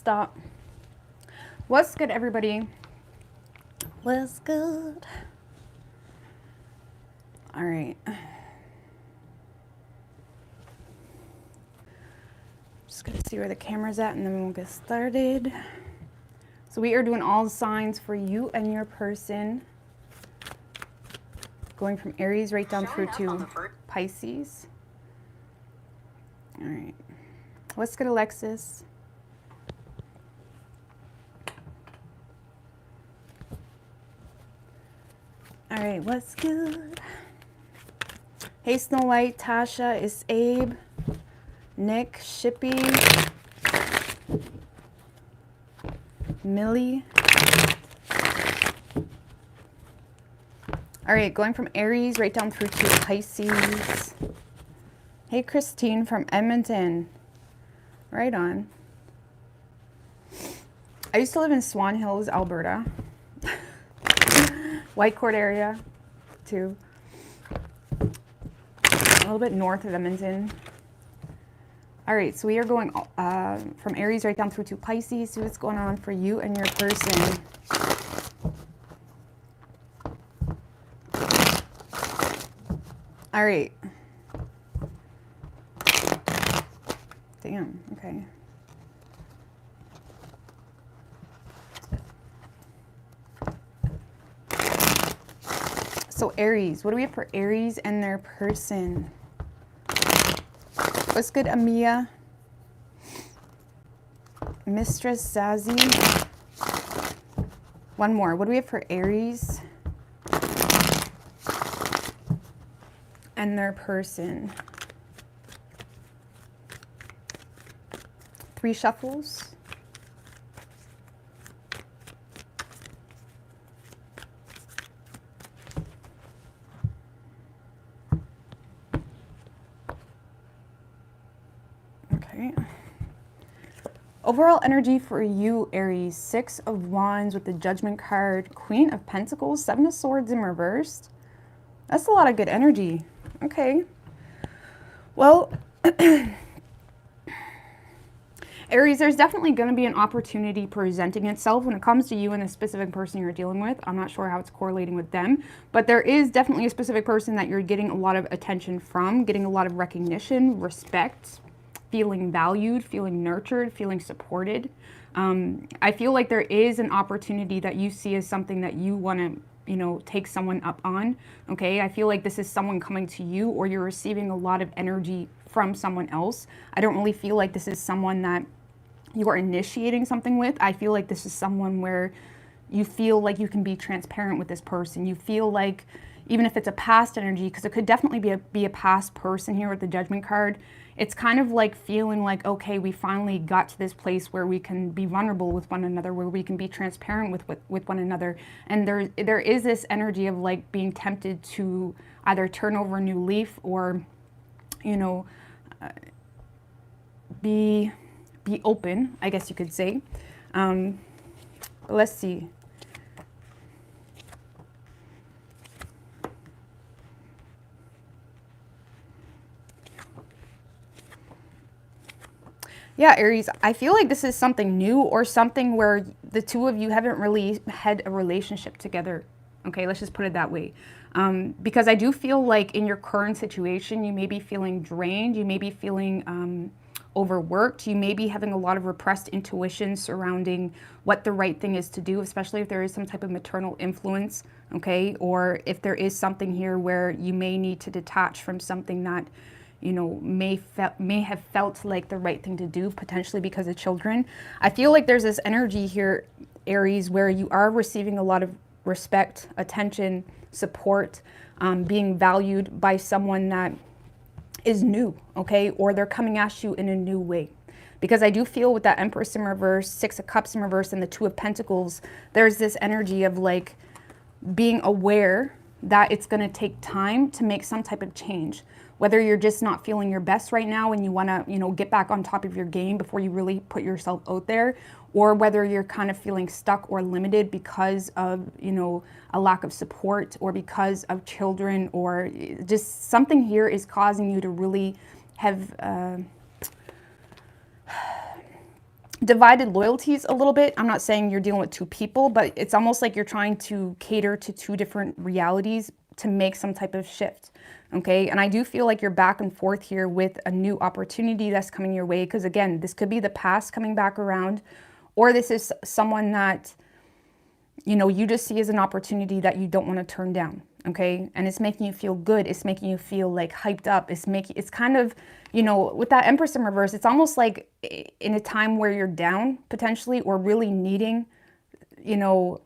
stop. What's good, everybody? What's good? All right. Just gonna see where the camera's at and then we'll get started. So we are doing all signs for you and your person. Going from Aries right down through to Pisces. All right. What's good, Alexis? All right, what's good? Hey, Snow White, Tasha, it's Abe, Nick, Shippy, Millie. All right, going from Aries right down through to Pisces. Hey, Christine from Edmonton. Right on. I used to live in Swan Hills, Alberta. Whitecourt area, too. A little bit north of Edmonton. All right, so we are going from Aries right down through to Pisces. See what's going on for you and your person. All right. Damn, okay. So Aries, what do we have for Aries and their person? What's good, Amia? Mistress Zazie. One more. What do we have for Aries and their person? 3 shuffles. Okay. Overall energy for you, Aries. 6 of Wands with the Judgment card. Queen of Pentacles. 7 of Swords in reversed. That's a lot of good energy. Okay. Well, Aries, there's definitely going to be an opportunity presenting itself when it comes to you and the specific person you're dealing with. I'm not sure how it's correlating with them, but there is definitely a specific person that you're getting a lot of attention from, getting a lot of recognition, respect, feeling valued, feeling nurtured, feeling supported. I feel like there is an opportunity that you see as something that you want to, you know, take someone up on. Okay, I feel like this is someone coming to you, or you're receiving a lot of energy from someone else. I don't really feel like this is someone that you are initiating something with. I feel like this is someone where you feel like you can be transparent with this person. You feel like, even if it's a past energy, because it could definitely be a past person here with the Judgment card, it's kind of like feeling like, okay, we finally got to this place where we can be vulnerable with one another, where we can be transparent with one another. And there is this energy of like being tempted to either turn over a new leaf or, you know, be open, I guess you could say. Let's see. Yeah, Aries, I feel like this is something new or something where the two of you haven't really had a relationship together. Okay, let's just put it that way. Because I do feel like in your current situation, you may be feeling drained, you may be feeling overworked, you may be having a lot of repressed intuition surrounding what the right thing is to do, especially if there is some type of maternal influence, okay? Or if there is something here where you may need to detach from something that, you know, may have felt like the right thing to do, potentially because of children. I feel like there's this energy here, Aries, where you are receiving a lot of respect, attention, support, being valued by someone that is new, okay? Or they're coming at you in a new way. Because I do feel with that Empress in reverse, 6 of Cups in reverse, and the 2 of Pentacles, there's this energy of like being aware that it's going to take time to make some type of change. Whether you're just not feeling your best right now and you want to, you know, get back on top of your game before you really put yourself out there, or whether you're kind of feeling stuck or limited because of, you know, a lack of support or because of children, or just something here is causing you to really have divided loyalties a little bit. I'm not saying you're dealing with two people, but it's almost like you're trying to cater to two different realities to make some type of shift. Okay. And I do feel like you're back and forth here with a new opportunity that's coming your way. Because again, this could be the past coming back around, or this is someone that, you know, you just see as an opportunity that you don't want to turn down. Okay. And it's making you feel good. It's making you feel like hyped up. It's kind of, you know, with that Empress in reverse, it's almost like in a time where you're down potentially, or really needing, you know,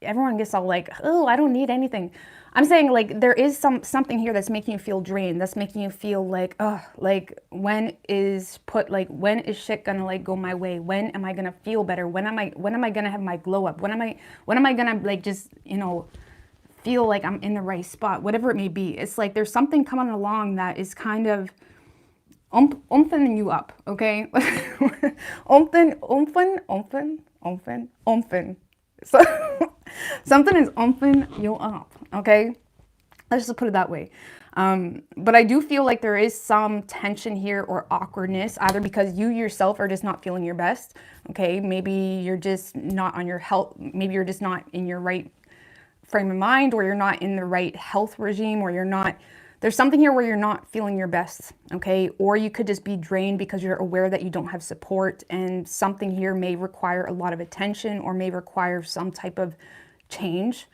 everyone gets all like, oh, I don't need anything. I'm saying like there is something here that's making you feel drained. That's making you feel like, oh, like when is shit gonna like go my way? When am I gonna feel better? When am I gonna have my glow up? When am I gonna like just, you know, feel like I'm in the right spot? Whatever it may be. It's like there's something coming along that is kind of umphing you up, okay? umphing. So something is umphing you up, okay? Let's just put it that way. But I do feel like there is some tension here or awkwardness, either because you yourself are just not feeling your best, okay? Maybe you're just not on your health, maybe you're just not in your right frame of mind, or you're not in the right health regime, or you're not, there's something here where you're not feeling your best, okay? Or you could just be drained because you're aware that you don't have support, and something here may require a lot of attention, or may require some type of change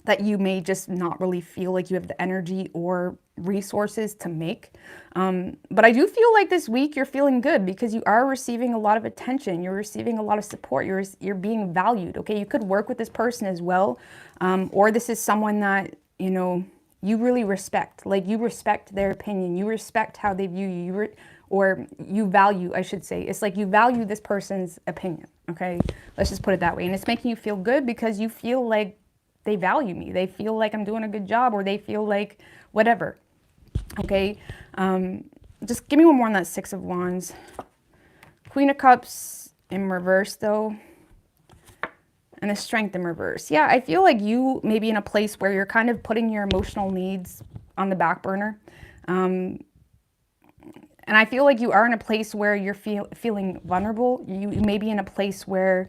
that you may just not really feel like you have the energy or resources to make. But I do feel like this week you're feeling good because you are receiving a lot of attention. You're receiving a lot of support. You're being valued, okay? You could work with this person as well. Or this is someone that, you know, you really respect. Like you respect their opinion. You respect how they view you. Or you value, I should say. It's like you value this person's opinion, okay? Let's just put it that way. And it's making you feel good because you feel like they value me. They feel like I'm doing a good job, or they feel like whatever. Okay. Just give me one more on that Six of Wands. Queen of Cups in reverse though. And the Strength in reverse. Yeah, I feel like you may be in a place where you're kind of putting your emotional needs on the back burner. And I feel like you are in a place where you're feeling vulnerable. You may be in a place where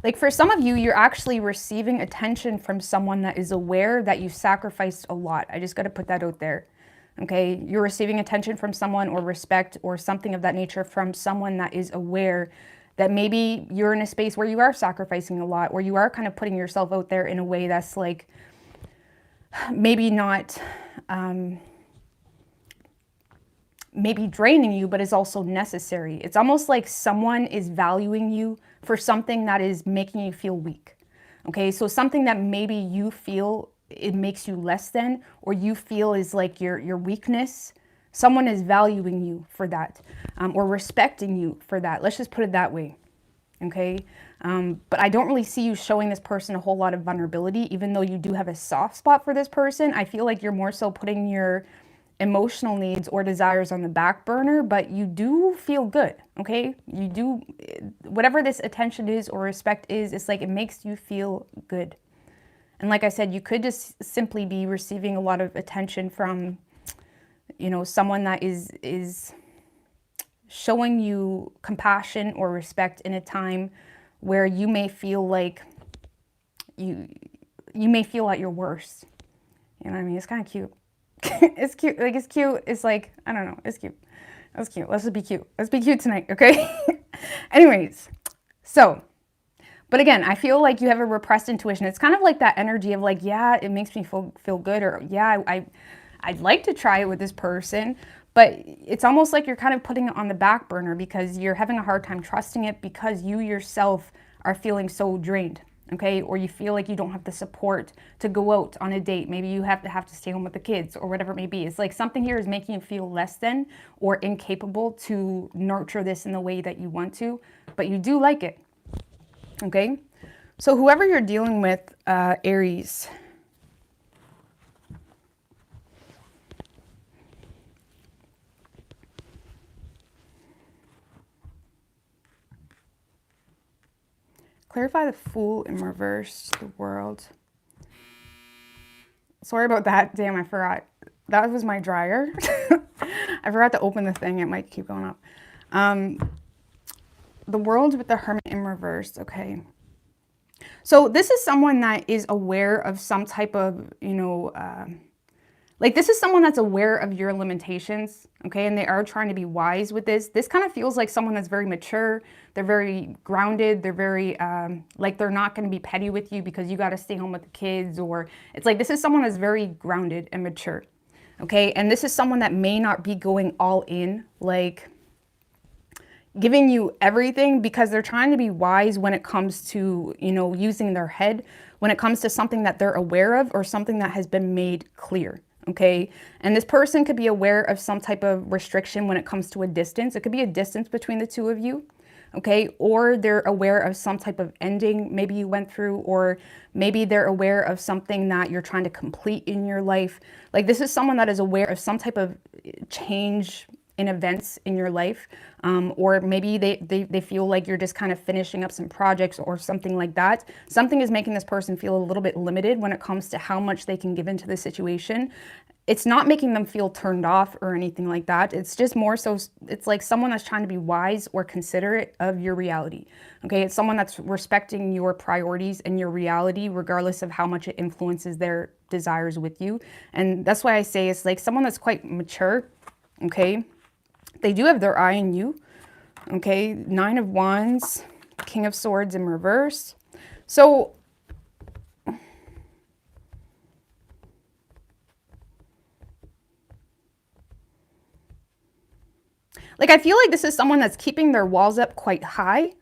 like for some of you, you're actually receiving attention from someone that is aware that you sacrificed a lot. I just got to put that out there. Okay. You're receiving attention from someone, or respect or something of that nature from someone that is aware that maybe you're in a space where you are sacrificing a lot, or you are kind of putting yourself out there in a way that's like maybe not, maybe draining you, but is also necessary. It's almost like someone is valuing you for something that is making you feel weak. Okay, so something that maybe you feel it makes you less than, or you feel is like your weakness. Someone is valuing you for that, or respecting you for that. Let's just put it that way. Okay, but I don't really see you showing this person a whole lot of vulnerability, even though you do have a soft spot for this person. I feel like you're more so putting your emotional needs or desires on the back burner, but you do feel good, okay? You do, whatever this attention is or respect is, it's like it makes you feel good. And like I said, you could just simply be receiving a lot of attention from, you know, someone that is showing you compassion or respect in a time where you may feel like you may feel at your worst. You know what I mean? It's kind of cute. It's cute. Like, it's cute. It's like, I don't know. It's cute. That's cute. Let's just be cute. Let's be cute tonight, okay? Anyways, so, but again, I feel like you have a repressed intuition. It's kind of like that energy of like, yeah, it makes me feel good, or yeah, I'd like to try it with this person, but it's almost like you're kind of putting it on the back burner because you're having a hard time trusting it because you yourself are feeling so drained. Okay, or you feel like you don't have the support to go out on a date. Maybe you have to stay home with the kids, or whatever it may be. It's like something here is making you feel less than or incapable to nurture this in the way that you want to, but you do like it. Okay, so whoever you're dealing with, Aries, clarify the Fool in reverse, the World. Sorry about that. Damn, I forgot. That was my dryer. I forgot to open the thing. It might keep going up. The World with the Hermit in reverse. Okay. So this is someone that is aware of some type of, like this is someone that's aware of your limitations, okay? And they are trying to be wise with this. This kind of feels like someone that's very mature. They're very grounded. They're very, like they're not going to be petty with you because you got to stay home with the kids, or it's like this is someone that's very grounded and mature, okay? And this is someone that may not be going all in, like giving you everything, because they're trying to be wise when it comes to, using their head, when it comes to something that they're aware of or something that has been made clear. Okay. And this person could be aware of some type of restriction when it comes to a distance. It could be a distance between the two of you. Okay. Or they're aware of some type of ending maybe you went through, or maybe they're aware of something that you're trying to complete in your life. Like this is someone that is aware of some type of change in events in your life. Or maybe they feel like you're just kind of finishing up some projects or something like that. Something is making this person feel a little bit limited when it comes to how much they can give into the situation. It's not making them feel turned off or anything like that. It's just more so, it's like someone that's trying to be wise or considerate of your reality. Okay, it's someone that's respecting your priorities and your reality, regardless of how much it influences their desires with you. And that's why I say it's like someone that's quite mature, okay? They do have their eye on you, okay? 9 of Wands, King of Swords in reverse. So, like, I feel like this is someone that's keeping their walls up quite high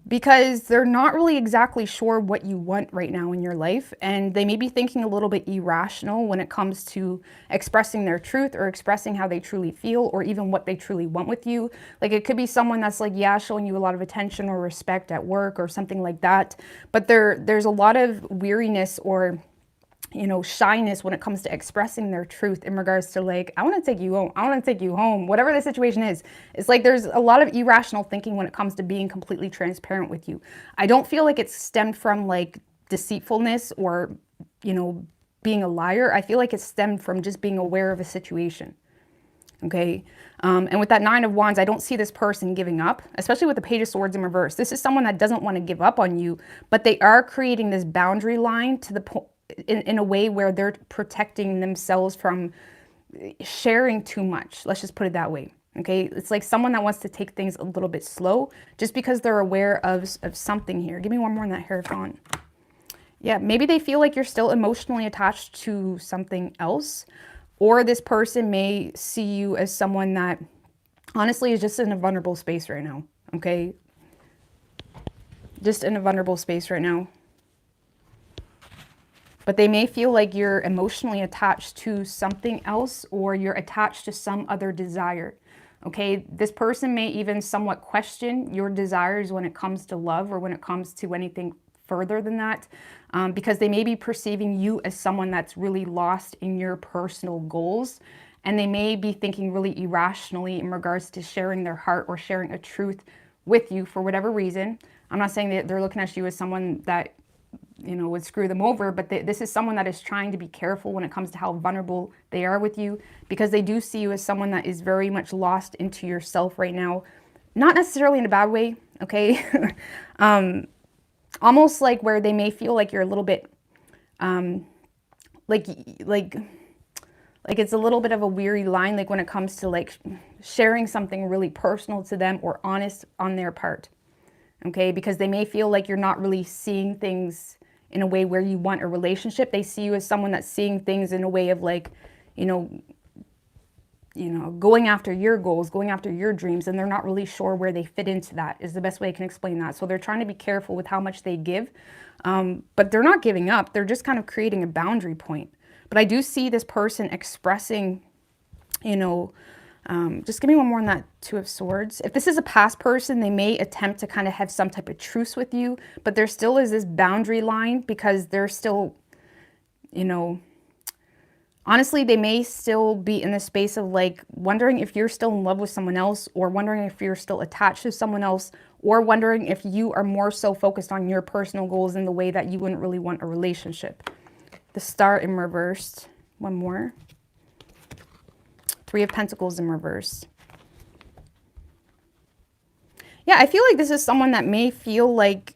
because they're not really exactly sure what you want right now in your life. And they may be thinking a little bit irrational when it comes to expressing their truth or expressing how they truly feel, or even what they truly want with you. Like it could be someone that's like, yeah, showing you a lot of attention or respect at work or something like that. But there's a lot of weariness or shyness when it comes to expressing their truth in regards to like, I want to take you home. I want to take you home. Whatever the situation is, it's like there's a lot of irrational thinking when it comes to being completely transparent with you. I don't feel like it's stemmed from like deceitfulness or, being a liar. I feel like it's stemmed from just being aware of a situation. Okay. And with that 9 of Wands, I don't see this person giving up, especially with the Page of Swords in reverse. This is someone that doesn't want to give up on you, but they are creating this boundary line to the point, in a way where they're protecting themselves from sharing too much. Let's just put it that way. Okay. It's like someone that wants to take things a little bit slow just because they're aware of something here. Give me one more on that Hierophant. Yeah. Maybe they feel like you're still emotionally attached to something else, or this person may see you as someone that honestly is just in a vulnerable space right now. Okay. Just in a vulnerable space right now. But they may feel like you're emotionally attached to something else, or you're attached to some other desire. Okay, this person may even somewhat question your desires when it comes to love, or when it comes to anything further than that, because they may be perceiving you as someone that's really lost in your personal goals. And they may be thinking really irrationally in regards to sharing their heart or sharing a truth with you for whatever reason. I'm not saying that they're looking at you as someone that would screw them over, but this is someone that is trying to be careful when it comes to how vulnerable they are with you, because they do see you as someone that is very much lost into yourself right now. Not necessarily in a bad way, okay? Almost like where they may feel like you're a little bit, like it's a little bit of a weary line, like when it comes to like sharing something really personal to them or honest on their part. Okay, because they may feel like you're not really seeing things in a way where you want a relationship. They see you as someone that's seeing things in a way of like, going after your goals, going after your dreams, and they're not really sure where they fit into that, is the best way I can explain that. So they're trying to be careful with how much they give, but they're not giving up. They're just kind of creating a boundary point. But I do see this person expressing, just give me one more on that 2 of Swords. If this is a past person, they may attempt to kind of have some type of truce with you, but there still is this boundary line because they're still, honestly, they may still be in the space of like wondering if you're still in love with someone else, or wondering if you're still attached to someone else, or wondering if you are more so focused on your personal goals in the way that you wouldn't really want a relationship. The Star in reversed. One more. Three of Pentacles in reverse. Yeah, I feel like this is someone that may feel like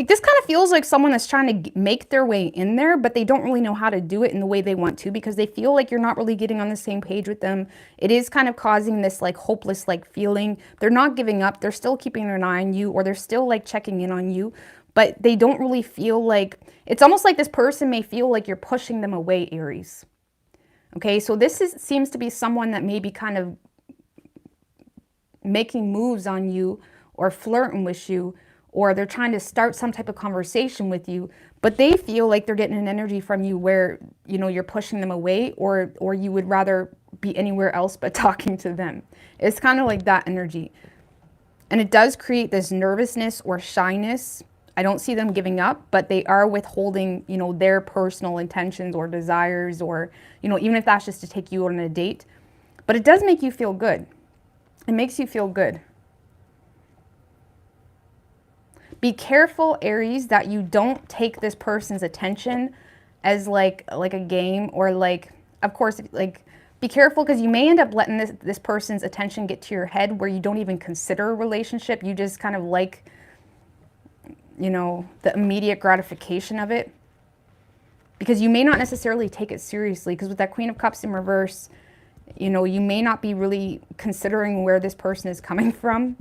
this kind of feels like someone that's trying to make their way in there, but they don't really know how to do it in the way they want to because they feel like you're not really getting on the same page with them. It is kind of causing this like hopeless like feeling. They're not giving up. They're still keeping an eye on you, or they're still like checking in on you, but they don't really feel like, it's almost like this person may feel like you're pushing them away, Aries. Okay, so this seems to be someone that may be kind of making moves on you or flirting with you, or they're trying to start some type of conversation with you, but they feel like they're getting an energy from you where, you know, you're pushing them away, or you would rather be anywhere else but talking to them. It's kind of like that energy. And it does create this nervousness or shyness. I don't see them giving up, but they are withholding, you know, their personal intentions or desires, or, you know, even if that's just to take you on a date. But it does make you feel good. It makes you feel good. Be careful, Aries, that you don't take this person's attention as like a game, or like, of course, like, be careful because you may end up letting this person's attention get to your head where you don't even consider a relationship. You just kind of like, you know, the immediate gratification of it, because you may not necessarily take it seriously, because with that Queen of Cups in reverse, you know, you may not be really considering where this person is coming from.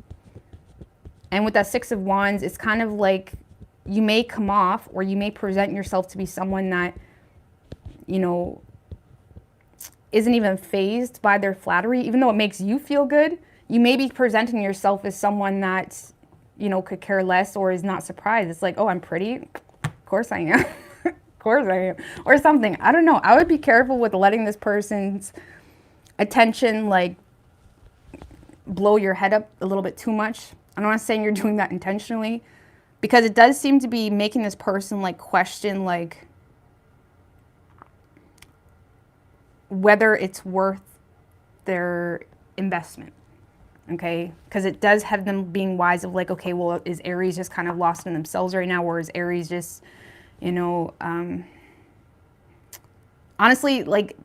And with that Six of Wands, it's kind of like you may come off, or you may present yourself to be someone that, you know, isn't even fazed by their flattery, even though it makes you feel good. You may be presenting yourself as someone that, you know, could care less or is not surprised. It's like, oh, I'm pretty. Of course I am. Of course I am. Or something. I don't know. I would be careful with letting this person's attention, like, blow your head up a little bit too much. I'm not saying you're doing that intentionally, because it does seem to be making this person like question like whether it's worth their investment. Okay, because it does have them being wise of like, okay, well, is Aries just kind of lost in themselves right now, or is Aries just, you know, honestly, like,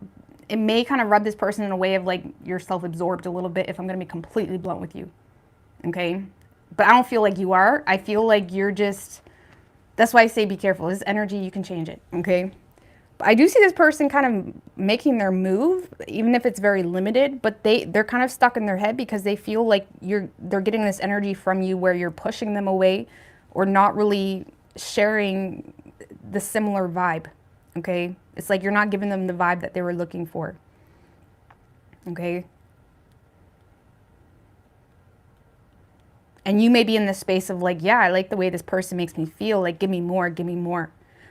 it may kind of rub this person in a way of like you're self-absorbed a little bit, if I'm going to be completely blunt with you. Okay, but I don't feel like you are. I feel like you're just, that's why I say be careful. This energy, you can change it. Okay, but I do see this person kind of making their move, even if it's very limited, but they're kind of stuck in their head because they feel like they're getting this energy from you where you're pushing them away, or not really sharing the similar vibe. Okay, it's like you're not giving them the vibe that they were looking for. Okay, and you may be in this space of like, yeah, I like the way this person makes me feel, like, give me more, give me more.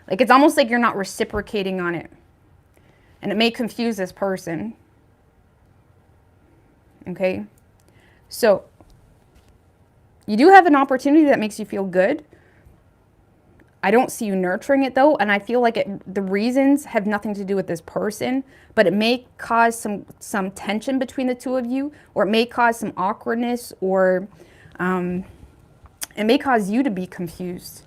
Like, it's almost like you're not reciprocating on it, and it may confuse this person. Okay, so you do have an opportunity that makes you feel good. I don't see you nurturing it though, and I feel like the reasons have nothing to do with this person, but it may cause some tension between the two of you, or it may cause some awkwardness, or it may cause you to be confused,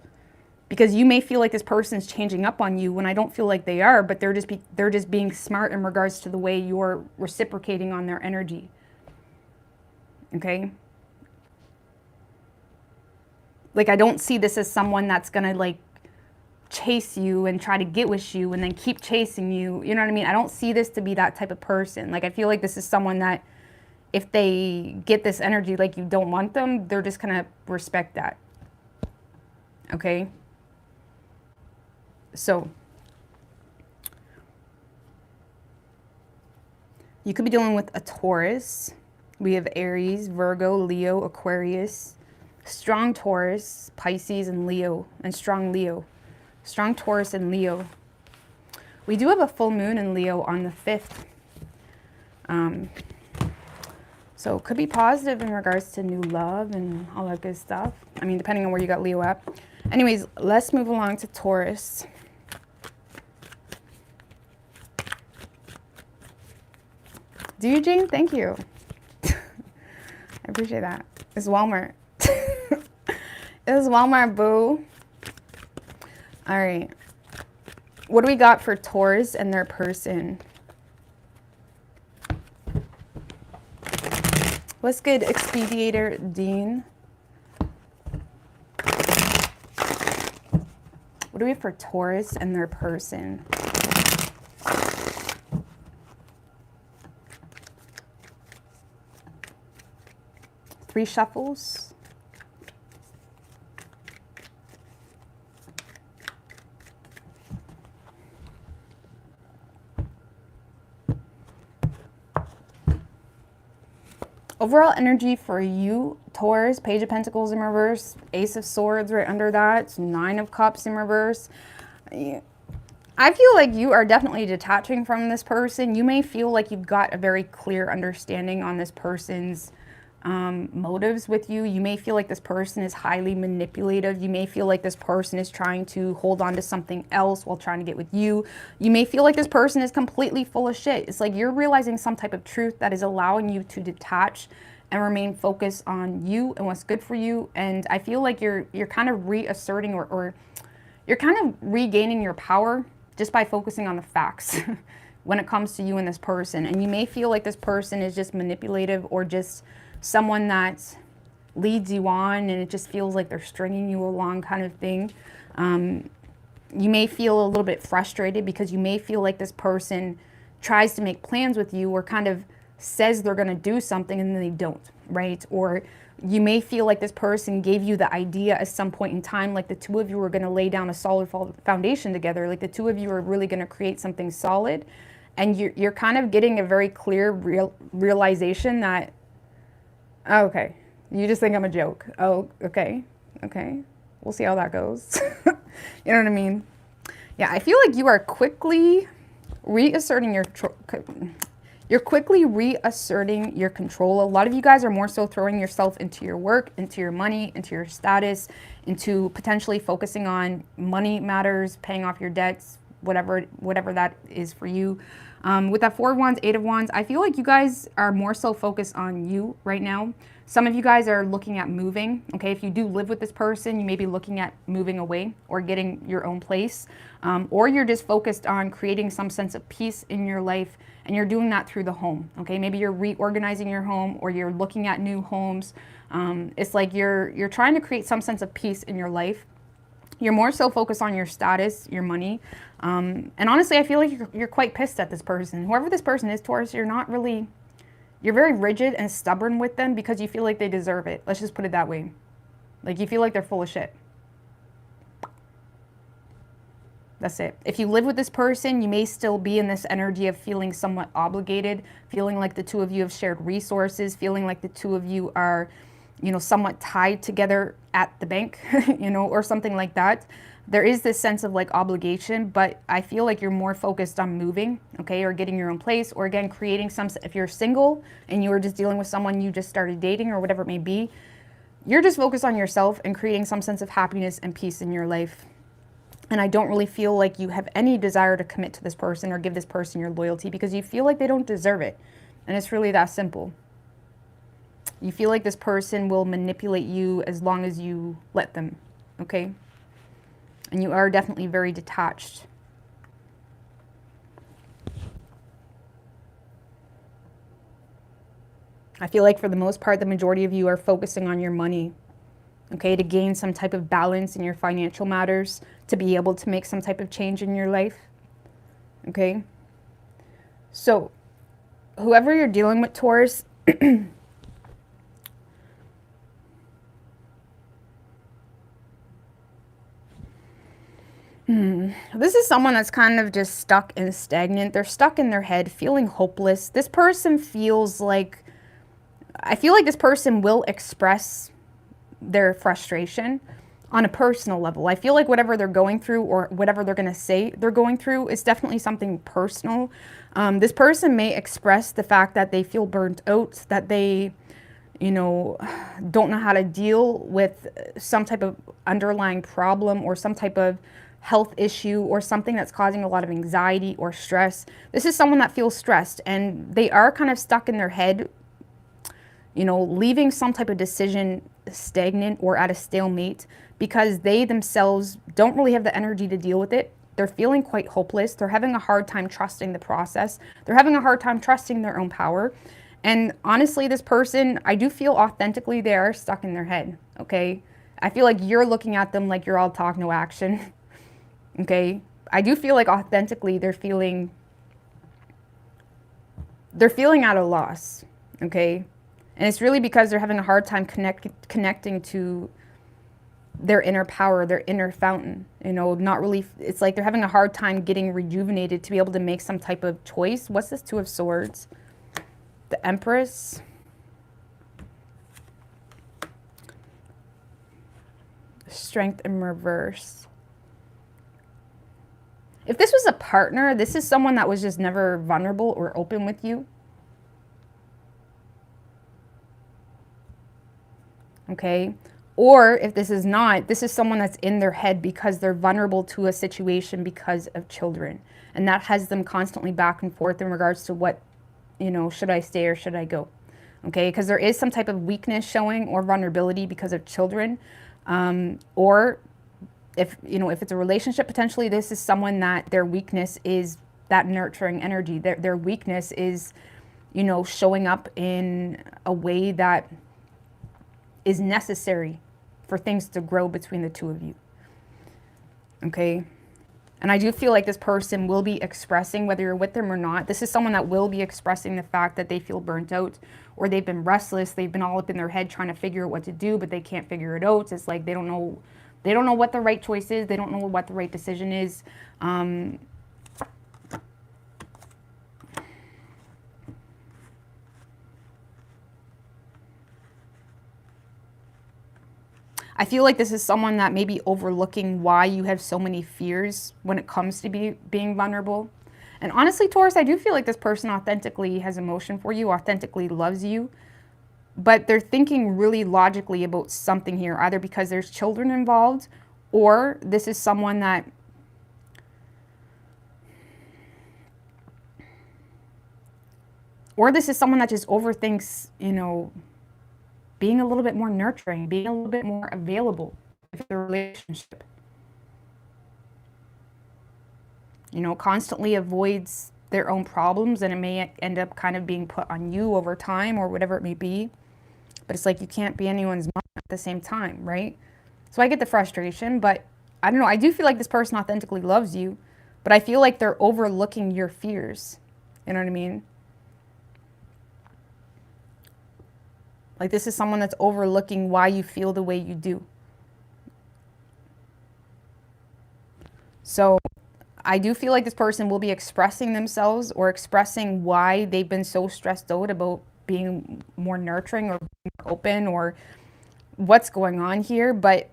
because you may feel like this person's changing up on you when I don't feel like they are, but they're just being smart in regards to the way you're reciprocating on their energy. Okay? Like, I don't see this as someone that's going to like chase you and try to get with you and then keep chasing you. You know what I mean? I don't see this to be that type of person. Like, I feel like this is someone that if they get this energy like you don't want them, they're just going to respect that. Okay? So, you could be dealing with a Taurus. We have Aries, Virgo, Leo, Aquarius, strong Taurus, Pisces, and Leo, and strong Leo. Strong Taurus and Leo. We do have a full moon in Leo on the 5th. So it could be positive in regards to new love and all that good stuff. I mean, depending on where you got Leo at. Anyways, let's move along to Taurus. Do you, Jane? Thank you. I appreciate that. It's Walmart. It's Walmart, boo. All right. What do we got for Taurus and their person? What's good, Expediator Dean? What do we have for Taurus and their person? Three shuffles. Overall energy for you, Taurus, Page of Pentacles in reverse, Ace of Swords right under that, Nine of Cups in reverse. I feel like you are definitely detaching from this person. You may feel like you've got a very clear understanding on this person's motives with you. You may feel like this person is highly manipulative. You may feel like this person is trying to hold on to something else while trying to get with you. You may feel like this person is completely full of shit. It's like you're realizing some type of truth that is allowing you to detach and remain focused on you and what's good for you. And I feel like you're kind of reasserting or you're kind of regaining your power just by focusing on the facts when it comes to you and this person. And you may feel like this person is just manipulative or just someone that leads you on and it just feels like they're stringing you along kind of thing. You may feel a little bit frustrated because you may feel like this person tries to make plans with you or kind of says they're going to do something and then they don't, right? Or you may feel like this person gave you the idea at some point in time, like the two of you are going to lay down a solid foundation together, like the two of you are really going to create something solid. And you're kind of getting a very clear realization that, oh, okay, you just think I'm a joke. Oh, okay, we'll see how that goes. You know what I mean? Yeah, I feel like you are quickly reasserting your control. A lot of you guys are more so throwing yourself into your work, into your money, into your status, into potentially focusing on money matters, paying off your debts, whatever that is for you. With that Four of Wands, Eight of Wands, I feel like you guys are more so focused on you right now. Some of you guys are looking at moving, okay? If you do live with this person, you may be looking at moving away or getting your own place. Or you're just focused on creating some sense of peace in your life, and you're doing that through the home, okay? Maybe you're reorganizing your home or you're looking at new homes. It's like you're trying to create some sense of peace in your life. You're more so focused on your status, your money. And honestly, I feel like you're quite pissed at this person. Whoever this person is, Taurus, you're very rigid and stubborn with them because you feel like they deserve it. Let's just put it that way. Like you feel like they're full of shit. That's it. If you live with this person, you may still be in this energy of feeling somewhat obligated, feeling like the two of you have shared resources, feeling like the two of you are, somewhat tied together at the bank, or something like that. There is this sense of like obligation, but I feel like you're more focused on moving, okay, or getting your own place, or again, creating if you're single and you were just dealing with someone you just started dating or whatever it may be, you're just focused on yourself and creating some sense of happiness and peace in your life. And I don't really feel like you have any desire to commit to this person or give this person your loyalty because you feel like they don't deserve it. And it's really that simple. You feel like this person will manipulate you as long as you let them, okay? And you are definitely very detached. I feel like for the most part, the majority of you are focusing on your money, okay, to gain some type of balance in your financial matters, to be able to make some type of change in your life, okay? So, whoever you're dealing with, Taurus, this is someone that's kind of just stuck and stagnant. They're stuck in their head, feeling hopeless. This person feels like, I feel like this person will express their frustration on a personal level. I feel like whatever they're going through or whatever they're going to say they're going through is definitely something personal. This person may express the fact that they feel burnt out, that they, don't know how to deal with some type of underlying problem or some type of health issue or something that's causing a lot of anxiety or stress. This is someone that feels stressed and they are kind of stuck in their head, you know, leaving some type of decision stagnant or at a stalemate because they themselves don't really have the energy to deal with it. They're feeling quite hopeless. They're having a hard time trusting the process. They're having a hard time trusting their own power. And honestly, this person, I do feel authentically they are stuck in their head, okay? I feel like you're looking at them like you're all talk, no action, okay? I do feel like authentically they're feeling at a loss, okay? And it's really because they're having a hard time connecting to their inner power, their inner fountain, you know, not really, it's like they're having a hard time getting rejuvenated to be able to make some type of choice. What's this Two of Swords? The Empress. Strength in reverse. If this was a partner, this is someone that was just never vulnerable or open with you. Okay? Or if this is not, this is someone that's in their head because they're vulnerable to a situation because of children. And that has them constantly back and forth in regards to what, you know, should I stay or should I go? Okay? Because there is some type of weakness showing or vulnerability because of children. Or if, you know, if it's a relationship, potentially this is someone that their weakness is that nurturing energy. Their weakness is, you know, showing up in a way that is necessary for things to grow between the two of you. Okay? And I do feel like this person will be expressing, whether you're with them or not, this is someone that will be expressing the fact that they feel burnt out or they've been restless. They've been all up in their head trying to figure out what to do, but they can't figure it out. It's like they don't know what the right choice is. They don't know what the right decision is. I feel like this is someone that may be overlooking why you have so many fears when it comes to being vulnerable. And honestly, Taurus, I do feel like this person authentically has emotion for you, authentically loves you, but they're thinking really logically about something here, either because there's children involved or this is someone that just overthinks, you know, being a little bit more nurturing, being a little bit more available for the relationship. You know, constantly avoids their own problems and it may end up kind of being put on you over time or whatever it may be. But it's like you can't be anyone's mom at the same time, right? So I get the frustration, but I don't know. I do feel like this person authentically loves you, but I feel like they're overlooking your fears. You know what I mean? Like this is someone that's overlooking why you feel the way you do. So I do feel like this person will be expressing themselves or expressing why they've been so stressed out about being more nurturing or more open or what's going on here. But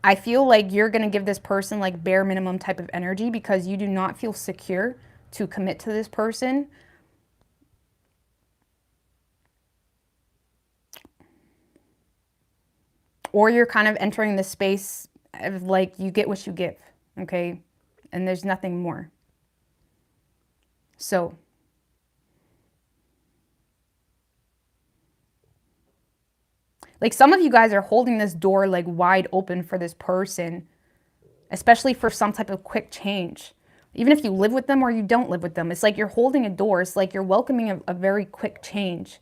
I feel like you're going to give this person like bare minimum type of energy because you do not feel secure to commit to this person. Or you're kind of entering the space of like you get what you give, okay? And there's nothing more. So like some of you guys are holding this door like wide open for this person, especially for some type of quick change. Even if you live with them or you don't live with them, it's like you're holding a door. It's like you're welcoming a very quick change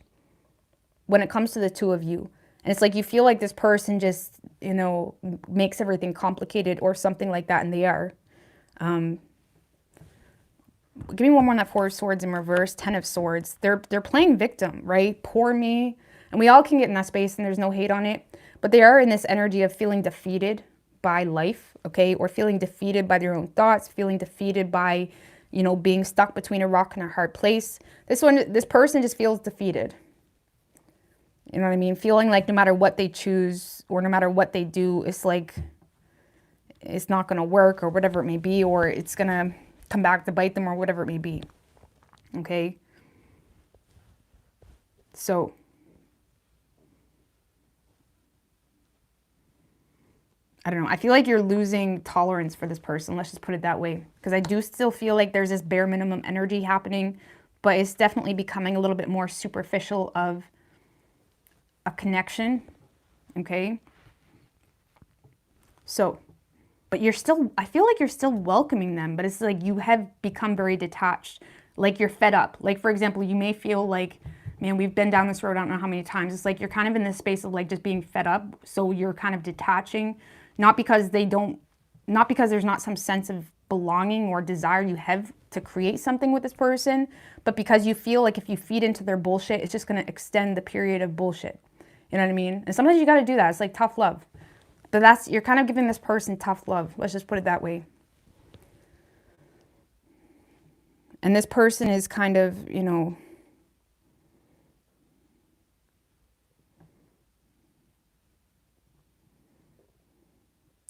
when it comes to the two of you. And it's like you feel like this person just, you know, makes everything complicated or something like that, and they are. Give me one more on that Four of Swords in reverse, Ten of Swords. They're playing victim, right? Poor me. And we all can get in that space and there's no hate on it. But they are in this energy of feeling defeated by life, okay? Or feeling defeated by their own thoughts, feeling defeated by, you know, being stuck between a rock and a hard place. This person just feels defeated. You know what I mean? Feeling like no matter what they choose or no matter what they do, it's like it's not going to work or whatever it may be, or it's going to come back to bite them or whatever it may be. Okay? So I don't know. I feel like you're losing tolerance for this person. Let's just put it that way. Because I do still feel like there's this bare minimum energy happening, but it's definitely becoming a little bit more superficial of a connection, okay? So, but you're still, I feel like you're still welcoming them, but it's like you have become very detached. Like you're fed up. Like, for example, you may feel like, man, we've been down this road, I don't know how many times. It's like you're kind of in this space of like just being fed up. So you're kind of detaching, not because there's not some sense of belonging or desire you have to create something with this person, but because you feel like if you feed into their bullshit, it's just going to extend the period of bullshit. You know what I mean? And sometimes you got to do that. It's like tough love. But you're kind of giving this person tough love. Let's just put it that way. And this person is kind of, you know,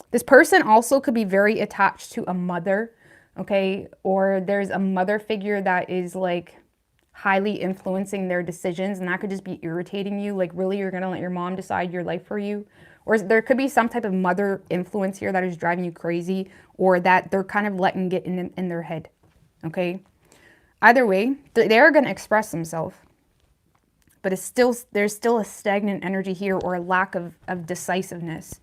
this person also could be very attached to a mother, okay? Or there's a mother figure that is like highly influencing their decisions, and that could just be irritating you. Like, really, you're gonna let your mom decide your life for you? Or there could be some type of mother influence here that is driving you crazy, or that they're kind of letting get in their head, okay? Either way, they are gonna express themselves, but there's still a stagnant energy here, or a lack of decisiveness,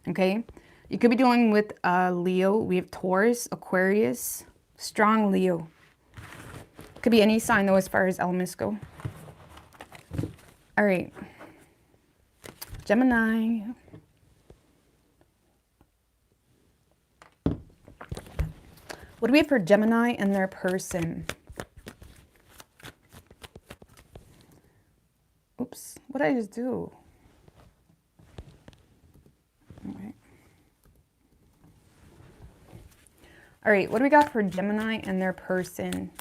okay? You could be dealing with Leo. We have Taurus, Aquarius, strong Leo. Could be any sign though as far as elements go. All right. Gemini. What do we have for Gemini and their person? Oops, what did I just do? All right, what do we got for Gemini and their person?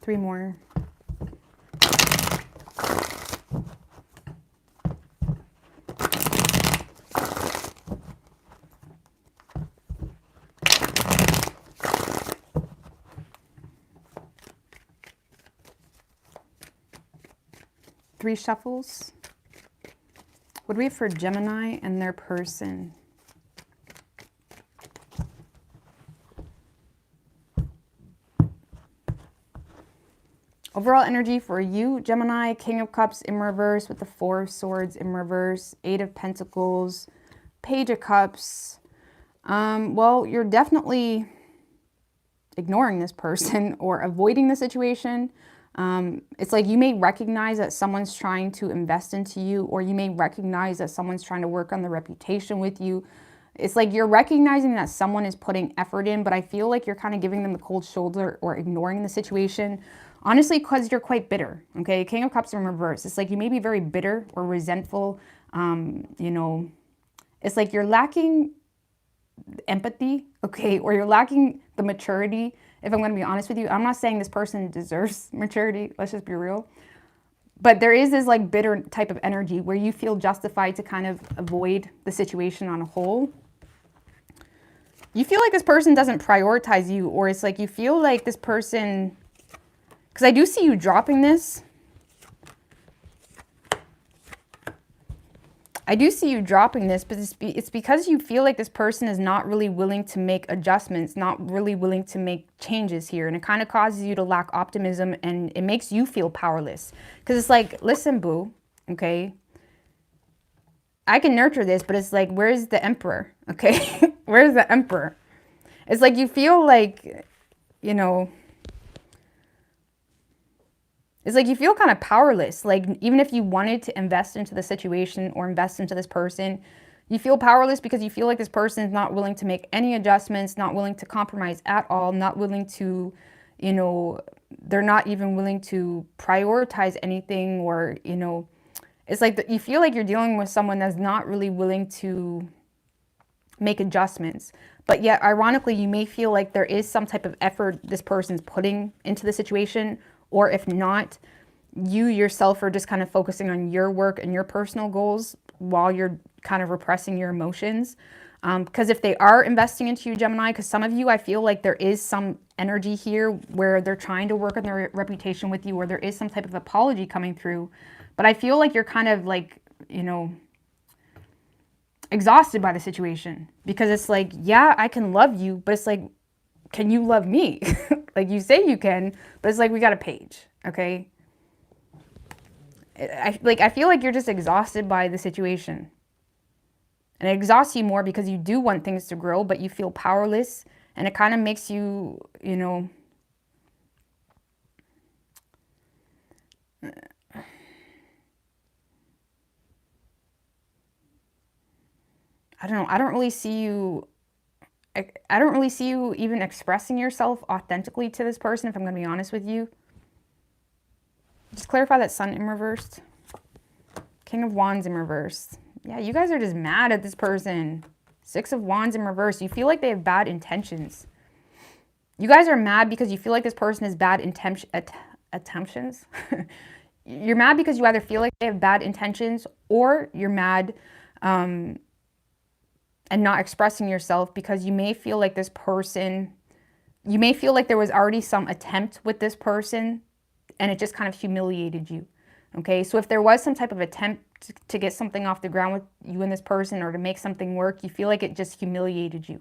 Three more. Three shuffles. What do we have for Gemini and their person? Overall energy for you, Gemini, King of Cups in reverse with the Four of Swords in reverse, Eight of Pentacles, Page of Cups. Well, you're definitely ignoring this person or avoiding the situation. It's like you may recognize that someone's trying to invest into you, or you may recognize that someone's trying to work on their reputation with you. It's like you're recognizing that someone is putting effort in, but I feel like you're kind of giving them the cold shoulder or ignoring the situation. Honestly, because you're quite bitter, okay? King of Cups in reverse. It's like you may be very bitter or resentful. You know, it's like you're lacking empathy, okay? Or you're lacking the maturity. If I'm going to be honest with you, I'm not saying this person deserves maturity. Let's just be real. But there is this like bitter type of energy where you feel justified to kind of avoid the situation on a whole. You feel like this person doesn't prioritize you, or it's like you feel like this person, because I do see you dropping this. I do see you dropping this, but it's because you feel like this person is not really willing to make adjustments, not really willing to make changes here. And it kind of causes you to lack optimism, and it makes you feel powerless. Because it's like, listen, boo, okay? I can nurture this, but it's like, where's the emperor, okay? Where's the emperor? It's like you feel like, you know, it's like you feel kind of powerless. Like even if you wanted to invest into the situation or invest into this person, you feel powerless because you feel like this person is not willing to make any adjustments, not willing to compromise at all, not willing to, you know, they're not even willing to prioritize anything, or, you know, it's like you feel like you're dealing with someone that's not really willing to make adjustments. But yet, ironically, you may feel like there is some type of effort this person's putting into the situation. Or if not, you yourself are just kind of focusing on your work and your personal goals while you're kind of repressing your emotions. Because if they are investing into you, Gemini, because some of you, I feel like there is some energy here where they're trying to work on their reputation with you, or there is some type of apology coming through. But I feel like you're kind of like, you know, exhausted by the situation. Because it's like, yeah, I can love you, but it's like, can you love me? Like you say you can, but it's like we got a page, okay? I feel like you're just exhausted by the situation. And it exhausts you more because you do want things to grow, but you feel powerless. And it kind of makes you, you know, I don't know. I don't really see you. I don't really see you even expressing yourself authentically to this person, if I'm going to be honest with you. Just clarify that Sun in reversed. King of Wands in reverse. Yeah, you guys are just mad at this person. Six of Wands in reverse. You feel like they have bad intentions. You guys are mad because you feel like this person has bad intentions. You're mad because you either feel like they have bad intentions, or you're mad and not expressing yourself because you may feel like this person, you may feel like there was already some attempt with this person and it just kind of humiliated you. Okay, so if there was some type of attempt to get something off the ground with you and this person, or to make something work, you feel like it just humiliated you.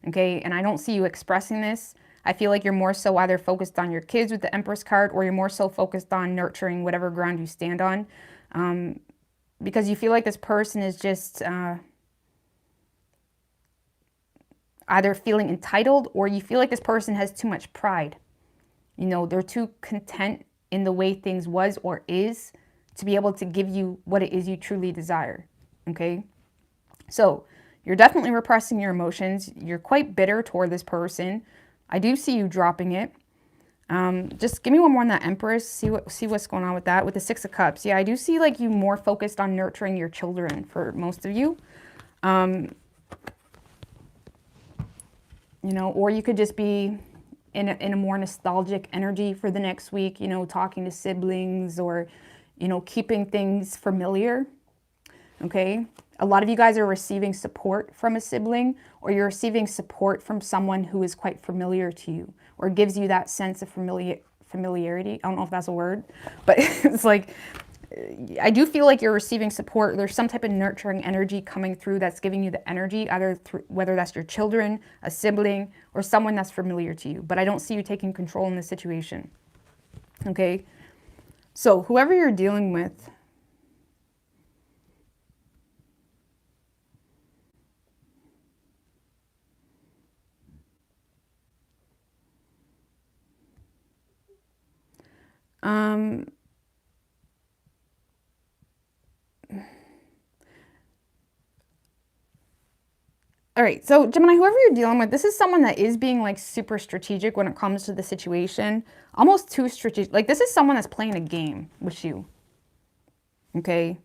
Okay, and I don't see you expressing this. I feel like you're more so either focused on your kids with the Empress card, or you're more so focused on nurturing whatever ground you stand on. Because you feel like this person is just either feeling entitled, or you feel like this person has too much pride. You know, they're too content in the way things was or is to be able to give you what it is you truly desire. Okay, so you're definitely repressing your emotions. You're quite bitter toward this person. I do see you dropping it. Just give me one more on that Empress. See what's going on with that. With the Six of Cups. Yeah, I do see like you more focused on nurturing your children for most of you. You know, or you could just be in a more nostalgic energy for the next week, you know, talking to siblings, or, you know, keeping things familiar. Okay. A lot of you guys are receiving support from a sibling, or you're receiving support from someone who is quite familiar to you, or gives you that sense of familiarity. I don't know if that's a word, but it's like, I do feel like you're receiving support. There's some type of nurturing energy coming through that's giving you the energy, either through, whether that's your children, a sibling, or someone that's familiar to you. But I don't see you taking control in this situation. Okay? So whoever you're dealing with, all right, so Gemini, whoever you're dealing with, this is someone that is being like super strategic when it comes to the situation. Almost too strategic. Like this is someone that's playing a game with you. Okay?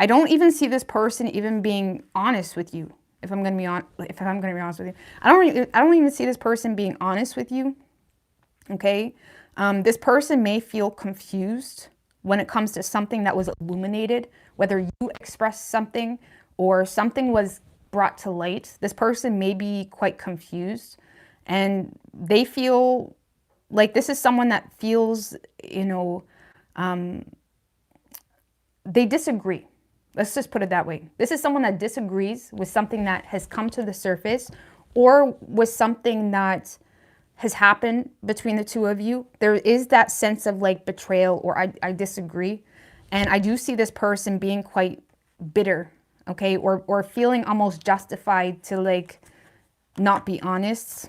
I don't even see this person even being honest with you. If I'm going to be honest with you, I don't even see this person being honest with you. Okay? This person may feel confused when it comes to something that was illuminated, whether you expressed something or something was brought to light. This person may be quite confused, and they feel like this is someone that feels, you know, they disagree. Let's just put it that way. This is someone that disagrees with something that has come to the surface, or with something that has happened between the two of you. There is that sense of like betrayal, or I disagree. And I do see this person being quite bitter, okay, or feeling almost justified to like not be honest.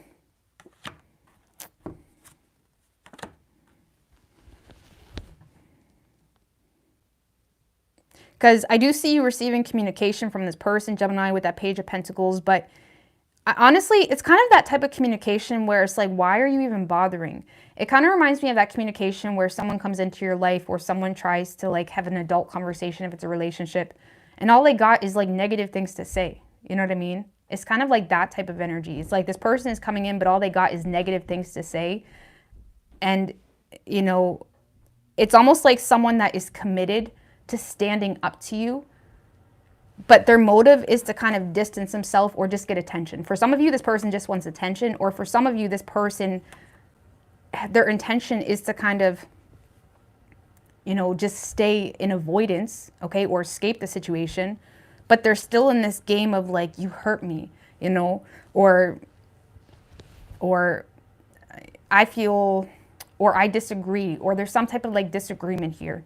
Because I do see you receiving communication from this person, Gemini, with that Page of Pentacles, but honestly, it's kind of that type of communication where it's like, why are you even bothering? It kind of reminds me of that communication where someone comes into your life, or someone tries to like have an adult conversation if it's a relationship, and all they got is like negative things to say. You know what I mean? It's kind of like that type of energy. It's like this person is coming in, but all they got is negative things to say. And, you know, it's almost like someone that is committed to standing up to you, but their motive is to kind of distance themselves or just get attention. For some of you, this person just wants attention, or for some of you, this person, their intention is to kind of, you know, just stay in avoidance, okay, or escape the situation, but they're still in this game of like, you hurt me, you know, or I feel, or I disagree, or there's some type of like disagreement here.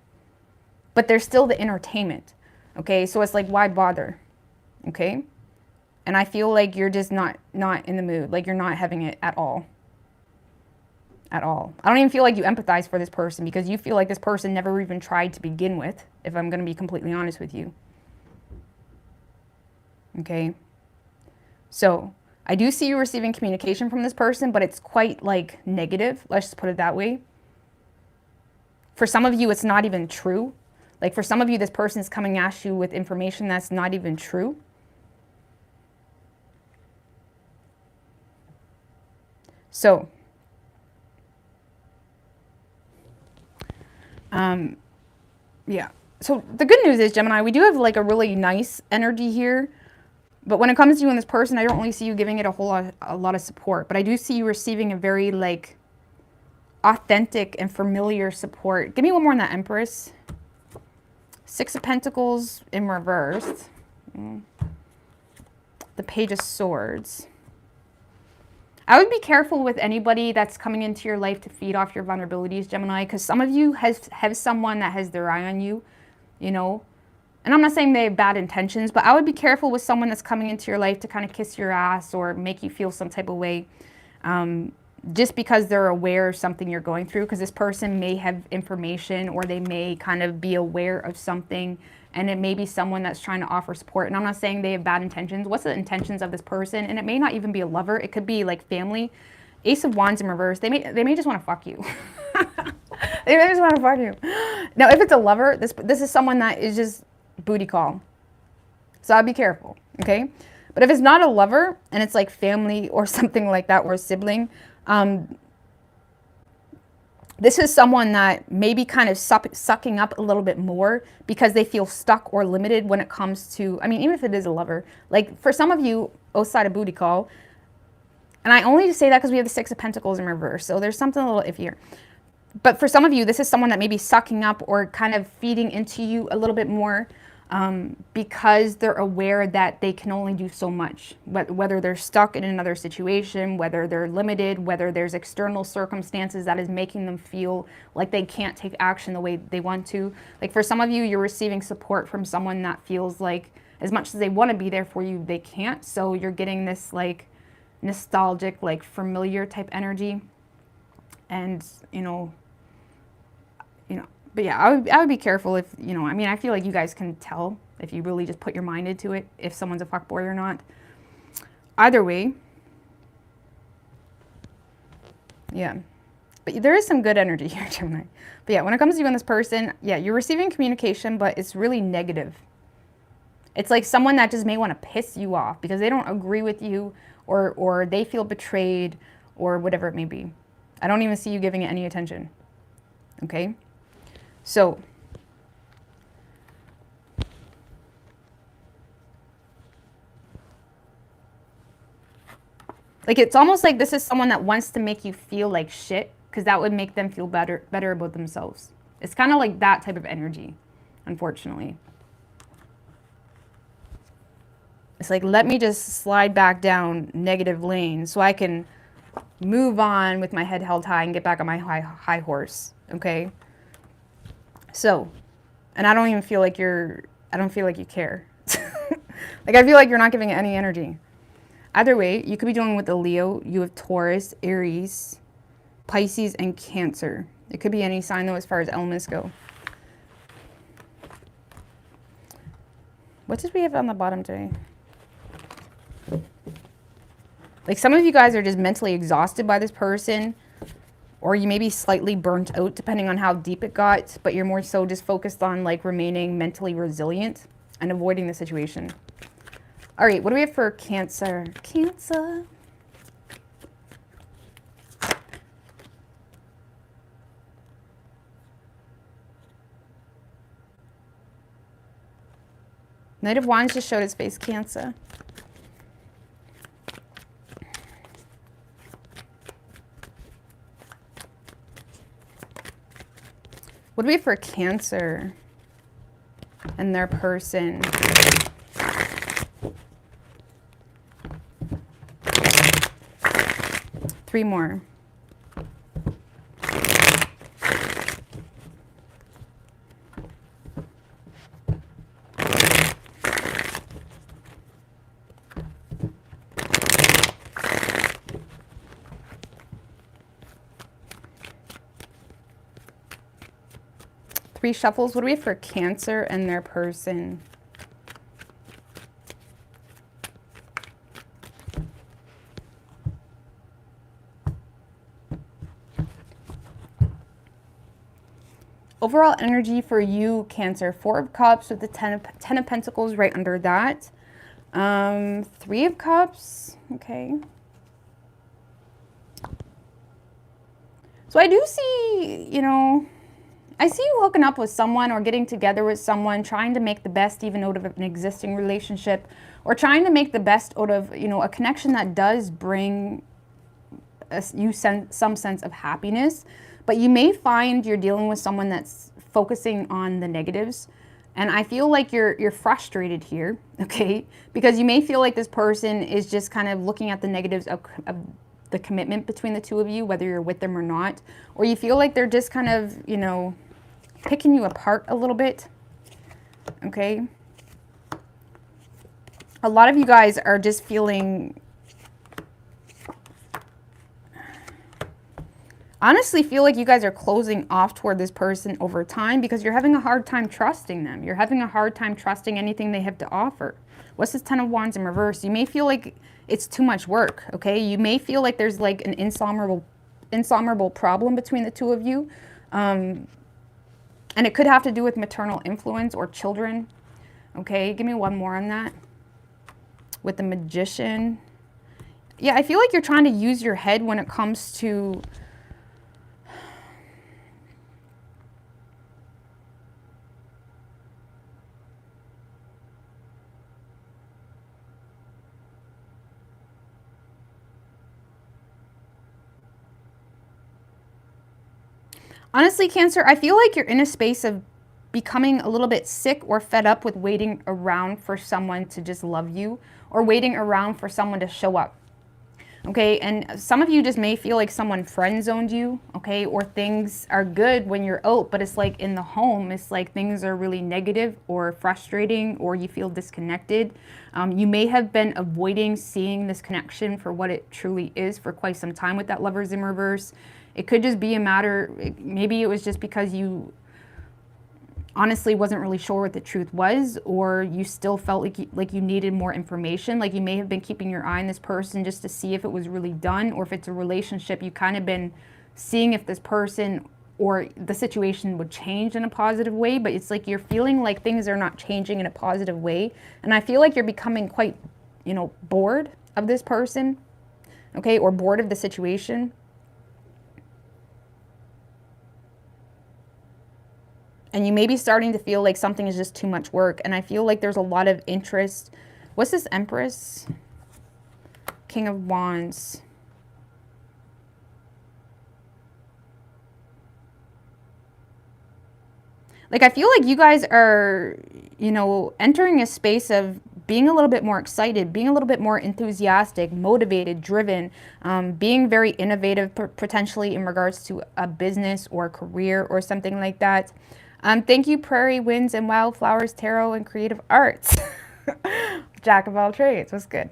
But there's still the entertainment, okay? So it's like, why bother, okay? And I feel like you're just not in the mood. Like you're not having it at all. At all. I don't even feel like you empathize for this person because you feel like this person never even tried to begin with, if I'm going to be completely honest with you. Okay? So, I do see you receiving communication from this person, but it's quite like negative. Let's just put it that way. For some of you, it's not even true. Like for some of you, this person is coming at you with information that's not even true. So, yeah. So the good news is, Gemini, we do have like a really nice energy here. But when it comes to you and this person, I don't really see you giving it a lot of support. But I do see you receiving a very like authentic and familiar support. Give me one more on that Empress. 6 of Pentacles in reverse. The Page of Swords. I would be careful with anybody that's coming into your life to feed off your vulnerabilities, Gemini, because some of you have someone that has their eye on you, you know. And I'm not saying they have bad intentions, but I would be careful with someone that's coming into your life to kind of kiss your ass or make you feel some type of way, just because they're aware of something you're going through, because this person may have information or they may kind of be aware of something, and it may be someone that's trying to offer support. And I'm not saying they have bad intentions. What's the intentions of this person? And it may not even be a lover. It could be like family. Ace of Wands in reverse. They may just want to fuck you. They may just want to fuck you. Now, if it's a lover, this is someone that is just booty call. So I'd be careful, okay? But if it's not a lover and it's like family or something like that, or a sibling, this is someone that may be kind of sucking up a little bit more because they feel stuck or limited when it comes to, I mean, even if it is a lover, like for some of you, outside of booty call, and I only say that because we have the 6 of Pentacles in reverse, so there's something a little iffy here. But for some of you, this is someone that may be sucking up or kind of feeding into you a little bit more, because they're aware that they can only do so much, whether they're stuck in another situation, whether they're limited, whether there's external circumstances that is making them feel like they can't take action the way they want to. Like for some of you, you're receiving support from someone that feels like as much as they want to be there for you, they can't. So you're getting this like nostalgic, like familiar type energy. And, but yeah, I would be careful if, I mean, I feel like you guys can tell if you really just put your mind into it, if someone's a fuckboy or not. Either way, yeah. But there is some good energy here, Gemini. But yeah, when it comes to you and this person, yeah, you're receiving communication, but it's really negative. It's like someone that just may want to piss you off because they don't agree with you, or they feel betrayed, or whatever it may be. I don't even see you giving it any attention. Okay? So, like it's almost like this is someone that wants to make you feel like shit because that would make them feel better about themselves. It's kind of like that type of energy, unfortunately. It's like, let me just slide back down negative lane so I can move on with my head held high and get back on my high horse, okay? So, and I don't even feel like I don't feel like you care. Like, I feel like you're not giving it any energy. Either way, you could be dealing with a Leo. You have Taurus, Aries, Pisces, and Cancer. It could be any sign, though, as far as elements go. What did we have on the bottom today? Like, some of you guys are just mentally exhausted by this person, or you may be slightly burnt out, depending on how deep it got, but you're more so just focused on, like, remaining mentally resilient and avoiding the situation. All right, what do we have for Cancer? Cancer. Knight of Wands just showed its face, Cancer. What do we have for Cancer and their person? Three more. 3 shuffles. What do we have for Cancer and their person? Overall energy for you, Cancer. 4 of Cups with the 10 of Pentacles right under that. 3 of Cups. Okay. So I do see, you know, I see you hooking up with someone or getting together with someone, trying to make the best even out of an existing relationship, or trying to make the best out of, you know, a connection that does bring you some sense of happiness. But you may find you're dealing with someone that's focusing on the negatives. And I feel like you're frustrated here, okay? Because you may feel like this person is just kind of looking at the negatives of the commitment between the two of you, whether you're with them or not. Or you feel like they're just kind of, you know, picking you apart a little bit, okay? A lot of you guys are just feeling... honestly feel like you guys are closing off toward this person over time because you're having a hard time trusting them. You're having a hard time trusting anything they have to offer. What's this 10 of Wands in reverse? You may feel like it's too much work, okay? You may feel like there's like an insurmountable problem between the two of you. And it could have to do with maternal influence or children. Okay, give me one more on that. With the Magician. Yeah, I feel like you're trying to use your head when it comes to... honestly, Cancer, I feel like you're in a space of becoming a little bit sick or fed up with waiting around for someone to just love you, or waiting around for someone to show up. Okay, and some of you just may feel like someone friend-zoned you, okay, or things are good when you're out, but it's like in the home, it's like things are really negative or frustrating, or you feel disconnected. You may have been avoiding seeing this connection for what it truly is for quite some time with that Lovers in reverse. It could just be a matter, maybe it was just because you honestly wasn't really sure what the truth was, or you still felt like you needed more information. Like you may have been keeping your eye on this person just to see if it was really done, or if it's a relationship, you kind of been seeing if this person or the situation would change in a positive way, but it's like you're feeling like things are not changing in a positive way. And I feel like you're becoming quite, you know, bored of this person, okay, or bored of the situation. And you may be starting to feel like something is just too much work. And I feel like there's a lot of interest. What's this Empress? King of Wands. Like, I feel like you guys are, you know, entering a space of being a little bit more excited, being a little bit more enthusiastic, motivated, driven, being very innovative, potentially in regards to a business or a career or something like that. Thank you, Prairie Winds and Wildflowers Tarot and Creative Arts. Jack of all trades. What's good?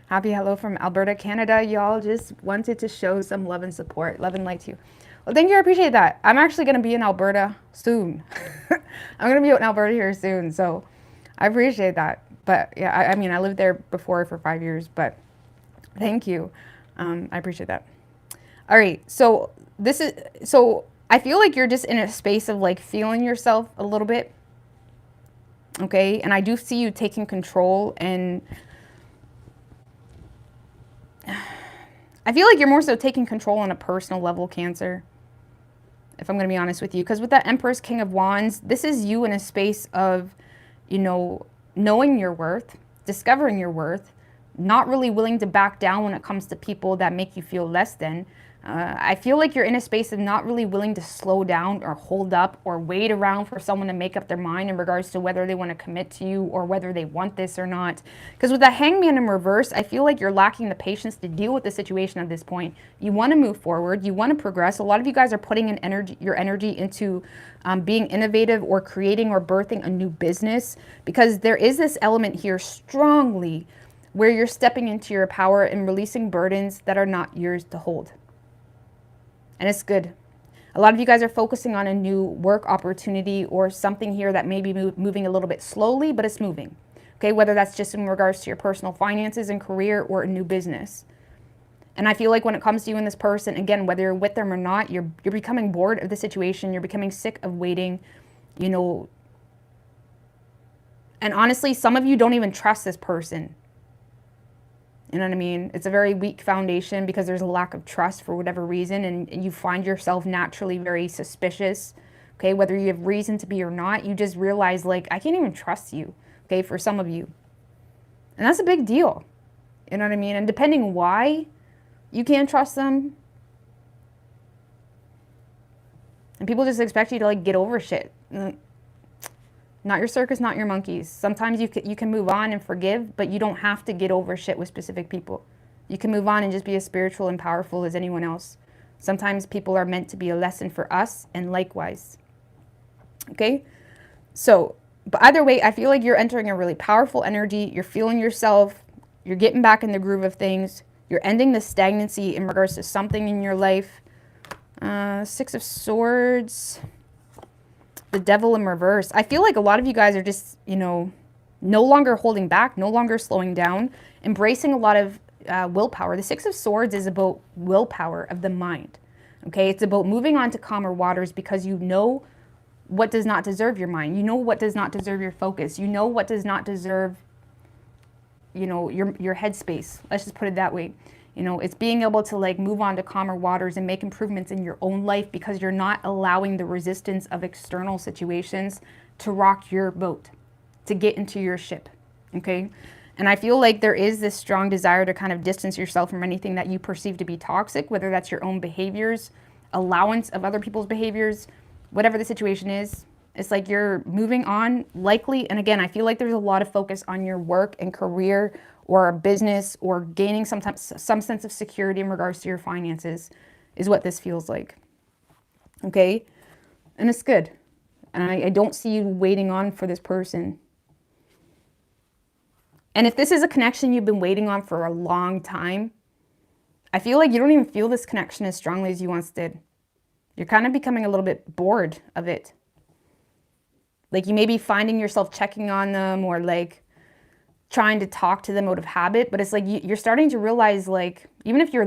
Happy hello from Alberta, Canada. Y'all just wanted to show some love and support. Love and light to you. Well, thank you. I appreciate that. I'm actually going to be in Alberta soon. I'm going to be out in Alberta here soon. So I appreciate that. But yeah, I mean, I lived there before for 5 years, but thank you. I appreciate that. All right. So I feel like you're just in a space of like feeling yourself a little bit. Okay. And I do see you taking control, and I feel like you're more so taking control on a personal level, Cancer, if I'm going to be honest with you. Because with that Empress, King of Wands, this is you in a space of, you know, knowing your worth, discovering your worth, not really willing to back down when it comes to people that make you feel less than. I feel like you're in a space of not really willing to slow down or hold up or wait around for someone to make up their mind in regards to whether they want to commit to you or whether they want this or not. Because with the Hangman in reverse, I feel like you're lacking the patience to deal with the situation at this point. You want to move forward. You want to progress. A lot of you guys are putting in your energy into being innovative or creating or birthing a new business, because there is this element here strongly where you're stepping into your power and releasing burdens that are not yours to hold. And it's good. A lot of you guys are focusing on a new work opportunity or something here that may be moving a little bit slowly, but it's moving. Okay, whether that's just in regards to your personal finances and career or a new business. And I feel like when it comes to you and this person, again, whether you're with them or not, you're becoming bored of the situation. You're becoming sick of waiting, you know. And honestly, some of you don't even trust this person. You know what I mean? It's a very weak foundation because there's a lack of trust for whatever reason. And you find yourself naturally very suspicious. Okay, whether you have reason to be or not, you just realize, like, I can't even trust you. Okay, for some of you. And that's a big deal. You know what I mean? And depending why you can't trust them. And people just expect you to, like, get over shit. Not your circus, not your monkeys. Sometimes you can move on and forgive, but you don't have to get over shit with specific people. You can move on and just be as spiritual and powerful as anyone else. Sometimes people are meant to be a lesson for us and likewise. Okay? So, but either way, I feel like you're entering a really powerful energy. You're feeling yourself. You're getting back in the groove of things. You're ending the stagnancy in regards to something in your life. 6 of Swords. The Devil in reverse. I feel like a lot of you guys are just, you know, no longer holding back, no longer slowing down, embracing a lot of willpower. The 6 of Swords is about willpower of the mind. Okay? It's about moving on to calmer waters because you know what does not deserve your mind. You know what does not deserve your focus. You know what does not deserve, you know, your headspace. Let's just put it that way. You know, it's being able to, like, move on to calmer waters and make improvements in your own life because you're not allowing the resistance of external situations to rock your boat, to get into your ship. Okay? And I feel like there is this strong desire to kind of distance yourself from anything that you perceive to be toxic, whether that's your own behaviors, allowance of other people's behaviors, whatever the situation is. It's like you're moving on likely. And again, I feel like there's a lot of focus on your work and career or a business or gaining sometimes some sense of security in regards to your finances is what this feels like. Okay? And it's good. And I don't see you waiting on for this person. And if this is a connection you've been waiting on for a long time, I feel like you don't even feel this connection as strongly as you once did. You're kind of becoming a little bit bored of it. Like you may be finding yourself checking on them or like trying to talk to them out of habit, but it's like you're starting to realize, like, even if you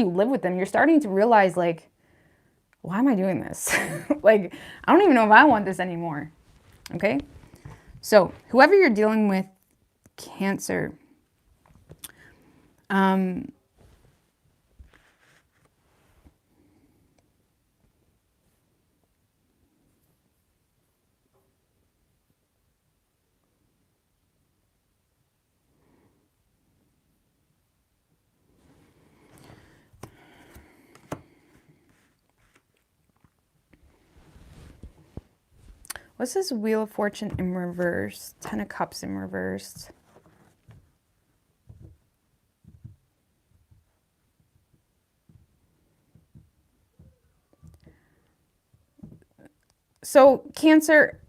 live with them, you're starting to realize, like, why am I doing this? Like, I don't even know if I want this anymore. Okay? So, whoever you're dealing with, Cancer, what's this Wheel of Fortune in reverse? 10 of Cups in reverse. So, Cancer,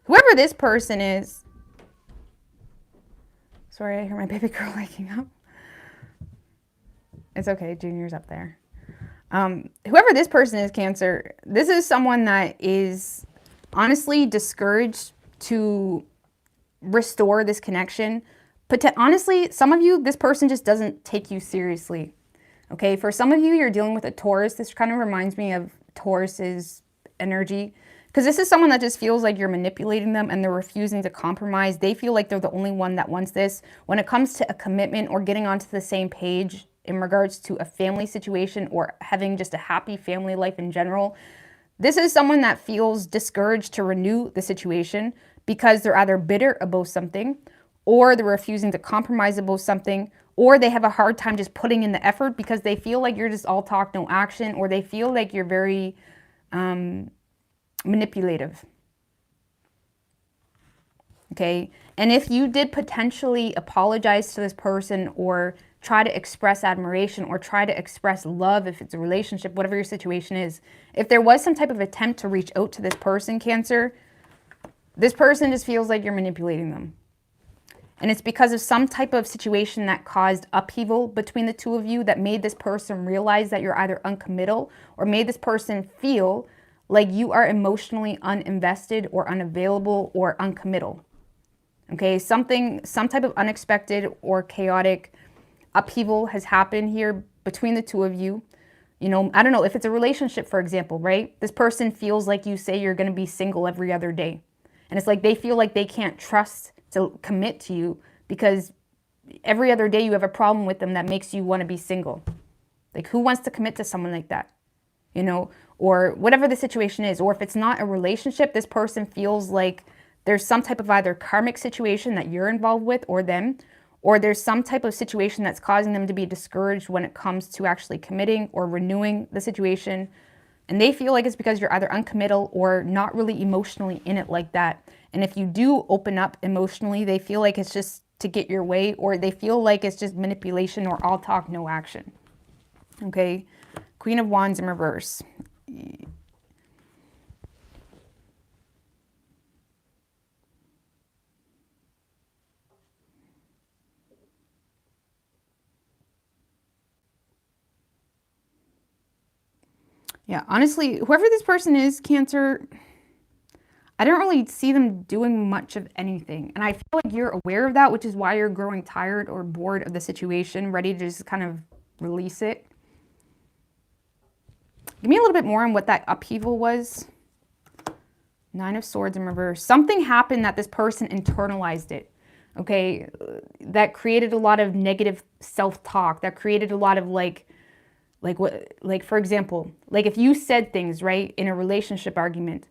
whoever this person is, sorry, I hear my baby girl waking up. It's okay, Junior's up there. Whoever this person is, Cancer, this is someone that is honestly discouraged to restore this connection. But honestly, some of you, this person just doesn't take you seriously. Okay, for some of you, you're dealing with a Taurus. This kind of reminds me of Taurus's energy, because this is someone that just feels like you're manipulating them and they're refusing to compromise. They feel like they're the only one that wants this. When it comes to a commitment or getting onto the same page in regards to a family situation or having just a happy family life in general, this is someone that feels discouraged to renew the situation because they're either bitter about something, or they're refusing to compromise about something, or they have a hard time just putting in the effort because they feel like you're just all talk, no action, or they feel like you're very manipulative. Okay? And if you did potentially apologize to this person or try to express admiration or try to express love, if it's a relationship, whatever your situation is, if there was some type of attempt to reach out to this person, Cancer, this person just feels like you're manipulating them. And it's because of some type of situation that caused upheaval between the two of you that made this person realize that you're either uncommittal or made this person feel like you are emotionally uninvested or unavailable or uncommittal. Okay, some type of unexpected or chaotic upheaval has happened here between the two of you. You know, I don't know, if it's a relationship, for example, right? This person feels like you say you're going to be single every other day. And it's like they feel like they can't trust to commit to you because every other day you have a problem with them that makes you want to be single. Like, who wants to commit to someone like that? You know, or whatever the situation is. Or if it's not a relationship, this person feels like there's some type of either karmic situation that you're involved with or them, or there's some type of situation that's causing them to be discouraged when it comes to actually committing or renewing the situation. And they feel like it's because you're either uncommittal or not really emotionally in it like that. And if you do open up emotionally, they feel like it's just to get your way, or they feel like it's just manipulation or all talk, no action. Okay, Queen of Wands in reverse. Yeah, honestly, whoever this person is, Cancer, I don't really see them doing much of anything. And I feel like you're aware of that, which is why you're growing tired or bored of the situation, ready to just kind of release it. Give me a little bit more on what that upheaval was. 9 of Swords in reverse. Something happened that this person internalized it. Okay, that created a lot of negative self-talk. That created a lot of like what, like for example, like if you said things, right, in a relationship argument,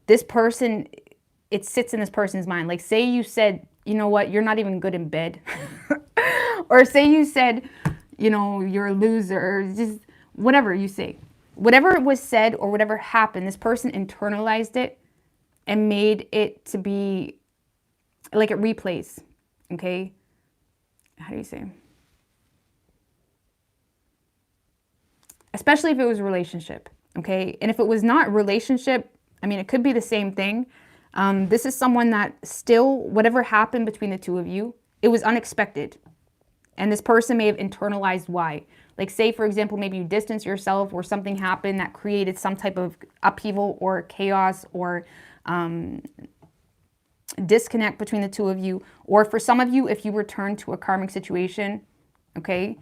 this person, it sits in this person's mind. Like, say you said, you know what, you're not even good in bed. Or say you said, you know, you're a loser, or just whatever you say. Whatever was said or whatever happened, this person internalized it and made it to be like it replays. Okay? How do you say? Especially if it was a relationship. Okay? And if it was not a relationship, I mean, it could be the same thing. This is someone that still, whatever happened between the two of you, it was unexpected. And this person may have internalized why. Like, say, for example, maybe you distance yourself or something happened that created some type of upheaval or chaos or disconnect between the two of you. Or for some of you, if you return to a karmic situation, okay,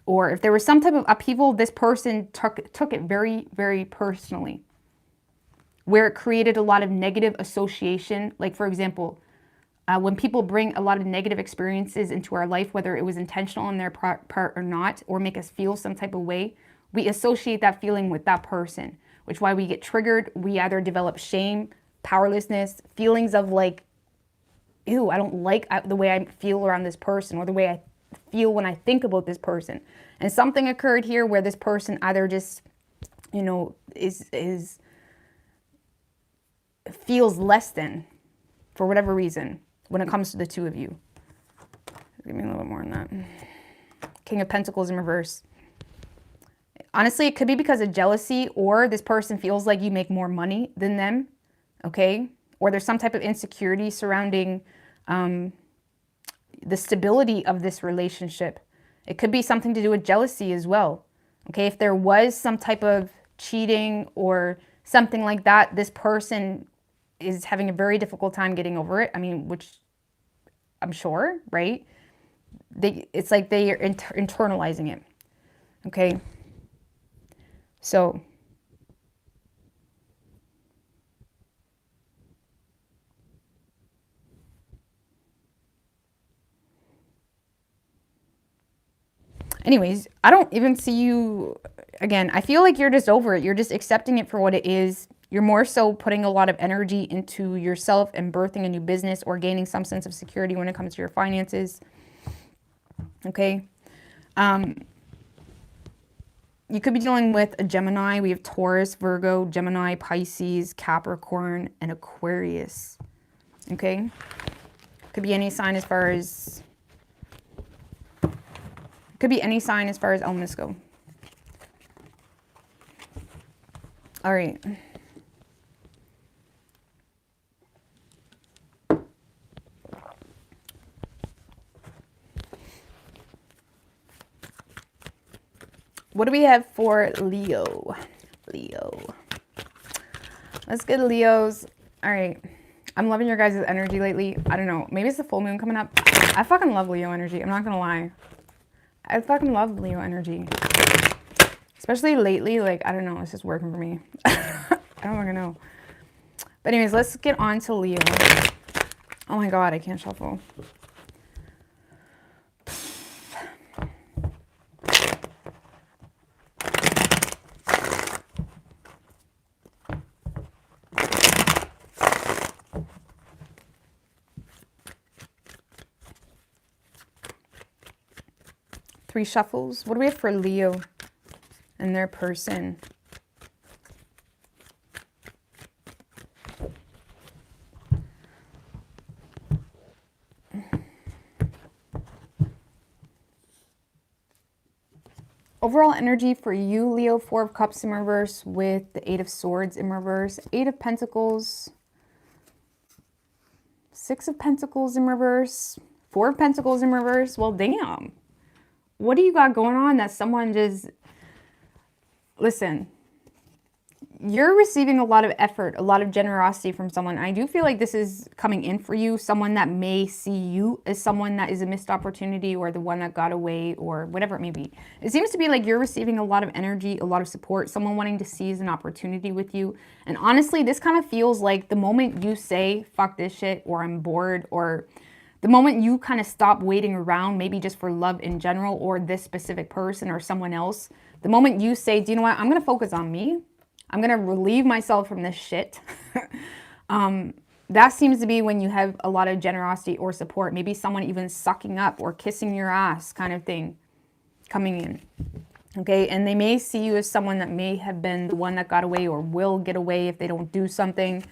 or if there was some type of upheaval, this person took it very, very personally, where it created a lot of negative association. Like, for example, when people bring a lot of negative experiences into our life, whether it was intentional on their part or not, or make us feel some type of way, we associate that feeling with that person, which is why we get triggered. We either develop shame, powerlessness, feelings of like, ew, I don't like the way I feel around this person, or the way I feel when I think about this person. And something occurred here where this person either just, you know, feels less than for whatever reason when it comes to the two of you. Give me a little bit more on that. King of Pentacles in reverse. Honestly, it could be because of jealousy, or this person feels like you make more money than them, okay? Or there's some type of insecurity surrounding the stability of this relationship. It could be something to do with jealousy as well, okay? If there was some type of cheating or something like that, this person is having a very difficult time getting over it. I mean, which I'm sure, right? It's like they are internalizing it, okay? So anyways, I don't even see you, again, I feel like you're just over it. You're just accepting it for what it is. You're more so putting a lot of energy into yourself and birthing a new business or gaining some sense of security when it comes to your finances. Okay. You could be dealing with a Gemini. We have Taurus, Virgo, Gemini, Pisces, Capricorn, and Aquarius. Okay. Could be any sign as far as, elements go. All right. What do we have for Leo? Leo. Let's get Leos. All right. I'm loving your guys' energy lately. I don't know. Maybe it's the full moon coming up. I fucking love Leo energy. I'm not going to lie. I fucking love Leo energy. Especially lately. Like, I don't know. It's just working for me. I don't fucking know. But anyways, let's get on to Leo. Oh my God, I can't shuffle. Three shuffles. What do we have for Leo and their person? Overall energy for you, Leo, 4 of Cups in reverse with the 8 of Swords in reverse, 8 of Pentacles, 6 of Pentacles in reverse, 4 of Pentacles in reverse. Well, damn. What do you got going on that someone just... Listen, you're receiving a lot of effort, a lot of generosity from someone. I do feel like this is coming in for you. Someone that may see you as someone that is a missed opportunity or the one that got away or whatever it may be. It seems to be like you're receiving a lot of energy, a lot of support, someone wanting to seize an opportunity with you. And honestly, this kind of feels like the moment you say, fuck this shit, or I'm bored, or the moment you kind of stop waiting around, maybe just for love in general or this specific person or someone else, the moment you say, do you know what, I'm going to focus on me. I'm going to relieve myself from this shit. That seems to be when you have a lot of generosity or support. Maybe someone even sucking up or kissing your ass kind of thing coming in. Okay, and they may see you as someone that may have been the one that got away or will get away if they don't do something.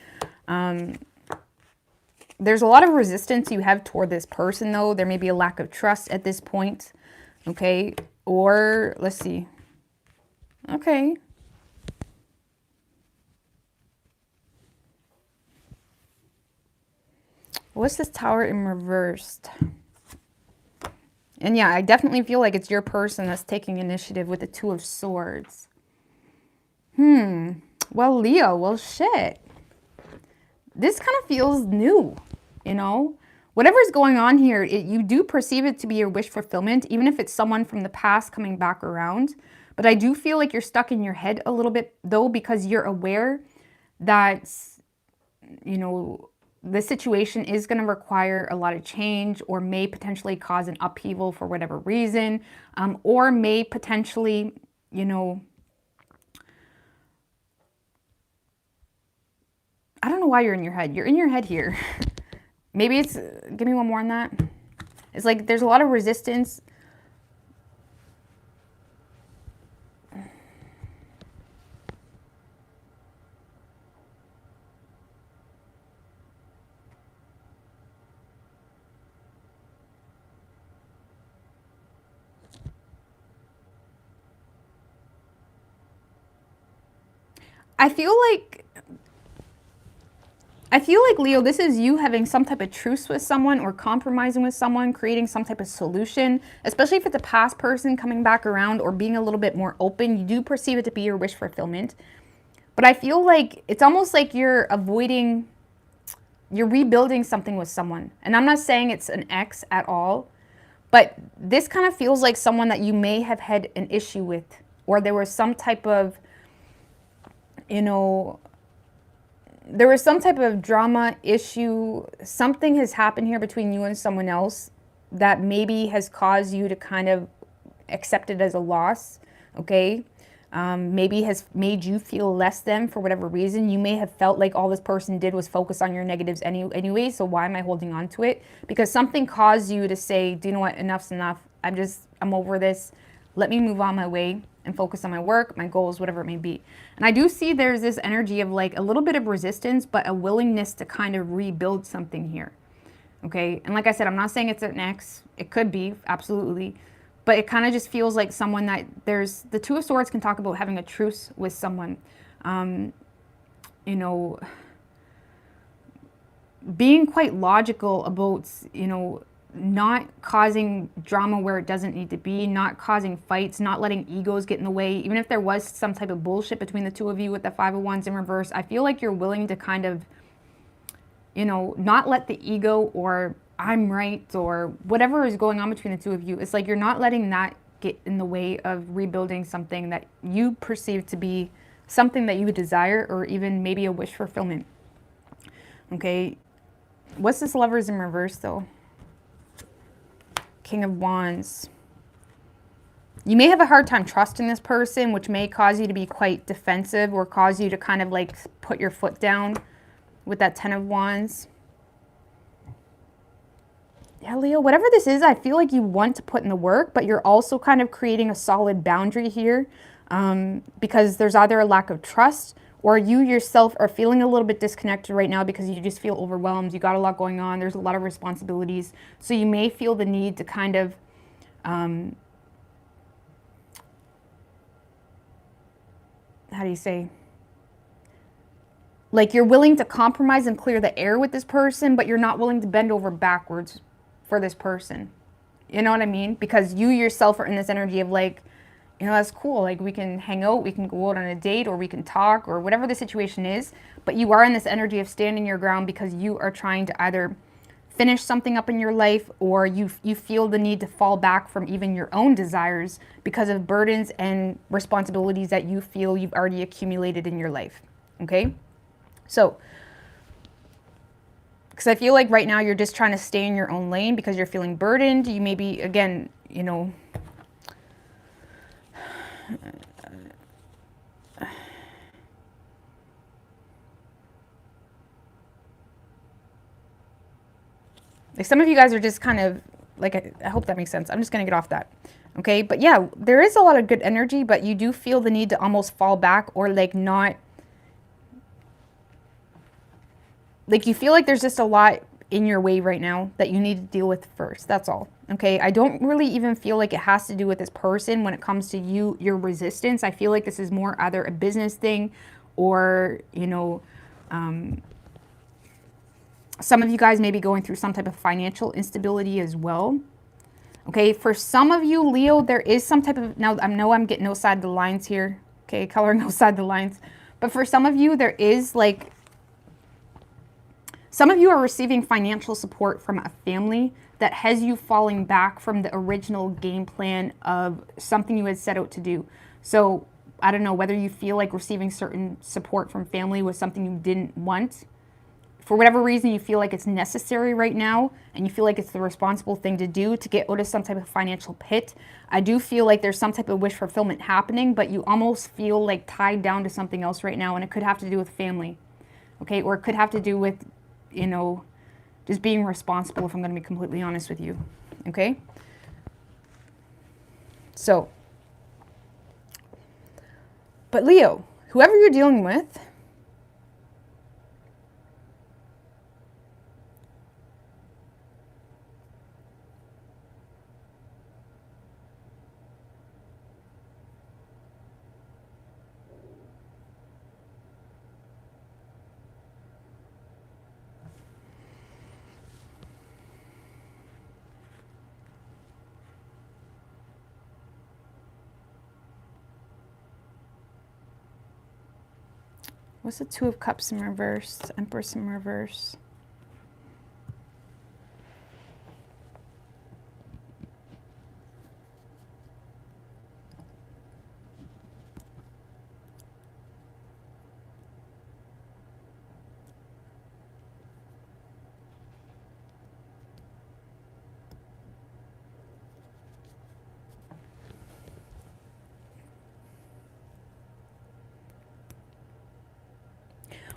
There's a lot of resistance you have toward this person, though. There may be a lack of trust at this point. Okay, or let's see. Okay. What's this Tower in reversed? And yeah, I definitely feel like it's your person that's taking initiative with the 2 of Swords. Well, Leo, well, shit. This kind of feels new, you know? Whatever's going on here, you do perceive it to be your wish fulfillment, even if it's someone from the past coming back around. But I do feel like you're stuck in your head a little bit, though, because you're aware that, you know, the situation is going to require a lot of change or may potentially cause an upheaval for whatever reason, or may potentially, you know, I don't know why you're in your head. You're in your head here. Maybe it's, give me one more on that. It's like there's a lot of resistance. I feel like, Leo, this is you having some type of truce with someone or compromising with someone, creating some type of solution, especially if it's a past person coming back around or being a little bit more open. You do perceive it to be your wish fulfillment. But I feel like it's almost like you're avoiding, you're rebuilding something with someone. And I'm not saying it's an ex at all, but this kind of feels like someone that you may have had an issue with, or there was some type of, you know, there was some type of drama issue. Something has happened here between you and someone else that maybe has caused you to kind of accept it as a loss, okay? Maybe has made you feel less than for whatever reason. You may have felt like all this person did was focus on your negatives anyway, so why am I holding on to it? Because something caused you to say, do you know what, enough's enough. I'm over this. Let me move on my way and focus on my work, my goals, whatever it may be. And I do see there's this energy of like a little bit of resistance, but a willingness to kind of rebuild something here. Okay, and like I said, I'm not saying it's an ex. It could be, absolutely. But it kind of just feels like someone that there's, the 2 of Swords can talk about having a truce with someone. You know, being quite logical about, you know, not causing drama where it doesn't need to be, not causing fights, not letting egos get in the way. Even if there was some type of bullshit between the two of you with the Five of Wands in reverse, I feel like you're willing to kind of, you know, not let the ego or I'm right or whatever is going on between the two of you. It's like you're not letting that get in the way of rebuilding something that you perceive to be something that you desire, or even maybe a wish fulfillment. Okay. What's this Lovers in reverse though? King of Wands. You may have a hard time trusting this person, which may cause you to be quite defensive or cause you to kind of like put your foot down with that Ten of Wands. Yeah, Leo, whatever this is, I feel like you want to put in the work, but you're also kind of creating a solid boundary here, because there's either a lack of trust or you yourself are feeling a little bit disconnected right now because you just feel overwhelmed. You got a lot going on. There's a lot of responsibilities. So you may feel the need to kind of how do you say? Like you're willing to compromise and clear the air with this person, but you're not willing to bend over backwards for this person. You know what I mean? Because you yourself are in this energy of like, you know, that's cool. Like we can hang out, we can go out on a date, or we can talk, or whatever the situation is. But you are in this energy of standing your ground because you are trying to either finish something up in your life, or you feel the need to fall back from even your own desires because of burdens and responsibilities that you feel you've already accumulated in your life. Okay? So, because I feel like right now you're just trying to stay in your own lane because you're feeling burdened. You may be, again, you know, like some of you guys are just kind of like, I hope that makes sense. I'm just going to get off that. Okay. But yeah, there is a lot of good energy, but you do feel the need to almost fall back or like not, like you feel like there's just a lot in your way right now that you need to deal with first. That's all. Okay. I don't really even feel like it has to do with this person when it comes to you, your resistance. I feel like this is more either a business thing or, you know, some of you guys may be going through some type of financial instability as well. Okay. For some of you, Leo, there is some type of, now I know I'm getting outside the lines here. Okay. Coloring outside the lines. But for some of you, there is like, some of you are receiving financial support from a family that has you falling back from the original game plan of something you had set out to do. So I don't know whether you feel like receiving certain support from family was something you didn't want. For whatever reason, you feel like it's necessary right now and you feel like it's the responsible thing to do to get out of some type of financial pit. I do feel like there's some type of wish fulfillment happening, but you almost feel like tied down to something else right now, and it could have to do with family, okay? Or it could have to do with, you know, just being responsible, if I'm going to be completely honest with you, okay? So, but Leo, whoever you're dealing with, what's the Two of Cups in reverse? Empress in reverse.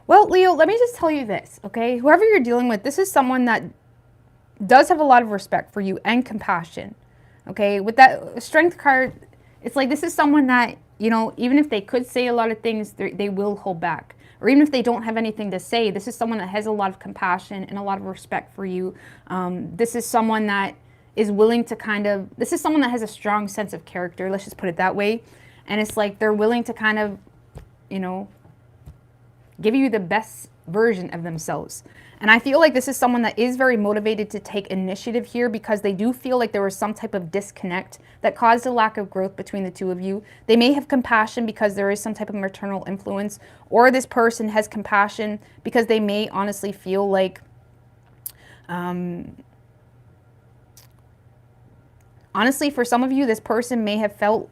Well, Leo, let me just tell you this, okay? Whoever you're dealing with, this is someone that does have a lot of respect for you and compassion, okay? With that Strength card, it's like this is someone that, you know, even if they could say a lot of things, they will hold back. Or even if they don't have anything to say, this is someone that has a lot of compassion and a lot of respect for you. This is someone that is willing to kind of, this is someone that has a strong sense of character, let's just put it that way. And it's like they're willing to kind of, you know, give you the best version of themselves. And I feel like this is someone that is very motivated to take initiative here because they do feel like there was some type of disconnect that caused a lack of growth between the two of you. They may have compassion because there is some type of maternal influence, or this person has compassion because they may honestly feel like, honestly, for some of you, this person may have felt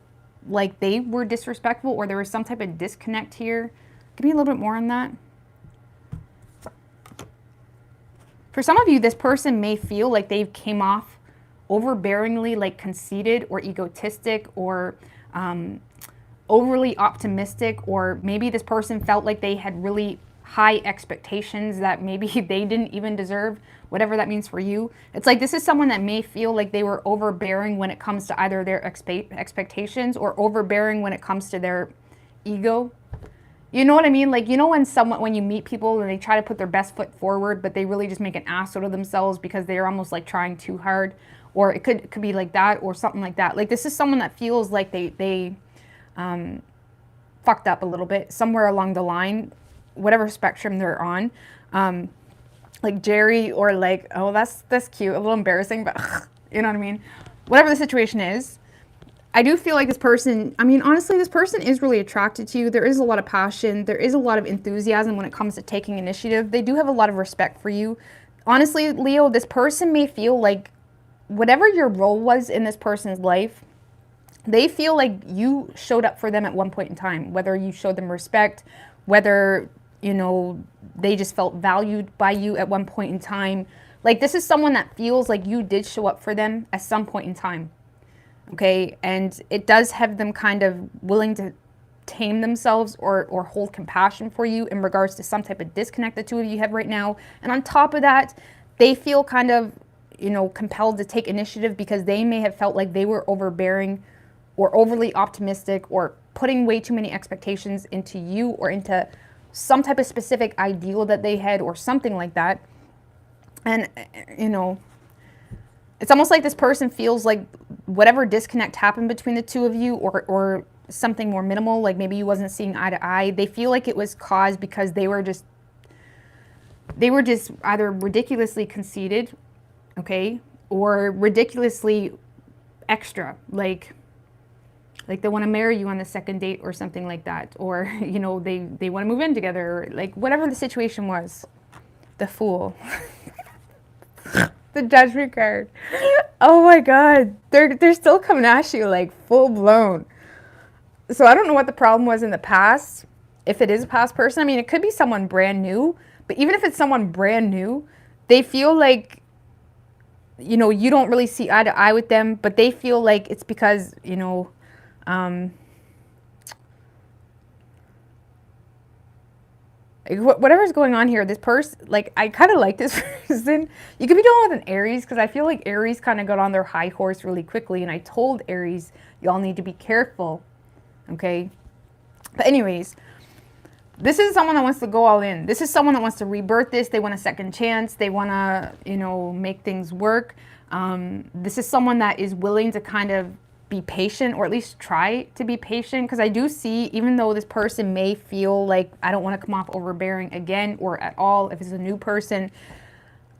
like they were disrespectful or there was some type of disconnect here. Give me a little bit more on that. For some of you, this person may feel like they came off overbearingly, like conceited or egotistic or overly optimistic, or maybe this person felt like they had really high expectations that maybe they didn't even deserve, whatever that means for you. It's like this is someone that may feel like they were overbearing when it comes to either their expectations or overbearing when it comes to their ego. You know what I mean? Like, you know, when you meet people and they try to put their best foot forward, but they really just make an ass out of themselves because they're almost like trying too hard, or it could be like that or something like that. Like, this is someone that feels like they fucked up a little bit somewhere along the line, whatever spectrum they're on. Like Jerry, or like, oh, that's cute, a little embarrassing, but you know what I mean? Whatever the situation is, I do feel like this person, I mean, honestly, this person is really attracted to you. There is a lot of passion. There is a lot of enthusiasm when it comes to taking initiative. They do have a lot of respect for you. Honestly, Leo, this person may feel like whatever your role was in this person's life, they feel like you showed up for them at one point in time, whether you showed them respect, whether, you know, they just felt valued by you at one point in time. Like, this is someone that feels like you did show up for them at some point in time. Okay, and it does have them kind of willing to tame themselves or hold compassion for you in regards to some type of disconnect the two of you have right now. And on top of that, they feel kind of, you know, compelled to take initiative because they may have felt like they were overbearing or overly optimistic or putting way too many expectations into you or into some type of specific ideal that they had or something like that. And, you know, it's almost like this person feels like whatever disconnect happened between the two of you, or something more minimal, like maybe you wasn't seeing eye to eye, they feel like it was caused because they were just either ridiculously conceited, okay, or ridiculously extra, like they want to marry you on the second date or something like that, or, you know, they want to move in together, or like whatever the situation was. The Fool. The Judgment card. Oh my God. They're still coming at you like full blown. So I don't know what the problem was in the past. If it is a past person, I mean, it could be someone brand new, but even if it's someone brand new, they feel like, you know, you don't really see eye to eye with them, but they feel like it's because, you know, whatever's going on here, this person, like, I kind of like this person. You could be dealing with an Aries, because I feel like Aries kind of got on their high horse really quickly, and I told Aries, y'all need to be careful, okay? But anyways, this is someone that wants to go all in. This is someone that wants to rebirth this. They want a second chance. They want to, you know, make things work. This is someone that is willing to kind of be patient, or at least try to be patient, because I do see, even though this person may feel like I don't want to come off overbearing again or at all, if it's a new person,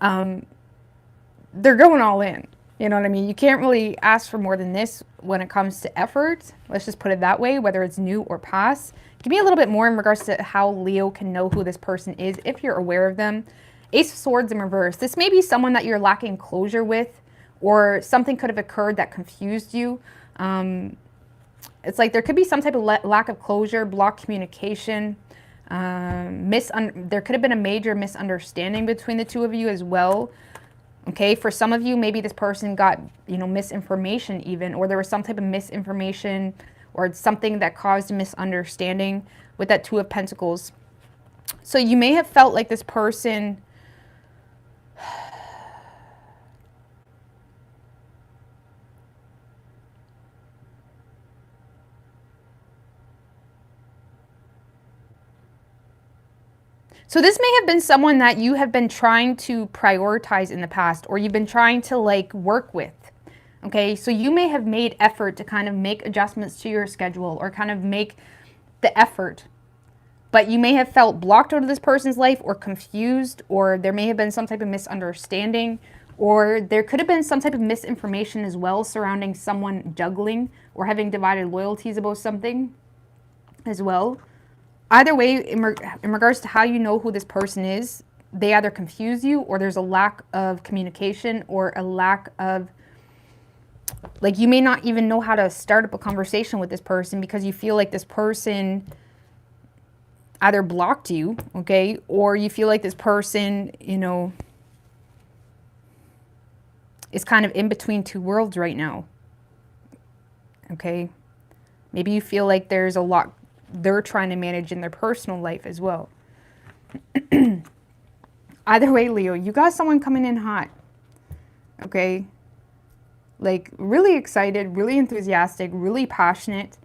they're going all in. You know what I mean? You can't really ask for more than this when it comes to effort. Let's just put it that way, whether it's new or past. Give me a little bit more in regards to how Leo can know who this person is if you're aware of them. Ace of Swords in reverse. This may be someone that you're lacking closure with, or something could have occurred that confused you. It's like there could be some type of lack of closure, blocked communication, there could have been a major misunderstanding between the two of you as well. Okay, for some of you, maybe this person got, you know, misinformation even, or there was some type of misinformation or something that caused a misunderstanding with that Two of Pentacles. So you may have felt like this person So this may have been someone that you have been trying to prioritize in the past, or you've been trying to like work with. Okay, so you may have made effort to kind of make adjustments to your schedule, or kind of make the effort. But you may have felt blocked out of this person's life, or confused, or there may have been some type of misunderstanding, or there could have been some type of misinformation as well surrounding someone juggling or having divided loyalties about something as well. Either way, in regards to how you know who this person is, they either confuse you, or there's a lack of communication, or a lack of, like, you may not even know how to start up a conversation with this person because you feel like this person either blocked you, okay, or you feel like this person, you know, is kind of in between two worlds right now, okay? Maybe you feel like there's a lot they're trying to manage in their personal life as well. Either way, Leo, you got someone coming in hot, okay? Like, really excited, really enthusiastic, really passionate.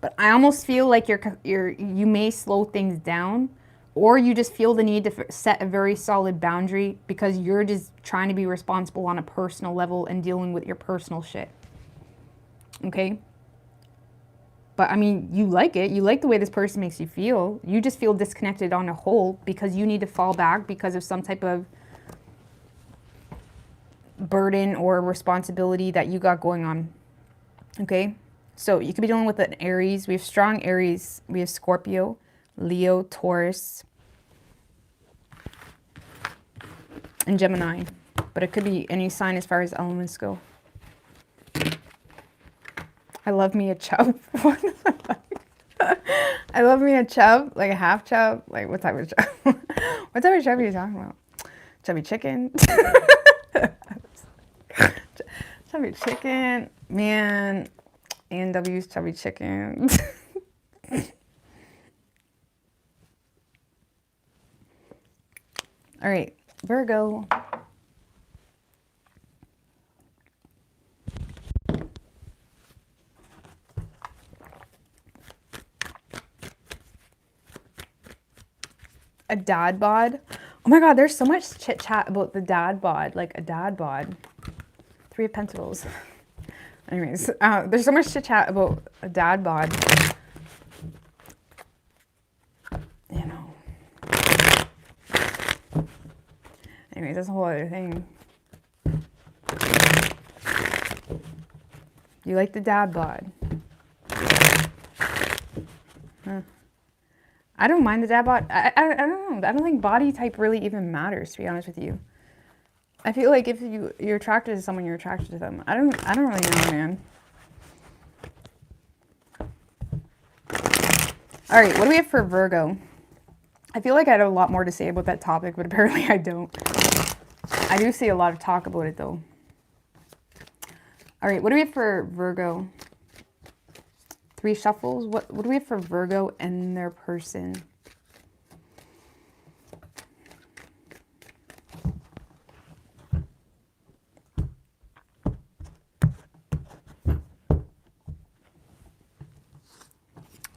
But I almost feel like you may slow things down, or you just feel the need to set a very solid boundary because you're just trying to be responsible on a personal level and dealing with your personal shit. Okay? But I mean, you like it. You like the way this person makes you feel. You just feel disconnected on a whole because you need to fall back because of some type of burden or responsibility that you got going on. Okay? So you could be dealing with an Aries. We have strong Aries. We have Scorpio, Leo, Taurus, and Gemini. But it could be any sign as far as elements go. I love me a chub. I love me a chub, like a half chub. Like, what type of chub? What type of chub are you talking about? Chubby chicken? Chubby chicken? Man, A&W's chubby chicken. All right, Virgo. A dad bod. Oh my God, there's so much chit chat about the dad bod, like a dad bod. 3 of Pentacles. Anyways, there's so much chit chat about a dad bod. You know. Anyways, that's a whole other thing. You like the dad bod. Huh. I don't mind the dad bod. I don't know. I don't think body type really even matters, to be honest with you. I feel like if you're attracted to someone, you're attracted to them. I don't really know, man. All right, what do we have for Virgo? I feel like I had a lot more to say about that topic, but apparently I don't. I do see a lot of talk about it, though. All right, what do we have for Virgo? 3 shuffles. What do we have for Virgo and their person?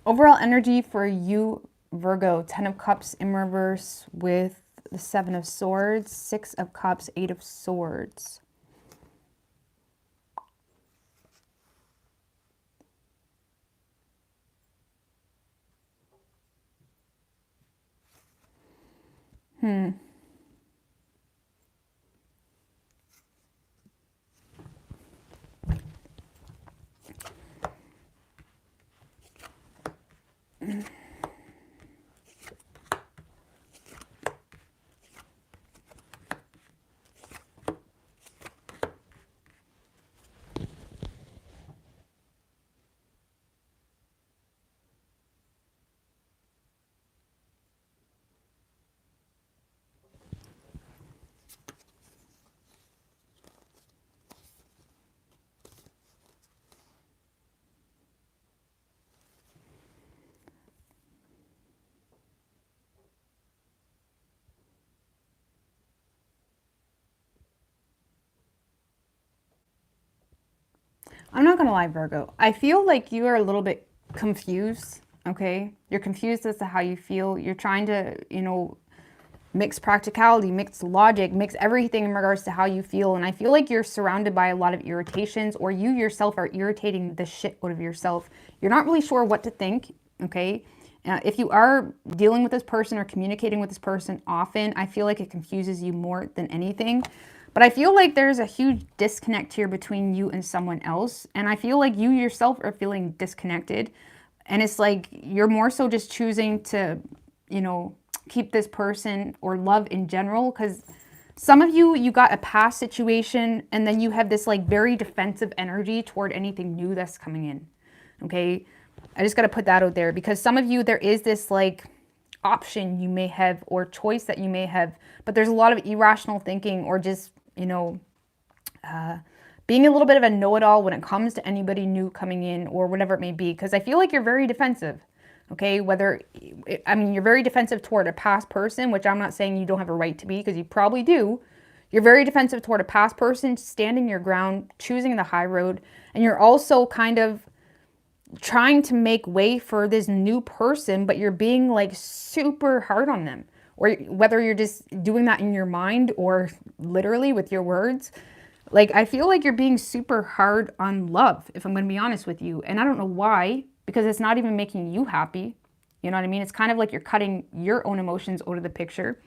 Overall energy for you, Virgo. 10 of Cups in reverse with the 7 of Swords, 6 of Cups, 8 of Swords. I'm not going to lie, Virgo. I feel like you are a little bit confused, okay? You're confused as to how you feel. You're trying to, you know, mixed practicality, mixed logic, mixed everything in regards to how you feel. And I feel like you're surrounded by a lot of irritations, or you yourself are irritating the shit out of yourself. You're not really sure what to think, okay? If you are dealing with this person or communicating with this person often, I feel like it confuses you more than anything. But I feel like there's a huge disconnect here between you and someone else. And I feel like you yourself are feeling disconnected. And it's like you're more so just choosing to, you know, keep this person or love in general. Because some of you, you got a past situation and then you have this like very defensive energy toward anything new that's coming in. Okay. I just got to put that out there, because some of you, there is this like option you may have or choice that you may have, but there's a lot of irrational thinking or just, you know, being a little bit of a know-it-all when it comes to anybody new coming in or whatever it may be. Because I feel like you're very defensive, okay? I mean, you're very defensive toward a past person, which I'm not saying you don't have a right to be, because you probably do. You're very defensive toward a past person, standing your ground, choosing the high road. And you're also kind of trying to make way for this new person, but you're being like super hard on them. Or whether you're just doing that in your mind or literally with your words. Like, I feel like you're being super hard on love, if I'm going to be honest with you. And I don't know why, because it's not even making you happy. You know what I mean? It's kind of like you're cutting your own emotions out of the picture.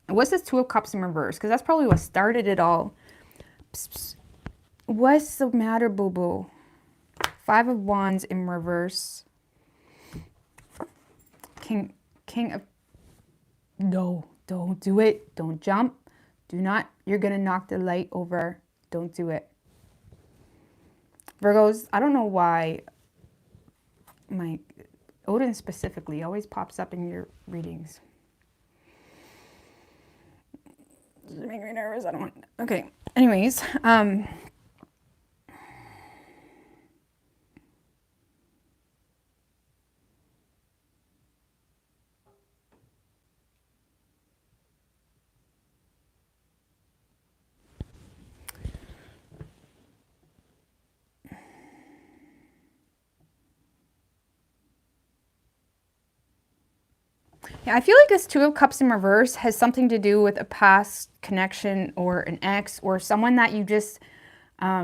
What's this Two of Cups in reverse? Because that's probably what started it all. Psst, psst. What's the matter, boo-boo? Five of Wands in reverse. King of... No, don't do it. Don't jump. Do not. You're going to knock the light over. Don't do it. Virgos, I don't know why my Odin specifically always pops up in your readings. Does it make me nervous? I don't want... Okay. Anyways, yeah, I feel like this Two of Cups in reverse has something to do with a past connection or an ex or someone that you just, how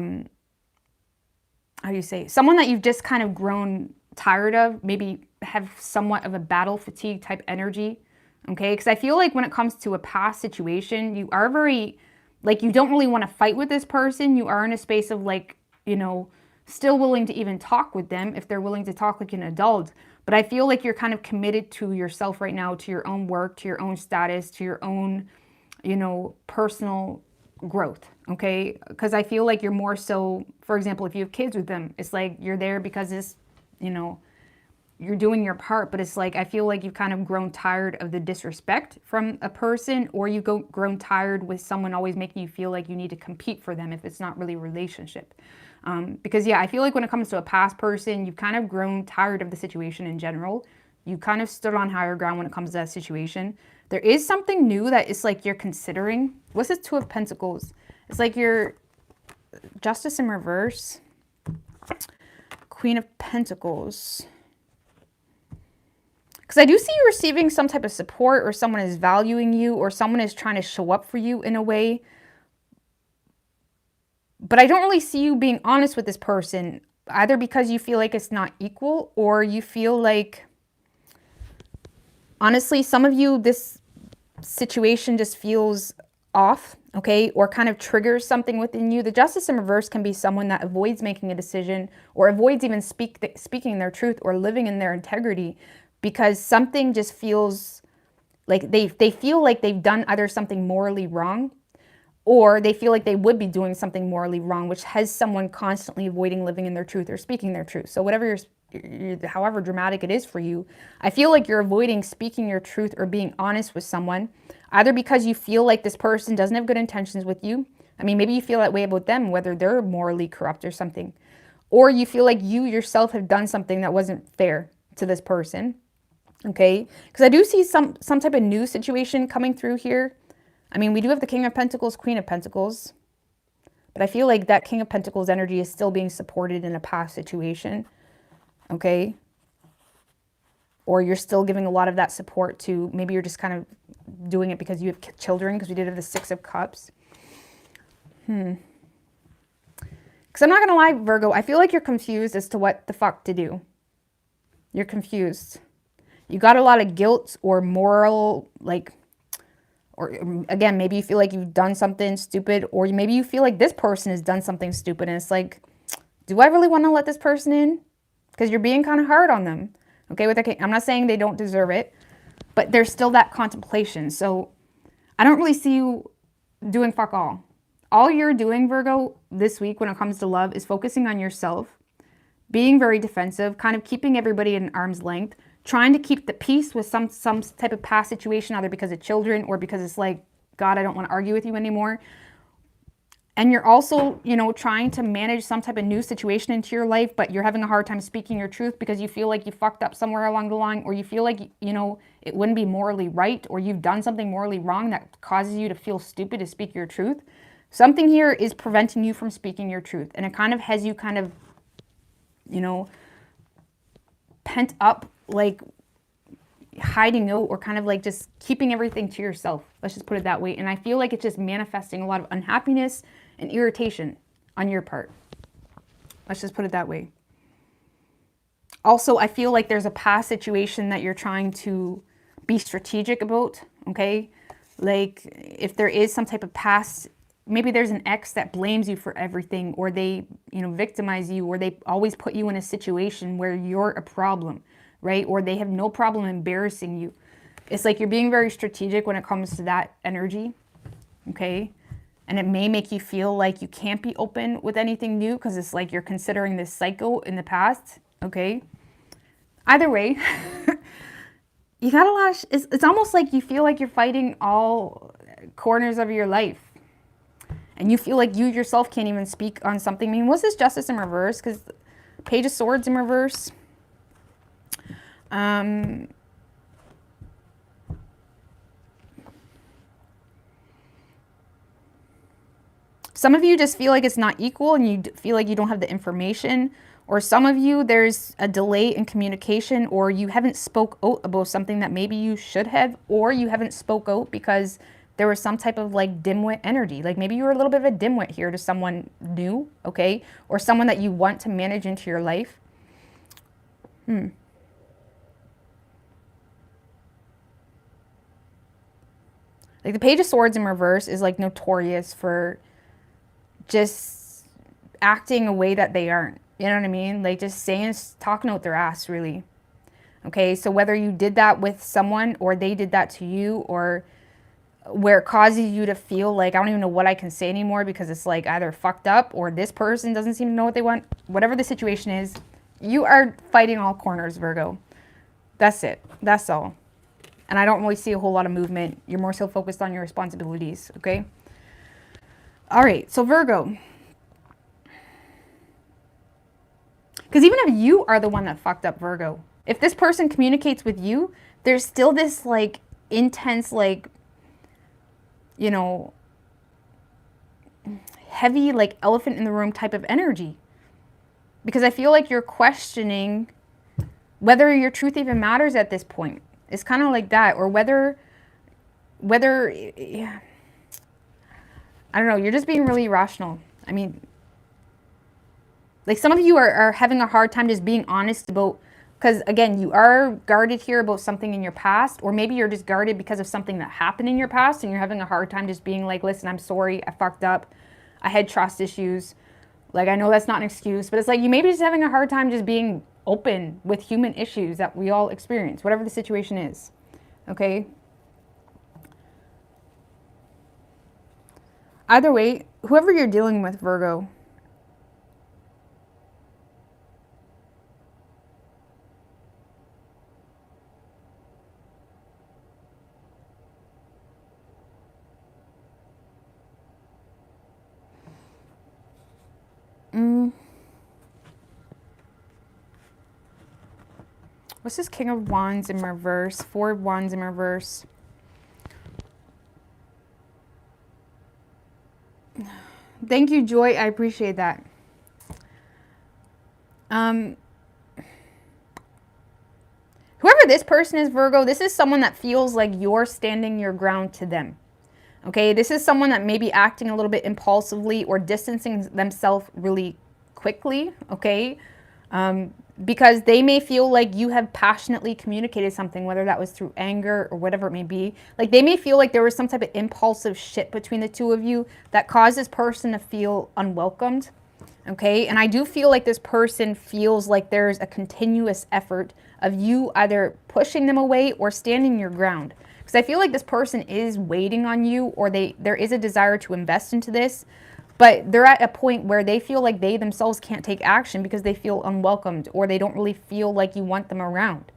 do you say, someone that you've just kind of grown tired of, maybe have somewhat of a battle fatigue type energy, okay? Because I feel like when it comes to a past situation, you are very, like, you don't really want to fight with this person. You are in a space of like, you know, still willing to even talk with them if they're willing to talk like an adult. But I feel like you're kind of committed to yourself right now, to your own work, to your own status, to your own, you know, personal growth, okay? Because I feel like you're more so, for example, if you have kids with them, it's like you're there because it's, you know, you're doing your part, but it's like, I feel like you've kind of grown tired of the disrespect from a person, or you've grown tired with someone always making you feel like you need to compete for them if it's not really a relationship. Because yeah, I feel like when it comes to a past person, you've kind of grown tired of the situation in general. You kind of stood on higher ground when it comes to that situation. There is something new that it's like you're considering. What's this Two of Pentacles? It's like your Justice in reverse. Queen of Pentacles. Because I do see you receiving some type of support, or someone is valuing you, or someone is trying to show up for you in a way. But I don't really see you being honest with this person, either because you feel like it's not equal, or you feel like, honestly, some of you, this situation just feels off, okay, or kind of triggers something within you. The Justice in reverse can be someone that avoids making a decision, or avoids even speaking their truth or living in their integrity, because something just feels like they feel like they've done either something morally wrong, or they feel like they would be doing something morally wrong, which has someone constantly avoiding living in their truth or speaking their truth. So whatever however dramatic it is for you, I feel like you're avoiding speaking your truth or being honest with someone, either because you feel like this person doesn't have good intentions with you. I mean, maybe you feel that way about them, whether they're morally corrupt or something, or you feel like you yourself have done something that wasn't fair to this person, okay? Because I do see some type of new situation coming through here. I mean, we do have the King of Pentacles, Queen of Pentacles, but I feel like that King of Pentacles energy is still being supported in a past situation, okay? or you're still giving a lot of that support to, maybe you're just kind of doing it because you have children, because we did have the Six of Cups. Because I'm not going to lie, Virgo, I feel like you're confused as to what the fuck to do. You're confused. You got a lot of guilt or moral, like, or again, maybe you feel like you've done something stupid, or maybe you feel like this person has done something stupid, and it's like, do I really want to let this person in? Because you're being kind of hard on them. Okay, I'm not saying they don't deserve it, but there's still that contemplation. So I don't really see you doing fuck all. All you're doing, Virgo, this week when it comes to love is focusing on yourself, being very defensive, kind of keeping everybody at an arm's length, trying to keep the peace with some type of past situation, either because of children or because it's like, God, I don't want to argue with you anymore. And you're also, you know, trying to manage some type of new situation into your life, but you're having a hard time speaking your truth because you feel like you fucked up somewhere along the line, or you feel like, you know, it wouldn't be morally right, or you've done something morally wrong that causes you to feel stupid to speak your truth. Something here is preventing you from speaking your truth, and it kind of has you kind of, you know, pent up, like hiding out, or kind of like just keeping everything to yourself. Let's just put it that way. And I feel like it's just manifesting a lot of unhappiness and irritation on your part. Let's just put it that way. Also, I feel like there's a past situation that you're trying to be strategic about, okay? Like if there is some type of past, maybe there's an ex that blames you for everything, or they, you know, victimize you, or they always put you in a situation where you're a problem, right? Or they have no problem embarrassing you. It's like you're being very strategic when it comes to that energy, okay? And it may make you feel like you can't be open with anything new because it's like you're considering this cycle in the past, okay? Either way, you got a lot of, it's almost like you feel like you're fighting all corners of your life. And you feel like you yourself can't even speak on something. I mean, was this Justice in reverse? Because Page of Swords in reverse. Some of you just feel like it's not equal, and you feel like you don't have the information. Or some of you, there's a delay in communication, or you haven't spoke out about something that maybe you should have, or you haven't spoke out because there was some type of like dimwit energy. Like maybe you were a little bit of a dimwit here to someone new, okay? Or someone that you want to manage into your life. Like the Page of Swords in reverse is like notorious for just acting a way that they aren't. You know what I mean? Like just saying, talking out their ass, really. Okay, so whether you did that with someone, or they did that to you, or where it causes you to feel like, I don't even know what I can say anymore because it's like either fucked up or this person doesn't seem to know what they want. Whatever the situation is, you are fighting all corners, Virgo. That's it. That's all. And I don't really see a whole lot of movement. You're more so focused on your responsibilities, okay? All right, so Virgo. Because even if you are the one that fucked up, Virgo, if this person communicates with you, there's still this like intense, like, you know, heavy, like elephant in the room type of energy. Because I feel like you're questioning whether your truth even matters at this point. It's kind of like that. Or whether, yeah, I don't know, you're just being really irrational. I mean, like some of you are having a hard time just being honest about, because again, you are guarded here about something in your past, or maybe you're just guarded because of something that happened in your past and you're having a hard time just being like, listen, I'm sorry, I fucked up, I had trust issues. Like, I know that's not an excuse, but it's like you maybe just having a hard time just being open with human issues that we all experience, whatever the situation is, okay? Either way, whoever you're dealing with, Virgo, what's this King of Wands in reverse? Four of Wands in reverse. Thank you, Joy. I appreciate that. Whoever this person is, Virgo, this is someone that feels like you're standing your ground to them. Okay, this is someone that may be acting a little bit impulsively or distancing themselves really quickly, okay? Because they may feel like you have passionately communicated something, whether that was through anger or whatever it may be. Like they may feel like there was some type of impulsive shit between the two of you that caused this person to feel unwelcomed, okay? And I do feel like this person feels like there's a continuous effort of you either pushing them away or standing your ground. Because I feel like this person is waiting on you, or there is a desire to invest into this, but they're at a point where they feel like they themselves can't take action because they feel unwelcomed, or they don't really feel like you want them around,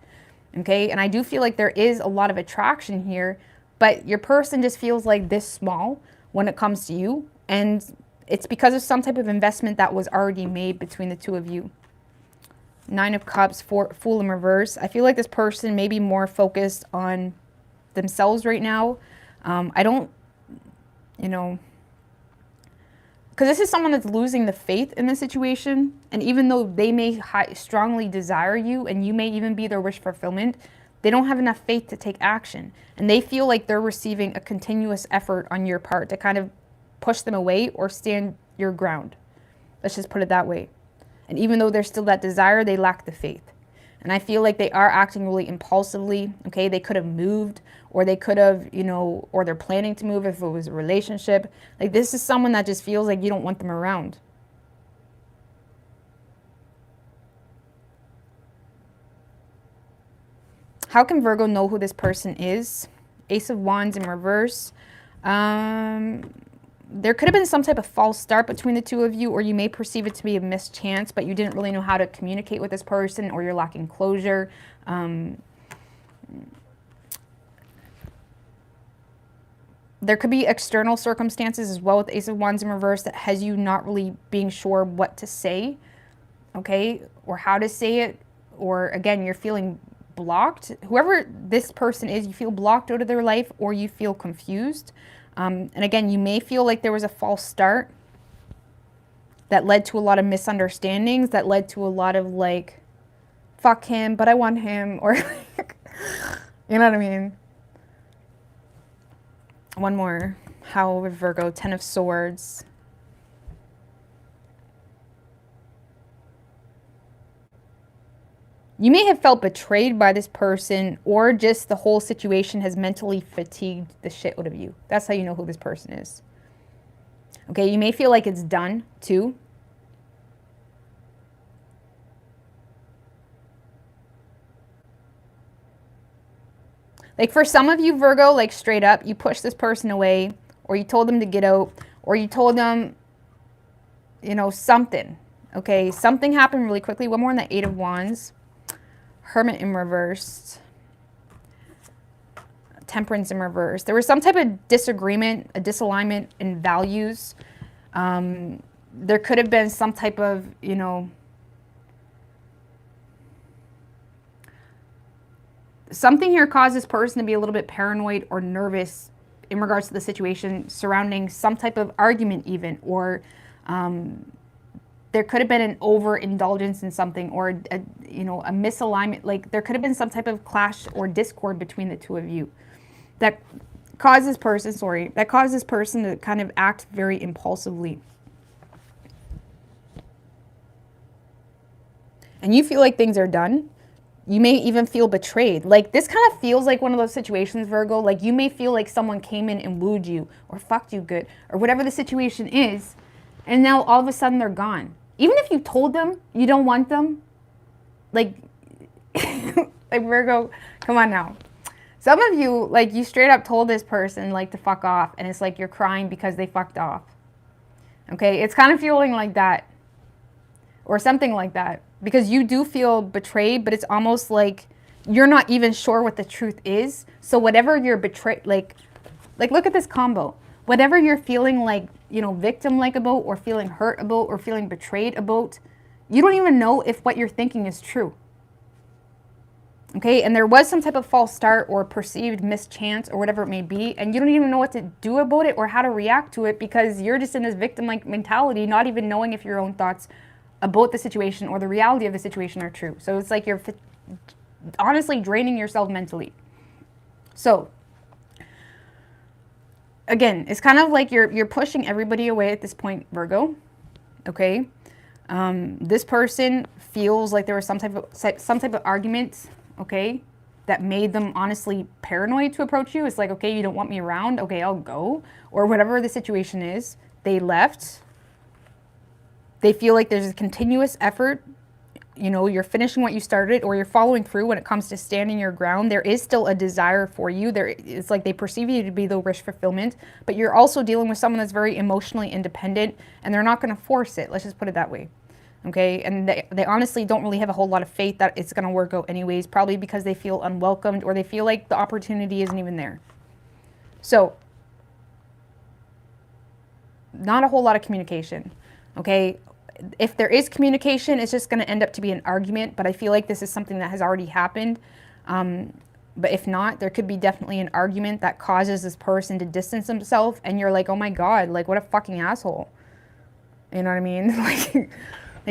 okay? And I do feel like there is a lot of attraction here, but your person just feels like this small when it comes to you, and it's because of some type of investment that was already made between the two of you. 9 of Cups, Fool in reverse. I feel like this person may be more focused on themselves right now. I don't, you know, because this is someone that's losing the faith in the situation, and even though they may strongly desire you and you may even be their wish fulfillment, they don't have enough faith to take action, and they feel like they're receiving a continuous effort on your part to kind of push them away or stand your ground. Let's just put it that way. And even though there's still that desire, they lack the faith. And I feel like they are acting really impulsively, okay? They could have moved, or they could have, you know, or they're planning to move if it was a relationship. Like this is someone that just feels like you don't want them around. How can Virgo know who this person is? Ace of Wands in reverse. There could have been some type of false start between the two of you, or you may perceive it to be a mischance, but you didn't really know how to communicate with this person, or you're lacking closure. There could be external circumstances as well with Ace of Wands in reverse that has you not really being sure what to say, okay, or how to say it, or again, you're feeling blocked. Whoever this person is, you feel blocked out of their life, or you feel confused. And again, you may feel like there was a false start that led to a lot of misunderstandings, that led to a lot of like, fuck him, but I want him, or like, you know what I mean? One more. How with Virgo, 10 of Swords. You may have felt betrayed by this person, or just the whole situation has mentally fatigued the shit out of you. That's how you know who this person is. Okay, you may feel like it's done too. Like for some of you, Virgo, like straight up, you pushed this person away, or you told them to get out, or you told them, you know, something. Okay, something happened really quickly. One more on the 8 of Wands. Hermit in reverse. Temperance in reverse. There was some type of disagreement, a disalignment in values. There could have been some type of, you know, something here caused this person to be a little bit paranoid or nervous in regards to the situation surrounding some type of argument even, or there could have been an overindulgence in something, or a, you know, a misalignment. Like there could have been some type of clash or discord between the two of you that caused this person, to kind of act very impulsively. And you feel like things are done. You may even feel betrayed. Like this kind of feels like one of those situations, Virgo, like you may feel like someone came in and wooed you or fucked you good or whatever the situation is, and now all of a sudden they're gone. Even if you told them you don't want them, like, like Virgo, come on now. Some of you, like you straight up told this person like to fuck off, and it's like you're crying because they fucked off. Okay, it's kind of feeling like that or something like that, because you do feel betrayed, but it's almost like you're not even sure what the truth is. So whatever you're betrayed, like look at this combo. Whatever you're feeling like, you know, victim-like about, or feeling hurt about, or feeling betrayed about, you don't even know if what you're thinking is true. Okay, and there was some type of false start or perceived mischance or whatever it may be, and you don't even know what to do about it or how to react to it, because you're just in this victim-like mentality, not even knowing if your own thoughts about the situation or the reality of the situation are true. So it's like you're honestly draining yourself mentally. So again, it's kind of like you're pushing everybody away at this point, Virgo. Okay. This person feels like there was some type of argument, okay, that made them honestly paranoid to approach you. It's like, okay, you don't want me around. Okay, I'll go. Or whatever the situation is, they left. They feel like there's a continuous effort. You know, you're finishing what you started, or you're following through when it comes to standing your ground. There is still a desire for you. It's like they perceive you to be the wish fulfillment, but you're also dealing with someone that's very emotionally independent, and they're not going to force it. Let's just put it that way. Okay, and they honestly don't really have a whole lot of faith that it's going to work out anyways, probably because they feel unwelcomed, or they feel like the opportunity isn't even there. So, not a whole lot of communication, okay? If there is communication, it's just going to end up to be an argument, but I feel like this is something that has already happened. But if not, there could be definitely an argument that causes this person to distance himself, and you're like, oh my God, like, what a fucking asshole. You know what I mean? Like,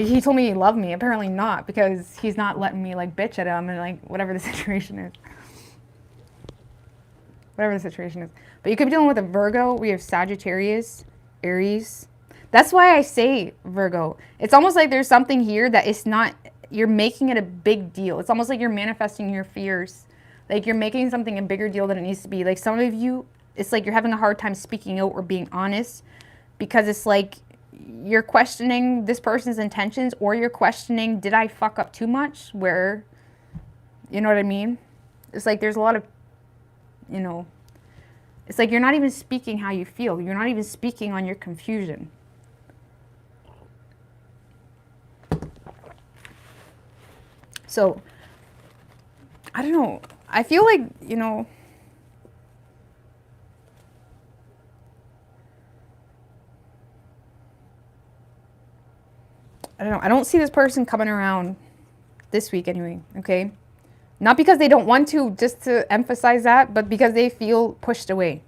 he told me he loved me. Apparently not, because he's not letting me, like, bitch at him and, like, whatever the situation is. Whatever the situation is. But you could be dealing with a Virgo. We have Sagittarius, Aries. That's why I say Virgo. It's almost like there's something here that it's not, you're making it a big deal. It's almost like you're manifesting your fears. Like, you're making something a bigger deal than it needs to be. Like, some of you, it's like you're having a hard time speaking out or being honest, because it's like you're questioning this person's intentions, or you're questioning, did I fuck up too much? Where, you know what I mean? It's like there's a lot of, you know, it's like you're not even speaking how you feel. You're not even speaking on your confusion. So, I don't know. I feel like, you know, I don't know. I don't see this person coming around this week anyway, okay? Not because they don't want to, just to emphasize that, but because they feel pushed away.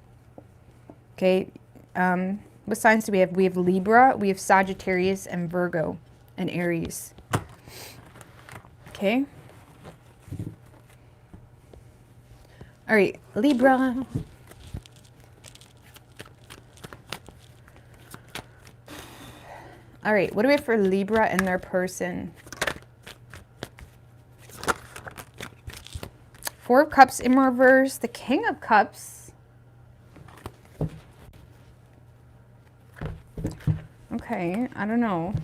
Okay? What signs do we have? We have Libra, we have Sagittarius, and Virgo, and Aries. Okay? All right, Libra. All right, what do we have for Libra and their person? Four of Cups in reverse, the King of Cups. Okay, I don't know.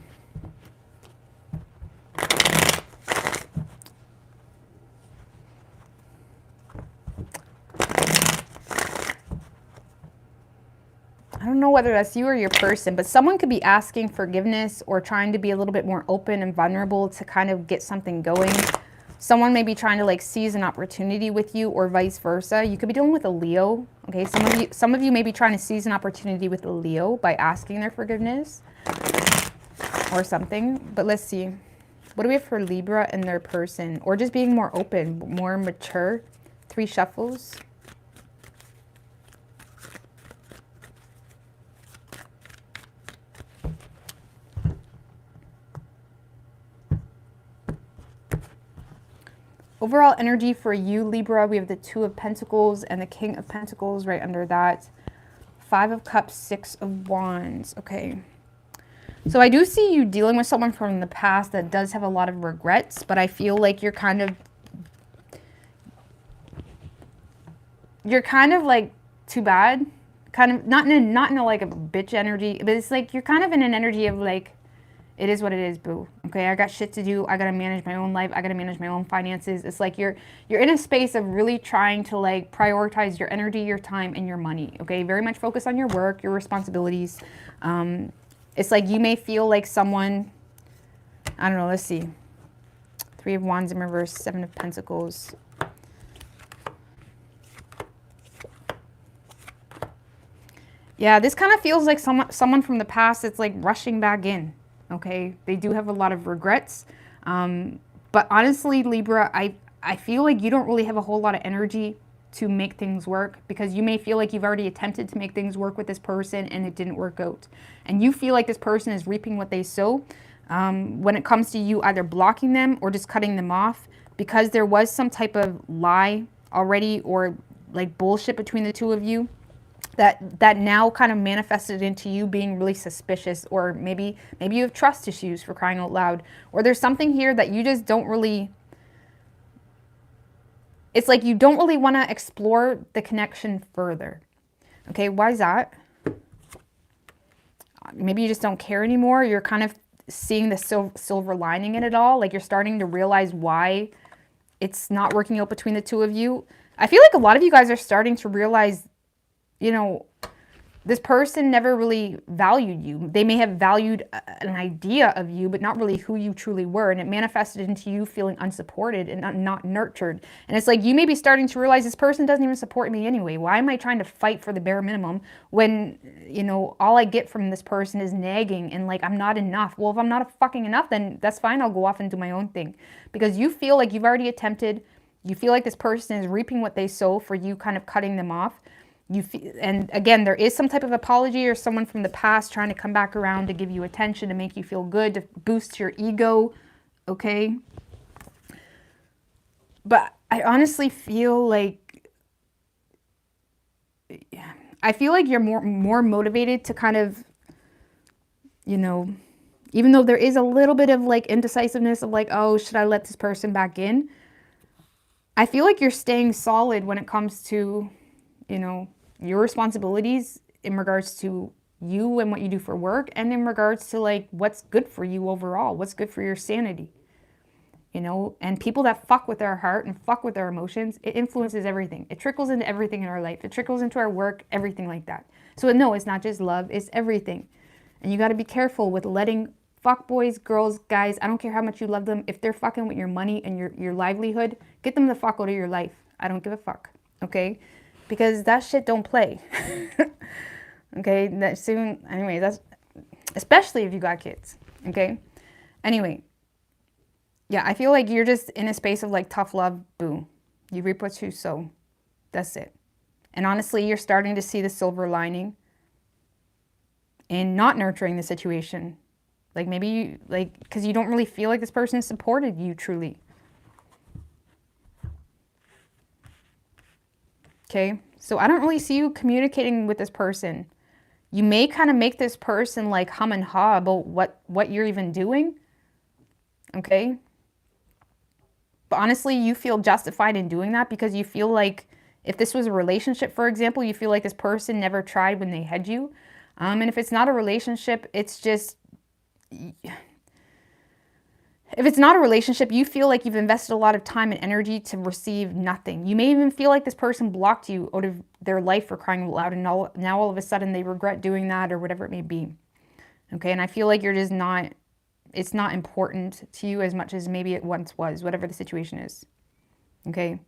I don't know whether that's you or your person, but someone could be asking forgiveness or trying to be a little bit more open and vulnerable to kind of get something going. Someone may be trying to like seize an opportunity with you, or vice versa. You could be dealing with a Leo. Okay, some of you may be trying to seize an opportunity with a Leo by asking their forgiveness or something. But let's see. What do we have for Libra and their person? Or just being more open, more mature. 3 shuffles. Overall energy for you, Libra, we have the 2 of Pentacles and the King of Pentacles right under that. 5 of Cups, 6 of Wands. Okay. So I do see you dealing with someone from the past that does have a lot of regrets, but I feel like you're kind of like, too bad. Kind of, not in a like a bitch energy, but it's like you're kind of in an energy of like, it is what it is, boo. Okay, I got shit to do. I gotta manage my own life. I gotta manage my own finances. It's like you're in a space of really trying to like prioritize your energy, your time, and your money. Okay, very much focus on your work, your responsibilities. It's like you may feel like someone, I don't know, let's see. 3 of Wands in reverse, 7 of Pentacles. Yeah, this kind of feels like someone from the past that's like rushing back in. Okay, they do have a lot of regrets. But honestly, Libra, I feel like you don't really have a whole lot of energy to make things work, because you may feel like you've already attempted to make things work with this person and it didn't work out. And you feel like this person is reaping what they sow when it comes to you either blocking them or just cutting them off. because there was some type of lie already or like bullshit between the two of you that now kind of manifested into you being really suspicious, or maybe you have trust issues, for crying out loud, or there's something here that you just don't really, it's like you don't really want to explore the connection further. Okay, why is that? Maybe you just don't care anymore. You're kind of seeing the silver lining in it all. Like you're starting to realize why it's not working out between the two of you. I feel like a lot of you guys are starting to realize, you know, this person never really valued you. They may have valued an idea of you, but not really who you truly were. And it manifested into you feeling unsupported and not nurtured. And it's like you may be starting to realize this person doesn't even support me anyway. Why am I trying to fight for the bare minimum when, you know, all I get from this person is nagging and like I'm not enough? Well, if I'm not fucking enough, then that's fine. I'll go off and do my own thing. Because you feel like you've already attempted, you feel like this person is reaping what they sow for you kind of cutting them off. You feel, and again, there is some type of apology or someone from the past trying to come back around to give you attention, to make you feel good, to boost your ego, okay? But I honestly feel like, you're more motivated to kind of, you know, even though there is a little bit of like indecisiveness of like, oh, should I let this person back in? I feel like you're staying solid when it comes to, you know, your responsibilities in regards to you and what you do for work, and in regards to like what's good for you overall, what's good for your sanity, you know. And people that fuck with our heart and fuck with our emotions, it influences everything. It trickles into everything in our life. It trickles into our work, everything like that. So no, it's not just love, it's everything. And you got to be careful with letting fuck boys, girls, guys, I don't care how much you love them, if they're fucking with your money and your livelihood, get them the fuck out of your life. I don't give a fuck, okay? Because that shit don't play. Okay, that soon, anyway, that's, especially if you got kids, okay? Anyway, yeah, I feel like you're just in a space of like tough love, boo. You reap what you sow, that's it. And honestly, you're starting to see the silver lining in not nurturing the situation. Like maybe you, like, because you don't really feel like this person supported you truly. Okay, so I don't really see you communicating with this person. You may kind of make this person like hum and haw about what you're even doing. Okay. But honestly, you feel justified in doing that because you feel like if this was a relationship, for example, you feel like this person never tried when they had you. And if it's not a relationship, it's just... If it's not a relationship, you feel like you've invested a lot of time and energy to receive nothing. You may even feel like this person blocked you out of their life, for crying out loud, and now all of a sudden they regret doing that or whatever it may be. Okay, and I feel like you're just not, it's not important to you as much as maybe it once was, whatever the situation is. Okay?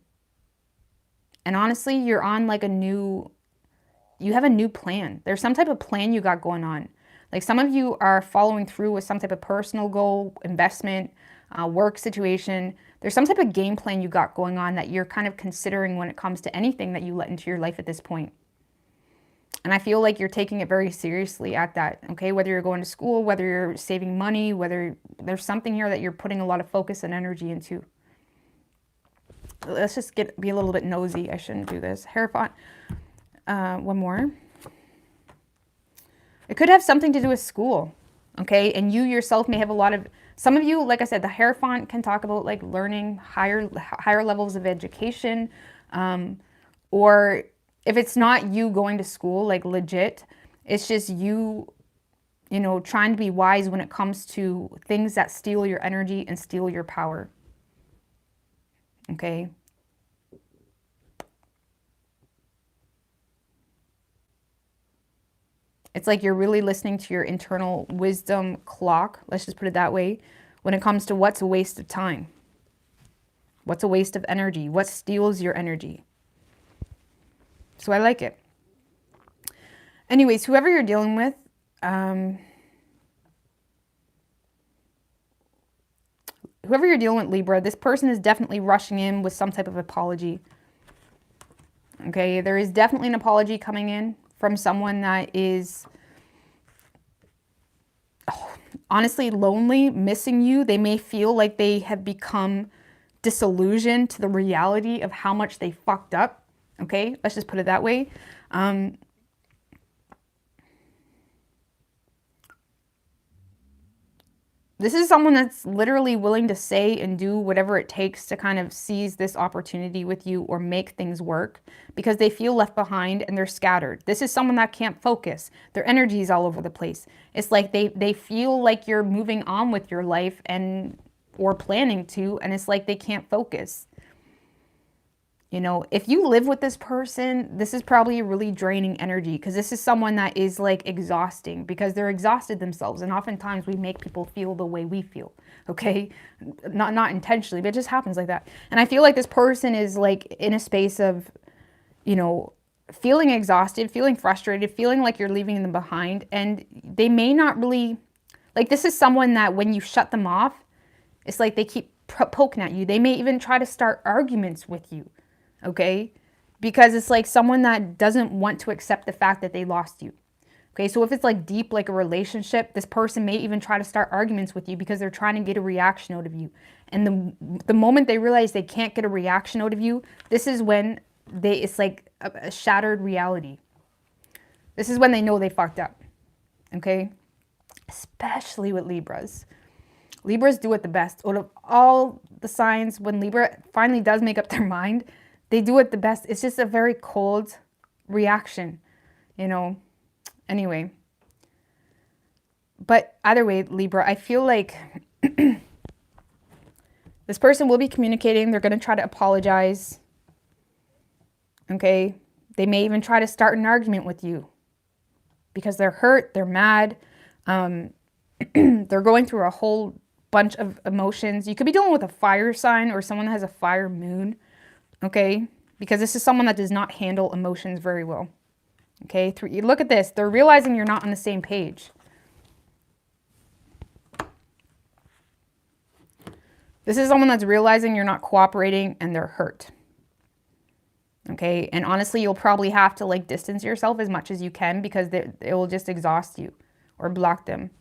And honestly, you're on like you have a new plan. There's some type of plan you got going on. Like some of you are following through with some type of personal goal, investment, work situation. There's some type of game plan you got going on that you're kind of considering when it comes to anything that you let into your life at this point. And I feel like you're taking it very seriously at that, okay? Whether you're going to school, whether you're saving money, whether there's something here that you're putting a lot of focus and energy into. Let's just be a little bit nosy. I shouldn't do this. Hierophant. One more. It could have something to do with school, okay? And you yourself may have a lot of, some of you, like I said, the Hierophant can talk about like learning higher levels of education, or if it's not you going to school, like legit, it's just you, you know, trying to be wise when it comes to things that steal your energy and steal your power, okay? It's like you're really listening to your internal wisdom clock, let's just put it that way, when it comes to what's a waste of time. What's a waste of energy? What steals your energy? So I like it. Anyways, whoever you're dealing with, whoever you're dealing with, Libra, this person is definitely rushing in with some type of apology. Okay, there is definitely an apology coming in from someone that is honestly lonely, missing you. They may feel like they have become disillusioned to the reality of how much they fucked up. Okay, let's just put it that way. This is someone that's literally willing to say and do whatever it takes to kind of seize this opportunity with you or make things work, because they feel left behind and they're scattered. This is someone that can't focus. Their energy is all over the place. It's like they feel like you're moving on with your life and or planning to, and it's like they can't focus. You know, if you live with this person, this is probably a really draining energy, because this is someone that is like exhausting, because they're exhausted themselves. And oftentimes we make people feel the way we feel, okay? Not intentionally, but it just happens like that. And I feel like this person is like in a space of, you know, feeling exhausted, feeling frustrated, feeling like you're leaving them behind. And they may not really, like, this is someone that when you shut them off, it's like they keep poking at you. They may even try to start arguments with you. Okay, because it's like someone that doesn't want to accept the fact that they lost you. Okay, so if it's like deep, like a relationship, this person may even try to start arguments with you because they're trying to get a reaction out of you. And the moment they realize they can't get a reaction out of you, this is when it's like a shattered reality. This is when they know they fucked up. Okay, especially with Libras. Libras do it the best. Out of all the signs, when Libra finally does make up their mind, they do it the best. It's just a very cold reaction, you know. Anyway. But either way, Libra, I feel like this person will be communicating. They're going to try to apologize. Okay. They may even try to start an argument with you because they're hurt. They're mad. They're going through a whole bunch of emotions. You could be dealing with a fire sign or someone that has a fire moon. Okay, because this is someone that does not handle emotions very well. Okay, you look at this. They're realizing you're not on the same page. This is someone that's realizing you're not cooperating and they're hurt. Okay, and honestly, you'll probably have to like distance yourself as much as you can, because it will just exhaust you or block them.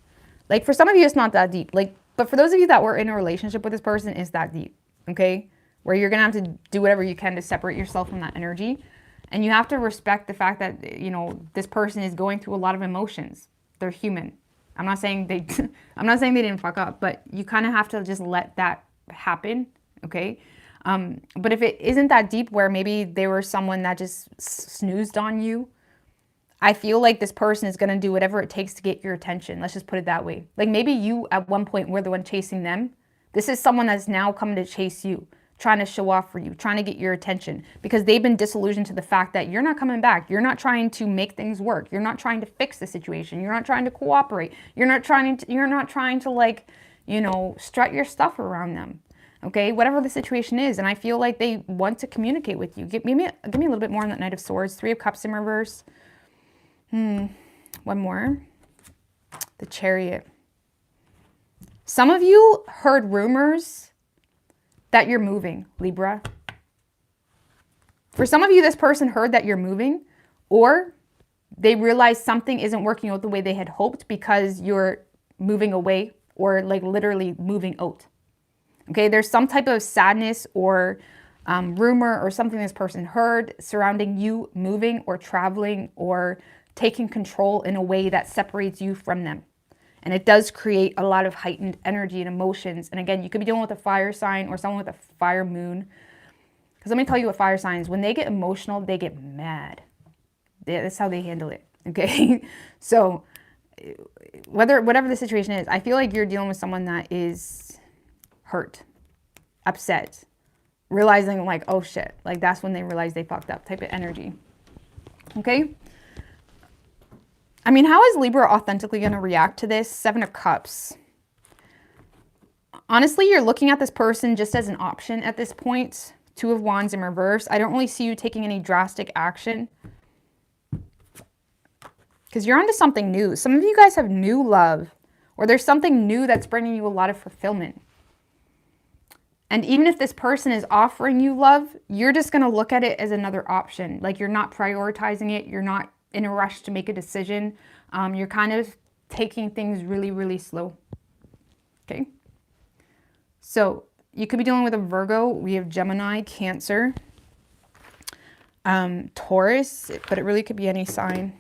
Like for some of you, it's not that deep. Like, but for those of you that were in a relationship with this person, it's that deep. Okay. Where you're going to have to do whatever you can to separate yourself from that energy. And you have to respect the fact that, you know, this person is going through a lot of emotions. They're human. I'm not saying they didn't fuck up, but you kind of have to just let that happen, okay? But if it isn't that deep, where maybe they were someone that just snoozed on you, I feel like this person is going to do whatever it takes to get your attention. Let's just put it that way. Like maybe you at one point were the one chasing them. This is someone that's now coming to chase you, trying to show off for you, trying to get your attention, because they've been disillusioned to the fact that you're not coming back. You're not trying to make things work. You're not trying to fix the situation. You're not trying to cooperate. You're not trying to like, you know, strut your stuff around them. Okay, whatever the situation is. And I feel like they want to communicate with you. Give me a little bit more on that Knight of Swords. 3 of Cups in reverse. One more. The Chariot. Some of you heard rumors that you're moving, Libra. For some of you, this person heard that you're moving, or they realized something isn't working out the way they had hoped because you're moving away, or like literally moving out. Okay, there's some type of sadness or rumor or something this person heard surrounding you moving or traveling or taking control in a way that separates you from them. And it does create a lot of heightened energy and emotions. And again, you could be dealing with a fire sign or someone with a fire moon. Because let me tell you what fire signs, when they get emotional, they get mad. That's how they handle it, okay? So whatever the situation is, I feel like you're dealing with someone that is hurt, upset, realizing like, oh shit, like that's when they realize they fucked up type of energy, okay? I mean, how is Libra authentically going to react to this? 7 of Cups. Honestly, you're looking at this person just as an option at this point. 2 of Wands in reverse. I don't really see you taking any drastic action, because you're onto something new. Some of you guys have new love, or there's something new that's bringing you a lot of fulfillment. And even if this person is offering you love, you're just going to look at it as another option. Like you're not prioritizing it. You're not in a rush to make a decision. You're kind of taking things really, really slow. Okay. So You could be dealing with a Virgo. We have Gemini, Cancer, Taurus, but it really could be any sign.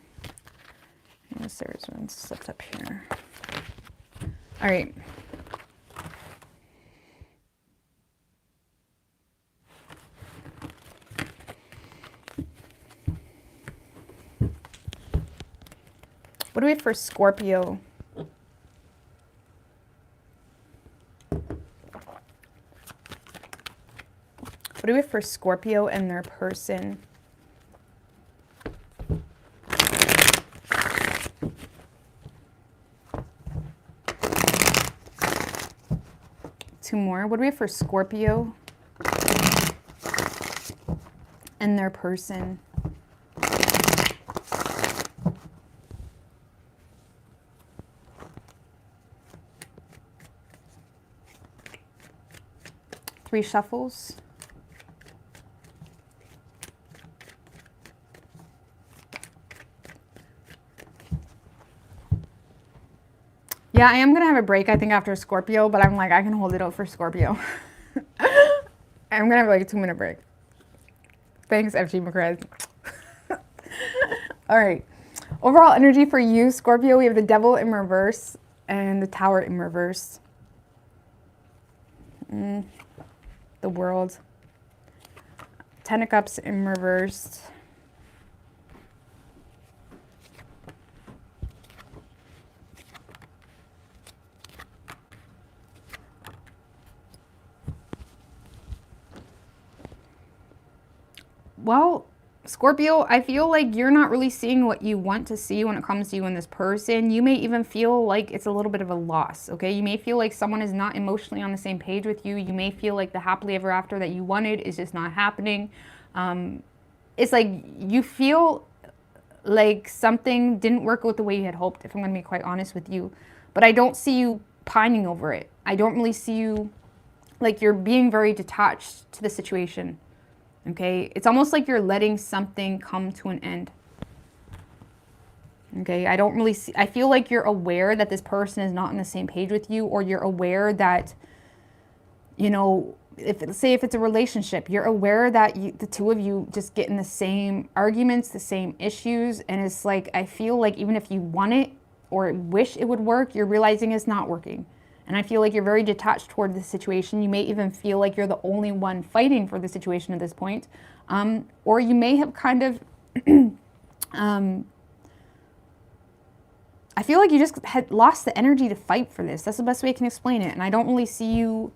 Yes, there's one slipped up here. All right. What do we have for Scorpio? What do we have for Scorpio and their person? Two more. What do we have for Scorpio and their person? Three shuffles. Yeah, I am going to have a break, I think, after Scorpio, but I'm like, I can hold it out for Scorpio. I'm going to have like a 2-minute break. Thanks, FG McCrez. All right. Overall energy for you, Scorpio, we have the Devil in reverse and the Tower in reverse. The World. Ten of Cups in reverse. Well, Scorpio, I feel like you're not really seeing what you want to see when it comes to you and this person. You may even feel like it's a little bit of a loss, okay? You may feel like someone is not emotionally on the same page with you. You may feel like the happily ever after that you wanted is just not happening. It's like you feel like something didn't work out the way you had hoped, if I'm going to be quite honest with you. But I don't see you pining over it. I don't really see you like you're being very detached to the situation. Okay, it's almost like you're letting something come to an end. Okay, I don't really see, I feel like you're aware that this person is not on the same page with you, or you're aware that, you know, if it's a relationship, you're aware that the two of you just get in the same arguments, the same issues, and it's like, I feel like even if you want it or wish it would work, you're realizing it's not working. And I feel like you're very detached toward the situation. You may even feel like you're the only one fighting for the situation at this point. Or you may have kind of, I feel like you just had lost the energy to fight for this. That's the best way I can explain it. And I don't really see you,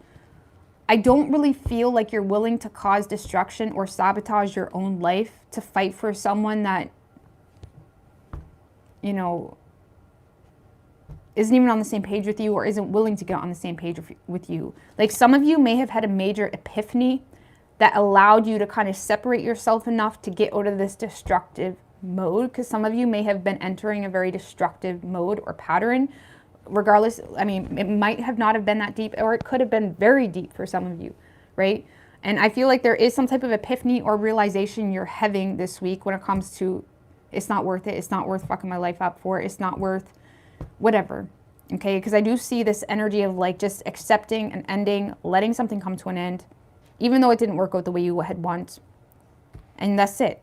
I don't really feel like you're willing to cause destruction or sabotage your own life to fight for someone that, you know, isn't even on the same page with you or isn't willing to get on the same page with you. Like some of you may have had a major epiphany that allowed you to kind of separate yourself enough to get out of this destructive mode, because some of you may have been entering a very destructive mode or pattern. Regardless, I mean, it might have not have been that deep, or it could have been very deep for some of you, right? And I feel like there is some type of epiphany or realization you're having this week when it comes to it's not worth it, it's not worth fucking my life up for, it's not worth whatever, okay? Because I do see this energy of like just accepting an ending, letting something come to an end, even though it didn't work out the way you had want. And that's it.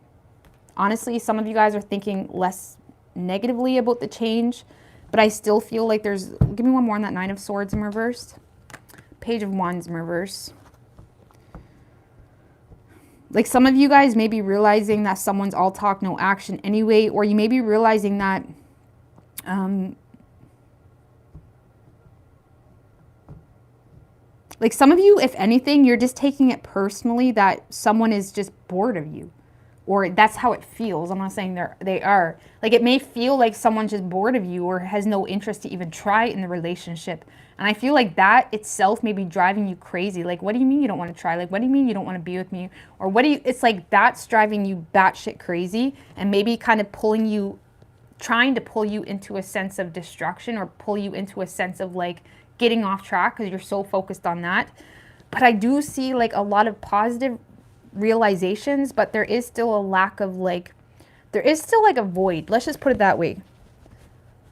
Honestly, some of you guys are thinking less negatively about the change, but I still feel like there's, give me one more on that Nine of Swords in reverse. Page of Wands in reverse. Like some of you guys may be realizing that someone's all talk, no action anyway, or you may be realizing that like some of you, if anything, you're just taking it personally that someone is just bored of you, or that's how it feels. I'm not saying they are. Like it may feel like someone's just bored of you or has no interest to even try in the relationship. And I feel like that itself may be driving you crazy. Like, what do you mean you don't want to try? Like, what do you mean you don't want to be with me? Or what do you, it's like that's driving you batshit crazy and maybe kind of pulling you, trying to pull you into a sense of destruction or pull you into a sense of like getting off track because you're so focused on that. But I do see like a lot of positive realizations, but there is still a lack of like, there is still like a void. Let's just put it that way.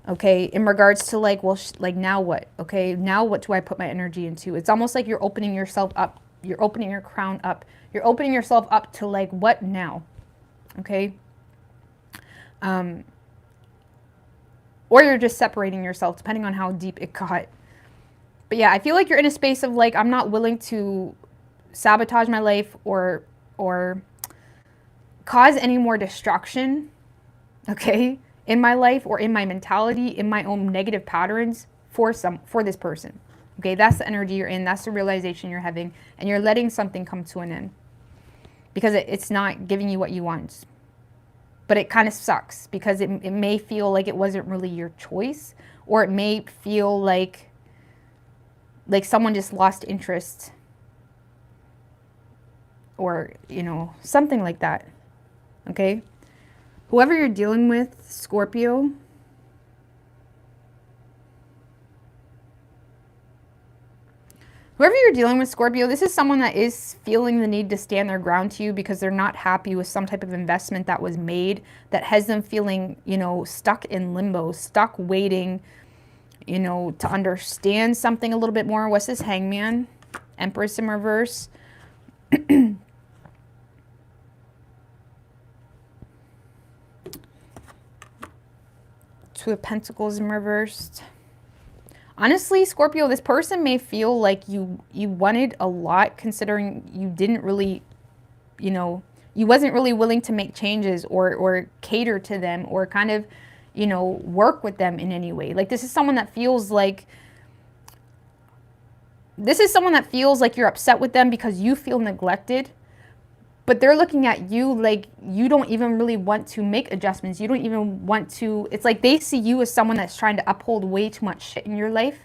Okay, in regards to like, well, like now what? Okay, now what do I put my energy into? It's almost like you're opening yourself up. You're opening your crown up. You're opening yourself up to like, what now? Okay. Or you're just separating yourself, depending on how deep it got. But yeah, I feel like you're in a space of like, I'm not willing to sabotage my life or cause any more destruction, okay, in my life or in my mentality, in my own negative patterns for this person. Okay, that's the energy you're in. That's the realization you're having, and you're letting something come to an end because it's not giving you what you want. But it kind of sucks because it may feel like it wasn't really your choice, or it may feel like someone just lost interest, or, you know, something like that. Okay? Whoever you're dealing with, Scorpio, whoever you're dealing with, Scorpio, this is someone that is feeling the need to stand their ground to you because they're not happy with some type of investment that was made that has them feeling, you know, stuck in limbo, stuck waiting, you know, to understand something a little bit more. What's this? Hangman, Empress in reverse. Two of Pentacles in reversed. Honestly, Scorpio, this person may feel like you wanted a lot, considering you didn't really, you know, you wasn't really willing to make changes or cater to them or kind of, you know, work with them in any way. Like, this is someone that feels like you're upset with them because you feel neglected. But they're looking at you like you don't even really want to make adjustments. You don't even want to. It's like they see you as someone that's trying to uphold way too much shit in your life,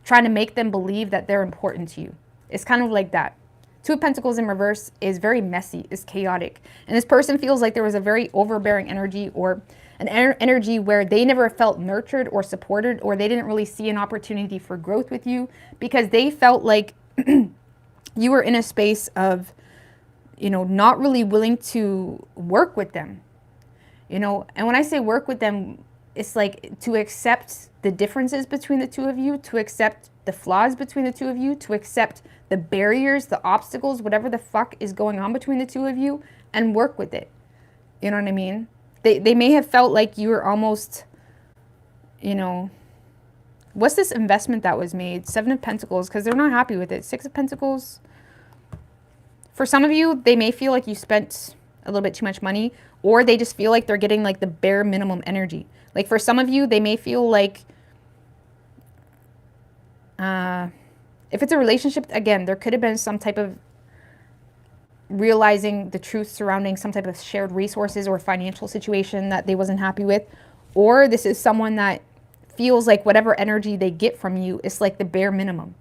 trying to make them believe that they're important to you. It's kind of like that. Two of Pentacles in reverse is very messy, is chaotic. And this person feels like there was a very overbearing energy, or an energy where they never felt nurtured or supported, or they didn't really see an opportunity for growth with you because they felt like you were in a space of, you know, not really willing to work with them, you know. And when I say work with them, it's like to accept the differences between the two of you, to accept the flaws between the two of you, to accept the barriers, the obstacles, whatever the fuck is going on between the two of you, and work with it. You know what I mean? They may have felt like you were almost, you know, what's this investment that was made? Seven of Pentacles, because they're not happy with it. Six of Pentacles. For some of you, they may feel like you spent a little bit too much money, or they just feel like they're getting like the bare minimum energy. Like, for some of you, they may feel like, if it's a relationship, again, there could have been some type of realizing the truth surrounding some type of shared resources or financial situation that they wasn't happy with. Or this is someone that feels like whatever energy they get from you is like the bare minimum,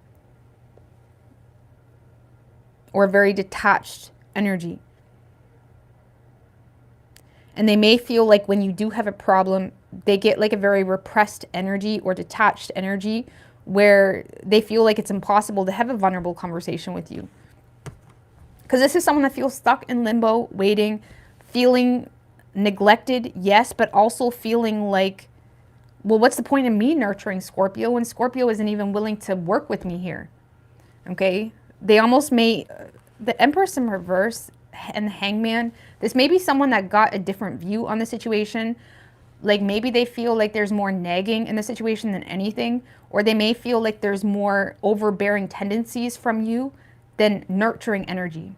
or very detached energy. And they may feel like when you do have a problem, they get like a very repressed energy or detached energy where they feel like it's impossible to have a vulnerable conversation with you. Because this is someone that feels stuck in limbo, waiting, feeling neglected, yes, but also feeling like, well, what's the point of me nurturing Scorpio when Scorpio isn't even willing to work with me here? Okay? They almost may, the Empress in reverse and the Hangman, this may be someone that got a different view on the situation. Like, maybe they feel like there's more nagging in the situation than anything, or they may feel like there's more overbearing tendencies from you than nurturing energy.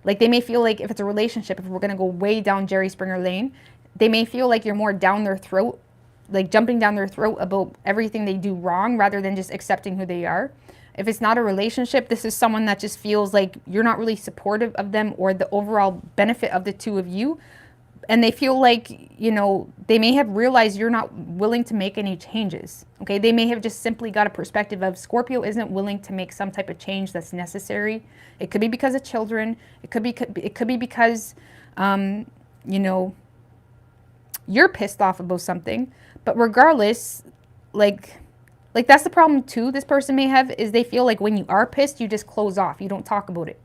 Like, they may feel like if it's a relationship, if we're going to go way down Jerry Springer lane, they may feel like you're more down their throat, like jumping down their throat about everything they do wrong rather than just accepting who they are. If it's not a relationship, this is someone that just feels like you're not really supportive of them or the overall benefit of the two of you. And they feel like, you know, they may have realized you're not willing to make any changes. Okay, they may have just simply got a perspective of Scorpio isn't willing to make some type of change that's necessary. It could be because of children. It could be because, you know, you're pissed off about something. But regardless, like that's the problem too this person may have, is they feel like when you are pissed, you just close off. You don't talk about it.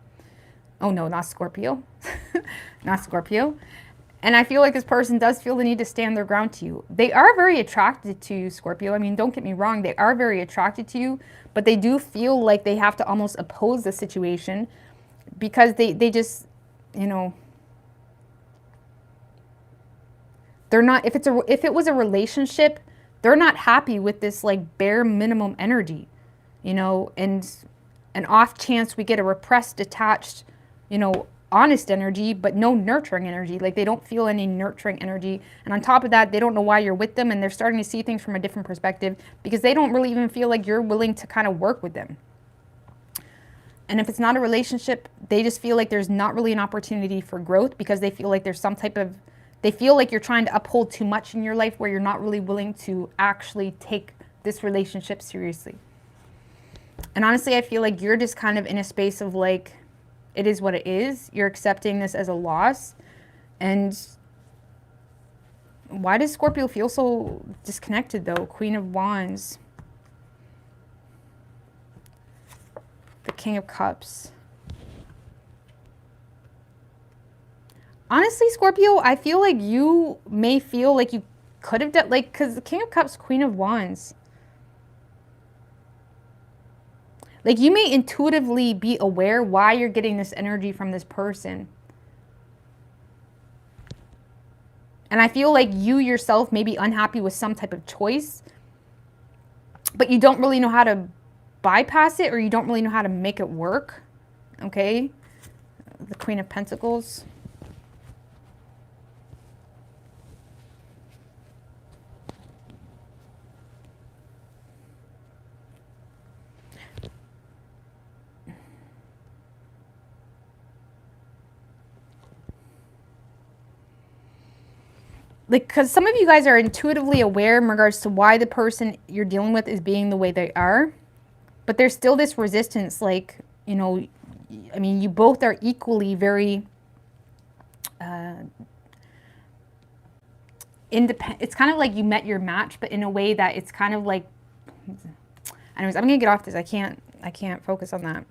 Oh no, not Scorpio. Not Scorpio. And I feel like this person does feel the need to stand their ground to you. They are very attracted to you, Scorpio. I mean, don't get me wrong. They are very attracted to you, but they do feel like they have to almost oppose the situation because they just, you know, they're not, if it was a relationship, they're not happy with this like bare minimum energy, you know, and an off chance we get a repressed, detached, you know, honest energy, but no nurturing energy. Like they don't feel any nurturing energy. And on top of that, they don't know why you're with them, and they're starting to see things from a different perspective because they don't really even feel like you're willing to kind of work with them. And if it's not a relationship, they just feel like there's not really an opportunity for growth because they feel like there's some type of, they feel like you're trying to uphold too much in your life where you're not really willing to actually take this relationship seriously. And honestly, I feel like you're just kind of in a space of like, it is what it is. You're accepting this as a loss. And why does Scorpio feel so disconnected though? Queen of Wands. The King of Cups. Honestly, Scorpio, I feel like you may feel like you could have done, like, because the King of Cups, Queen of Wands. Like, you may intuitively be aware why you're getting this energy from this person. And I feel like you yourself may be unhappy with some type of choice, but you don't really know how to bypass it, or you don't really know how to make it work. Okay? The Queen of Pentacles. Like, because some of you guys are intuitively aware in regards to why the person you're dealing with is being the way they are, but there's still this resistance. Like, you know, I mean, you both are equally very independent. It's kind of like you met your match, but in a way that it's kind of like, anyways, I'm gonna get off this. I can't focus on that.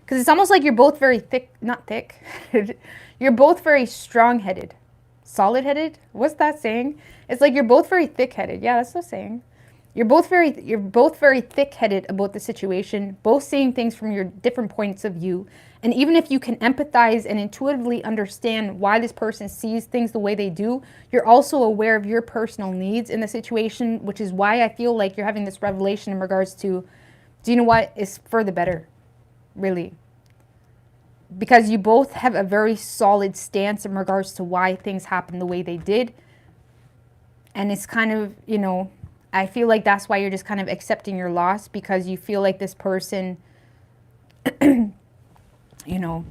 Because it's almost like you're both very thick, not thick. You're both very strong-headed. Solid-headed? What's that saying? It's like you're both very thick-headed. Yeah, that's the saying. You're both very thick-headed about the situation, both seeing things from your different points of view. And even if you can empathize and intuitively understand why this person sees things the way they do, you're also aware of your personal needs in the situation, which is why I feel like you're having this revelation in regards to, do you know what is for the better? Really, because you both have a very solid stance in regards to why things happened the way they did. And it's kind of, you know, I feel like that's why you're just kind of accepting your loss, because you feel like this person, you know,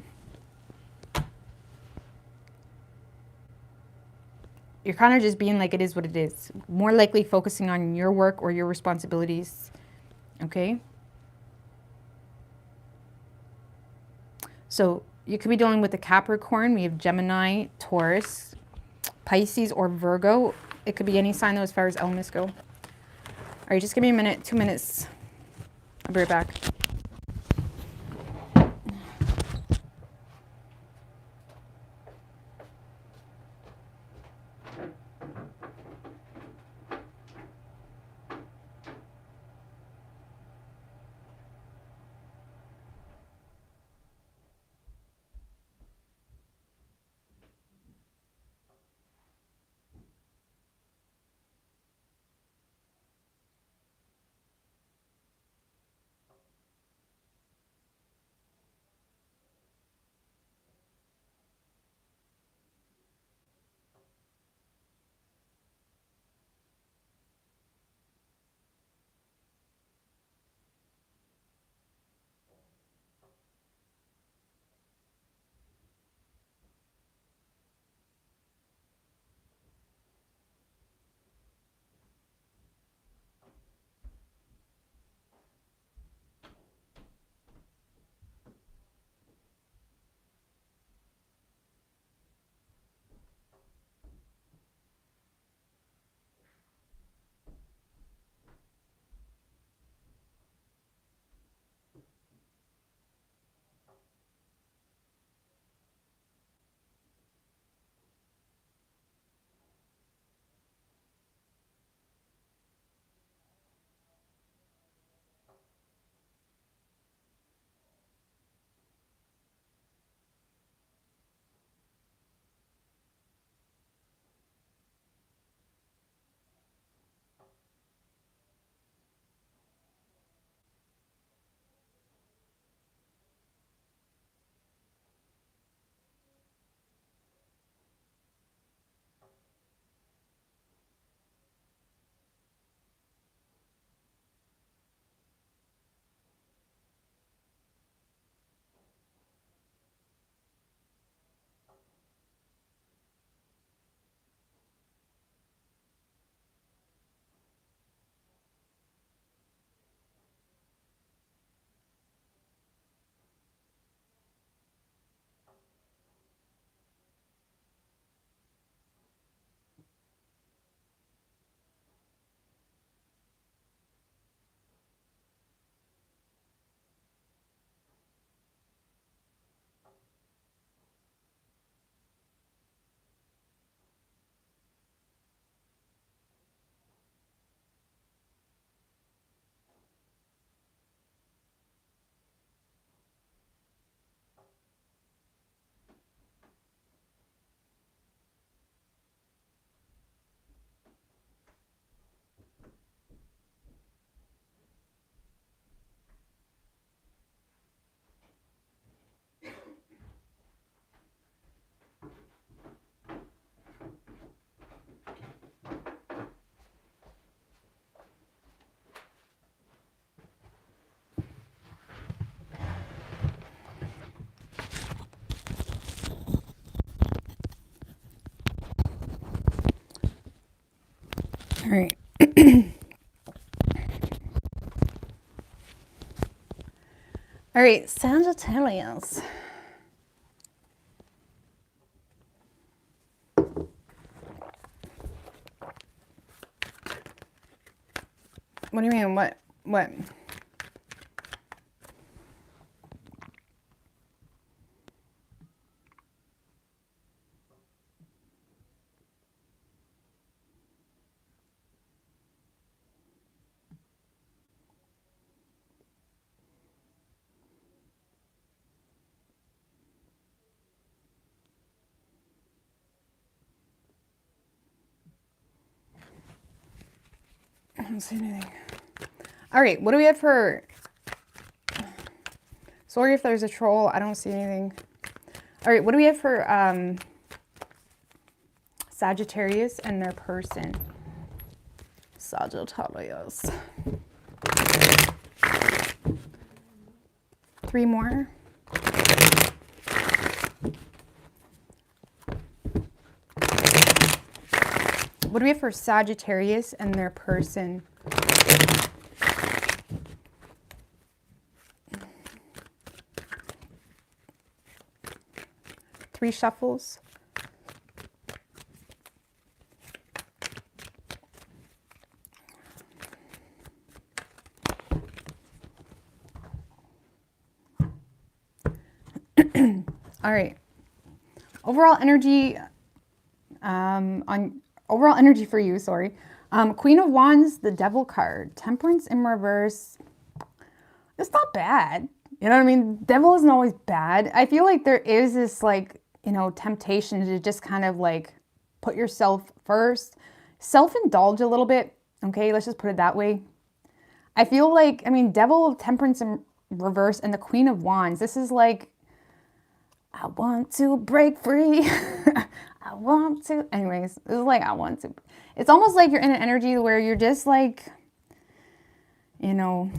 you're kind of just being like, it is what it is. More likely focusing on your work or your responsibilities. Okay? So you could be dealing with a Capricorn. We have Gemini, Taurus, Pisces, or Virgo. It could be any sign though as far as elements go. All right, just give me a minute, 2 minutes. I'll be right back. All right, Sagittarius. What do you mean? What? I don't see anything. All right, what do we have for... Sorry if there's a troll. I don't see anything. All right, what do we have for Sagittarius and their person? Sagittarius. 3 more. What do we have for Sagittarius and their person? Three shuffles. All right. Overall energy overall energy for you, sorry. Queen of Wands, the Devil card, Temperance in reverse. It's not bad. You know what I mean? Devil isn't always bad. I feel like there is this, like, you know, temptation to just kind of like put yourself first, self-indulge a little bit. Okay, let's just put it that way. I feel like, I mean, Devil, Temperance in reverse, and the Queen of Wands. This is like, I want to break free. I want to. Anyways, this is like, I want to. It's almost like you're in an energy where you're just like, you know,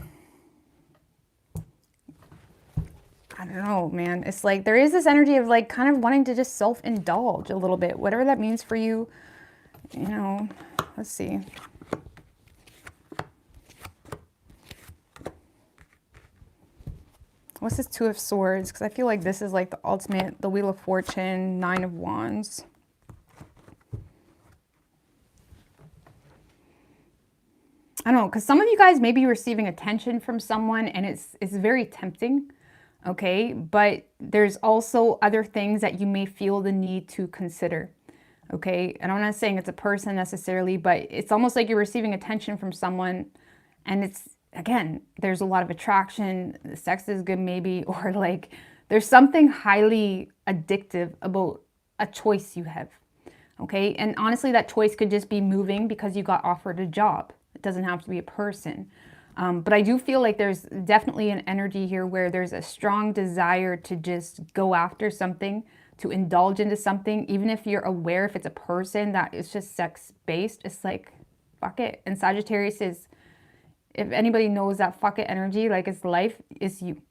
I don't know, man. It's like there is this energy of like kind of wanting to just self-indulge a little bit. Whatever that means for you, you know, let's see. What's this 2 of Swords? Because I feel like this is like the ultimate, the Wheel of Fortune, 9 of Wands. I don't know, because some of you guys may be receiving attention from someone and it's very tempting, okay? But there's also other things that you may feel the need to consider, okay? And I'm not saying it's a person necessarily, but it's almost like you're receiving attention from someone and it's, again, there's a lot of attraction, the sex is good maybe, or like there's something highly addictive about a choice you have, okay? And honestly, that choice could just be moving because you got offered a job. It doesn't have to be a person. But I do feel like there's definitely an energy here where there's a strong desire to just go after something, to indulge into something, even if you're aware if it's a person that is just sex-based, it's like, fuck it. And Sagittarius is, if anybody knows that fuck it energy, like it's life, it's you.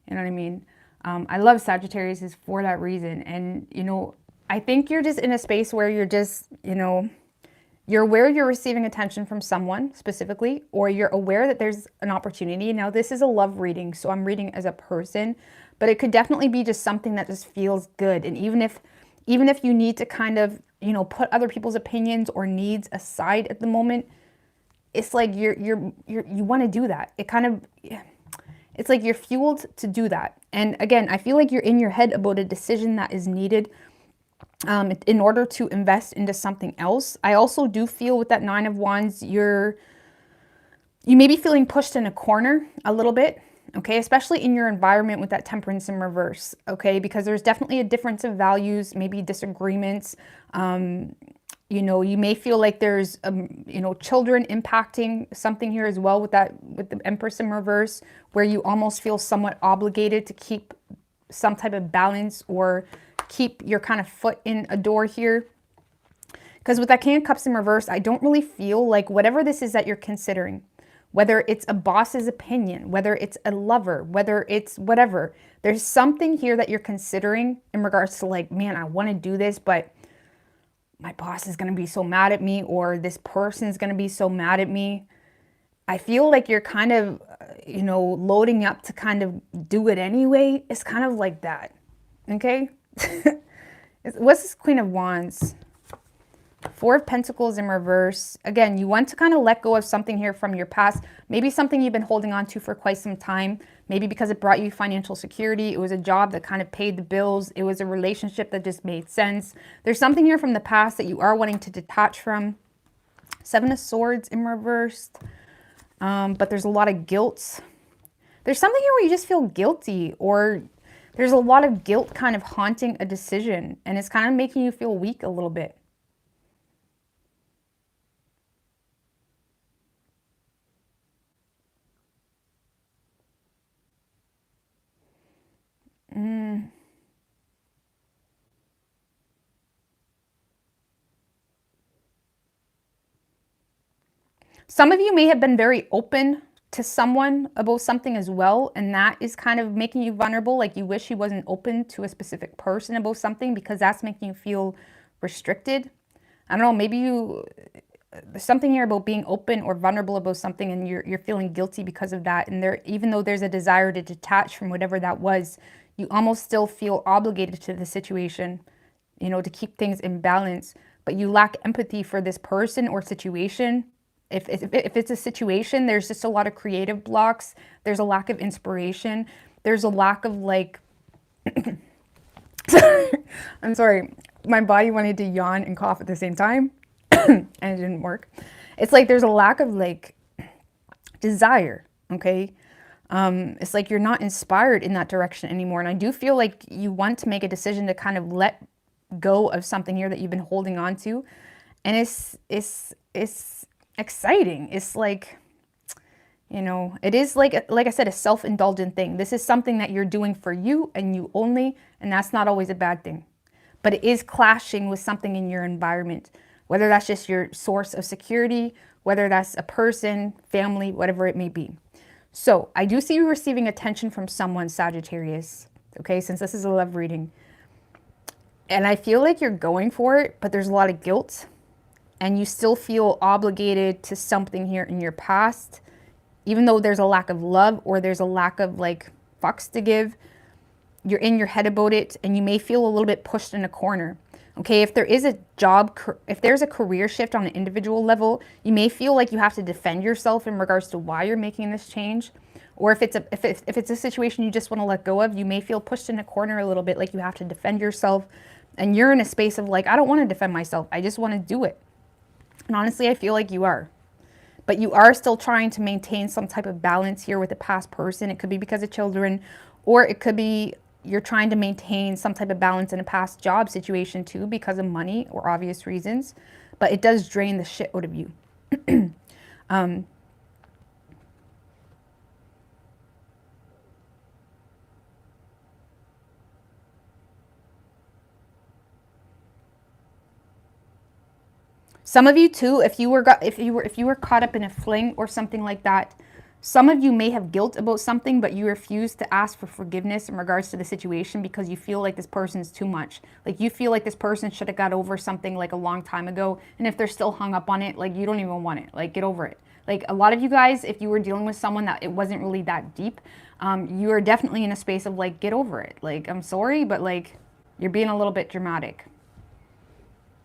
You know what I mean? I love Sagittarius is for that reason. And, you know, I think you're just in a space where you're just, you know, you're aware you're receiving attention from someone specifically, or you're aware that there's an opportunity. Now, this is a love reading, so I'm reading as a person, but it could definitely be just something that just feels good. And even if you need to kind of, you know, put other people's opinions or needs aside at the moment, it's like you want to do that. It kind of, it's like you're fueled to do that. And again, I feel like you're in your head about a decision that is needed in order to invest into something else. I also do feel with that 9 of Wands, you may be feeling pushed in a corner a little bit, okay? Especially in your environment with that Temperance in reverse, okay? Because there's definitely a difference of values, maybe disagreements. You know, you may feel like there's, you know, children impacting something here as well with the Empress in reverse, where you almost feel somewhat obligated to keep some type of balance or keep your kind of foot in a door here. Because with that King of Cups in reverse, I don't really feel like whatever this is that you're considering, whether it's a boss's opinion, whether it's a lover, whether it's whatever, there's something here that you're considering in regards to like, man, I want to do this, but my boss is going to be so mad at me, or this person is going to be so mad at me. I feel like you're kind of, you know, loading up to kind of do it anyway. It's kind of like that. Okay? What's this Queen of Wands? Four of Pentacles in reverse. Again, you want to kind of let go of something here from your past. Maybe something you've been holding on to for quite some time. Maybe because it brought you financial security. It was a job that kind of paid the bills. It was a relationship that just made sense. There's something here from the past that you are wanting to detach from. Seven of Swords in reverse. But there's a lot of guilt. There's something here where you just feel guilty, or there's a lot of guilt kind of haunting a decision, and it's kind of making you feel weak a little bit. Some of you may have been very open to someone about something as well, and that is kind of making you vulnerable, like you wish you wasn't open to a specific person about something because that's making you feel restricted. I don't know, maybe there's something here about being open or vulnerable about something, and you're feeling guilty because of that. And even though there's a desire to detach from whatever that was, you almost still feel obligated to the situation, you know, to keep things in balance, but you lack empathy for this person or situation. If it's a situation, there's just a lot of creative blocks. There's a lack of inspiration. There's a lack of like, I'm sorry, my body wanted to yawn and cough at the same time and it didn't work. It's like there's a lack of like desire, okay? It's like you're not inspired in that direction anymore. And I do feel like you want to make a decision to kind of let go of something here that you've been holding on to. And it's exciting. It's like, you know, it is like I said, a self-indulgent thing. This is something that you're doing for you and you only, and that's not always a bad thing. But it is clashing with something in your environment, whether that's just your source of security, whether that's a person, family, whatever it may be. So I do see you receiving attention from someone, Sagittarius, okay, since this is a love reading. And I feel like you're going for it, but there's a lot of guilt. And you still feel obligated to something here in your past, even though there's a lack of love or there's a lack of like fucks to give. You're in your head about it, and you may feel a little bit pushed in a corner. Okay, if there is a job, if there's a career shift on an individual level, you may feel like you have to defend yourself in regards to why you're making this change. Or if it's a situation you just want to let go of, you may feel pushed in a corner a little bit, like you have to defend yourself. And you're in a space of like, I don't want to defend myself. I just want to do it. And honestly, I feel like you are. But you are still trying to maintain some type of balance here with a past person. It could be because of children, or it could be you're trying to maintain some type of balance in a past job situation too because of money or obvious reasons. But it does drain the shit out of you. Some of you too, if you were caught up in a fling or something like that, some of you may have guilt about something, but you refuse to ask for forgiveness in regards to the situation because you feel like this person's too much. Like you feel like this person should have got over something like a long time ago. And if they're still hung up on it, like you don't even want it. Like get over it. Like a lot of you guys, if you were dealing with someone that it wasn't really that deep, you are definitely in a space of like, get over it. Like, I'm sorry, but like you're being a little bit dramatic.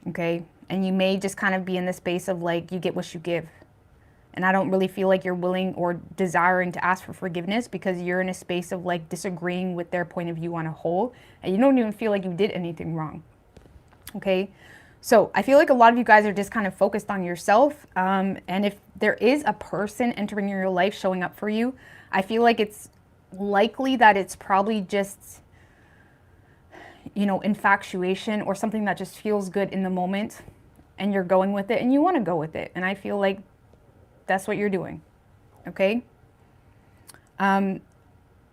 Okay? And you may just kind of be in the space of like, you get what you give. And I don't really feel like you're willing or desiring to ask for forgiveness because you're in a space of like disagreeing with their point of view on a whole. And you don't even feel like you did anything wrong. Okay? So I feel like a lot of you guys are just kind of focused on yourself. And if there is a person entering your life showing up for you, I feel like it's likely that it's probably just, you know, infatuation or something that just feels good in the moment. And you're going with it and you want to go with it. And I feel like that's what you're doing. Okay?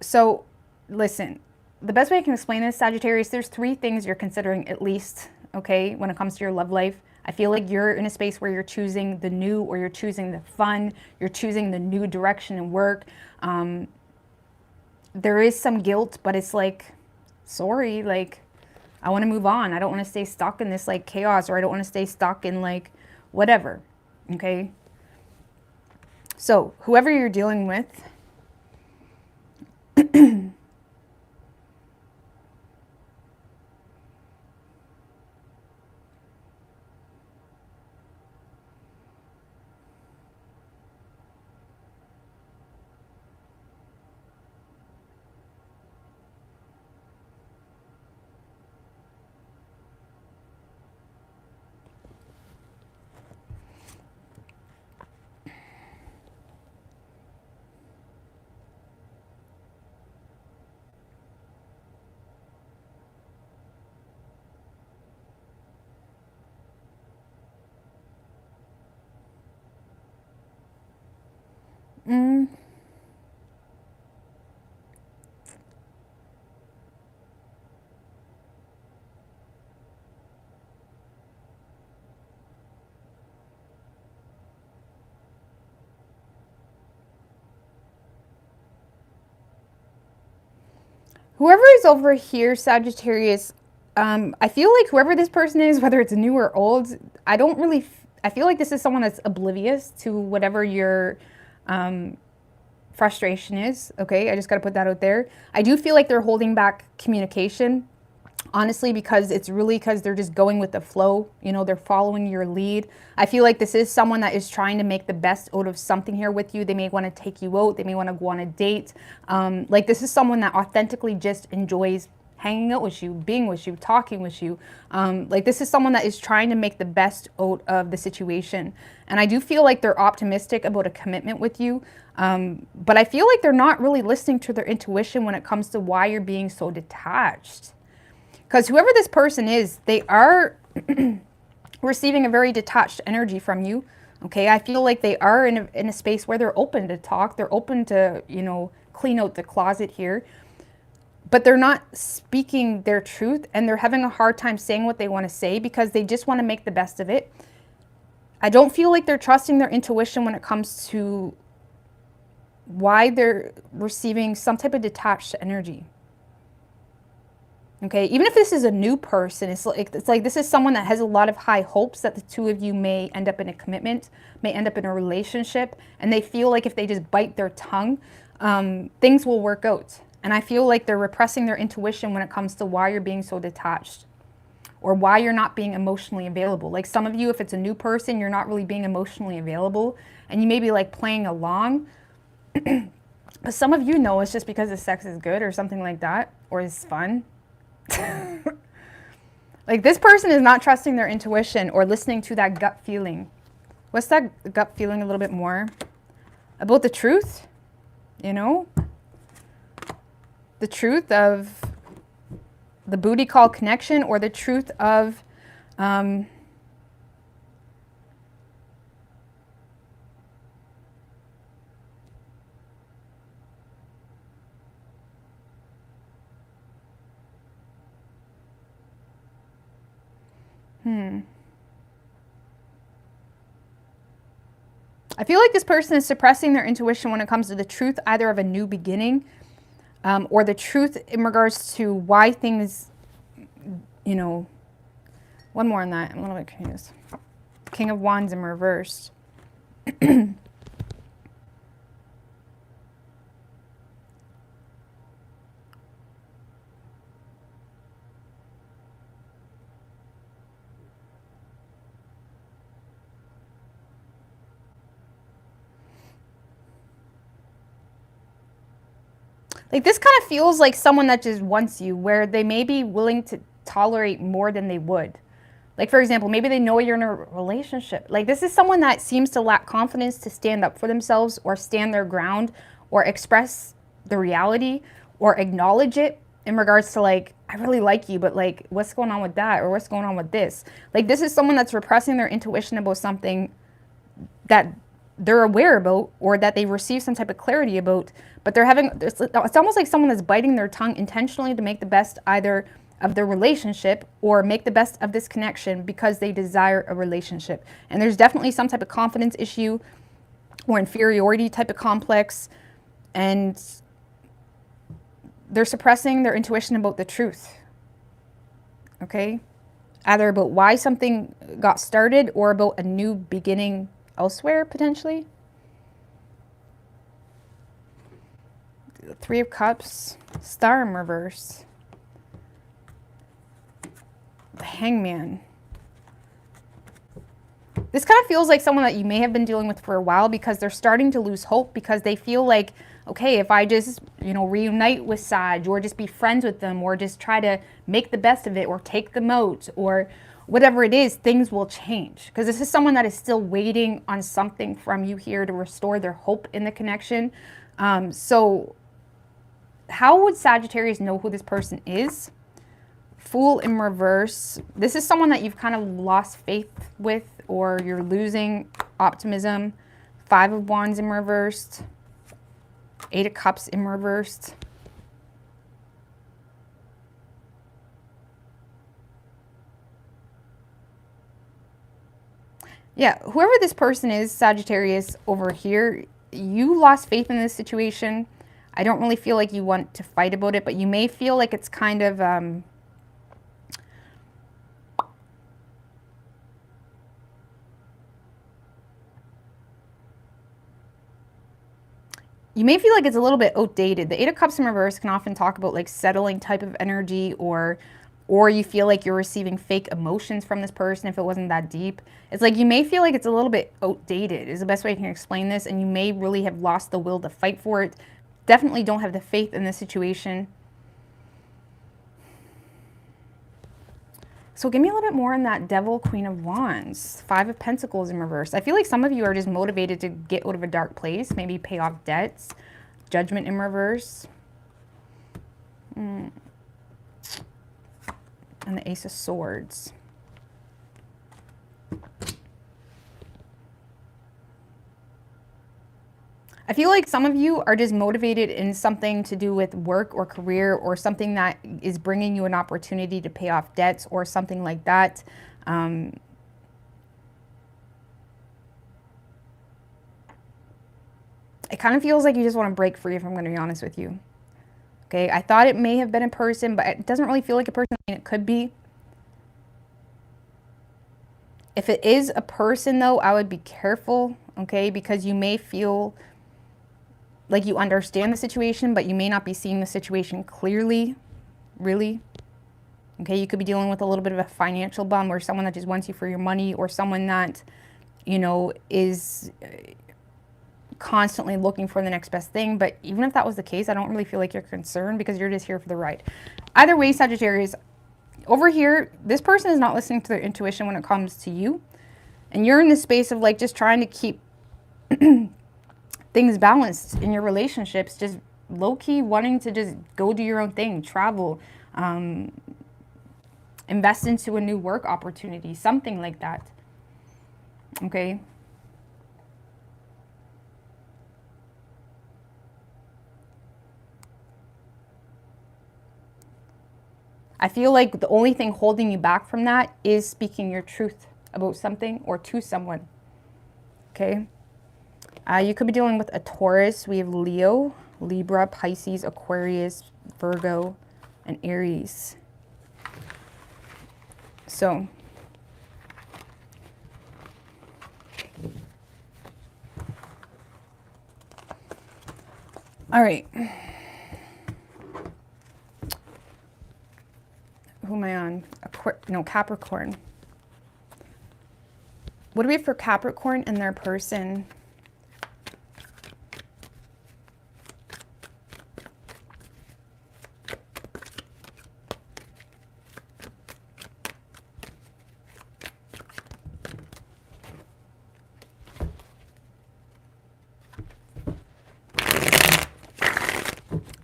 So listen, the best way I can explain this, Sagittarius, there's 3 things you're considering at least, okay, when it comes to your love life. I feel like you're in a space where you're choosing the new, or you're choosing the fun, you're choosing the new direction in work. There is some guilt, but it's like, sorry, like, I want to move on. I don't want to stay stuck in this like chaos, or I don't want to stay stuck in like whatever. Okay. So whoever you're dealing with, whoever is over here, Sagittarius, I feel like whoever this person is, whether it's new or old, I feel like this is someone that's oblivious to whatever your frustration is. Okay, I just got to put that out there. I do feel like they're holding back communication, honestly, because they're just going with the flow. You know, they're following your lead. I feel like this is someone that is trying to make the best out of something here with you. They may want to take you out. They may want to go on a date. Like this is someone that authentically just enjoys hanging out with you, being with you, talking with you. Like this is someone that is trying to make the best out of the situation. And I do feel like they're optimistic about a commitment with you. But I feel like they're not really listening to their intuition when it comes to why you're being so detached. Because whoever this person is, they are receiving a very detached energy from you. Okay, I feel like they are in a space where they're open to talk. They're open to, you know, clean out the closet here. But they're not speaking their truth, and they're having a hard time saying what they want to say because they just want to make the best of it. I don't feel like they're trusting their intuition when it comes to why they're receiving some type of detached energy. Okay, even if this is a new person, it's like this is someone that has a lot of high hopes that the two of you may end up in a commitment, may end up in a relationship, and they feel like if they just bite their tongue, things will work out. And I feel like they're repressing their intuition when it comes to why you're being so detached or why you're not being emotionally available. Like some of you, if it's a new person, you're not really being emotionally available and you may be like playing along. But some of you know it's just because the sex is good or something like that, or is fun. Like this person is not trusting their intuition or listening to that gut feeling. What's that gut feeling a little bit more? About the truth, you know? The truth of the booty call connection, or the truth of I feel like this person is suppressing their intuition when it comes to the truth, either of a new beginning, or the truth in regards to why things, you know, one more on that. I'm a little bit confused. King of Wands in reverse. Like this kind of feels like someone that just wants you, where they may be willing to tolerate more than they would. Like for example, maybe they know you're in a relationship. Like this is someone that seems to lack confidence to stand up for themselves or stand their ground or express the reality or acknowledge it in regards to like, I really like you, but like what's going on with that, or what's going on with this? Like this is someone that's repressing their intuition about something that they're aware about or that they receive some type of clarity about, but they're having, it's almost like someone that's biting their tongue intentionally to make the best either of their relationship or make the best of this connection because they desire a relationship. And there's definitely some type of confidence issue or inferiority type of complex, and they're suppressing their intuition about the truth. okay? Either about why something got started or about a new beginning elsewhere, potentially. Three of Cups, Star in reverse. The Hangman. This kind of feels like someone that you may have been dealing with for a while, because they're starting to lose hope, because they feel like, okay, if I just, you know, reunite with Sag, or just be friends with them, or just try to make the best of it, or take them out, or whatever it is, things will change. Because this is someone that is still waiting on something from you here to restore their hope in the connection. So how would Sagittarius know who this person is? Fool in reverse. This is someone that you've kind of lost faith with, or you're losing optimism. Five of Wands in reversed. Eight of Cups in reversed. Yeah, whoever this person is, Sagittarius over here, you lost faith in this situation. I don't really feel like you want to fight about it, but you may feel like it's kind of... you may feel like it's a little bit outdated. The Eight of Cups in reverse can often talk about like settling type of energy, or you feel like you're receiving fake emotions from this person if it wasn't that deep. It's like you may feel like it's a little bit outdated is the best way I can explain this, and you may really have lost the will to fight for it. Definitely don't have the faith in this situation. So give me a little bit more on that Devil, Queen of Wands. Five of Pentacles in reverse. I feel like some of you are just motivated to get out of a dark place, maybe pay off debts. Judgment in reverse. And the Ace of Swords. I feel like some of you are just motivated in something to do with work or career, or something that is bringing you an opportunity to pay off debts or something like that. It kind of feels like you just want to break free, if I'm going to be honest with you. Okay, I thought it may have been a person, but it doesn't really feel like a person. I mean, it could be. If it is a person, though, I would be careful, okay, because you may feel like you understand the situation, but you may not be seeing the situation clearly, really. Okay, you could be dealing with a little bit of a financial bum, or someone that just wants you for your money, or someone that, you know, is constantly looking for the next best thing. But even if that was the case, I don't really feel like you're concerned, because you're just here for the ride. Either way, Sagittarius, over here, this person is not listening to their intuition when it comes to you. And you're in this space of like just trying to keep things balanced in your relationships, just low-key wanting to just go do your own thing, travel, invest into a new work opportunity, something like that. Okay. I feel like the only thing holding you back from that is speaking your truth about something or to someone. Okay. You could be dealing with a Taurus. We have Leo, Libra, Pisces, Aquarius, Virgo, and Aries. So, all right. Who am I on? Capricorn. What do we have for Capricorn and their person?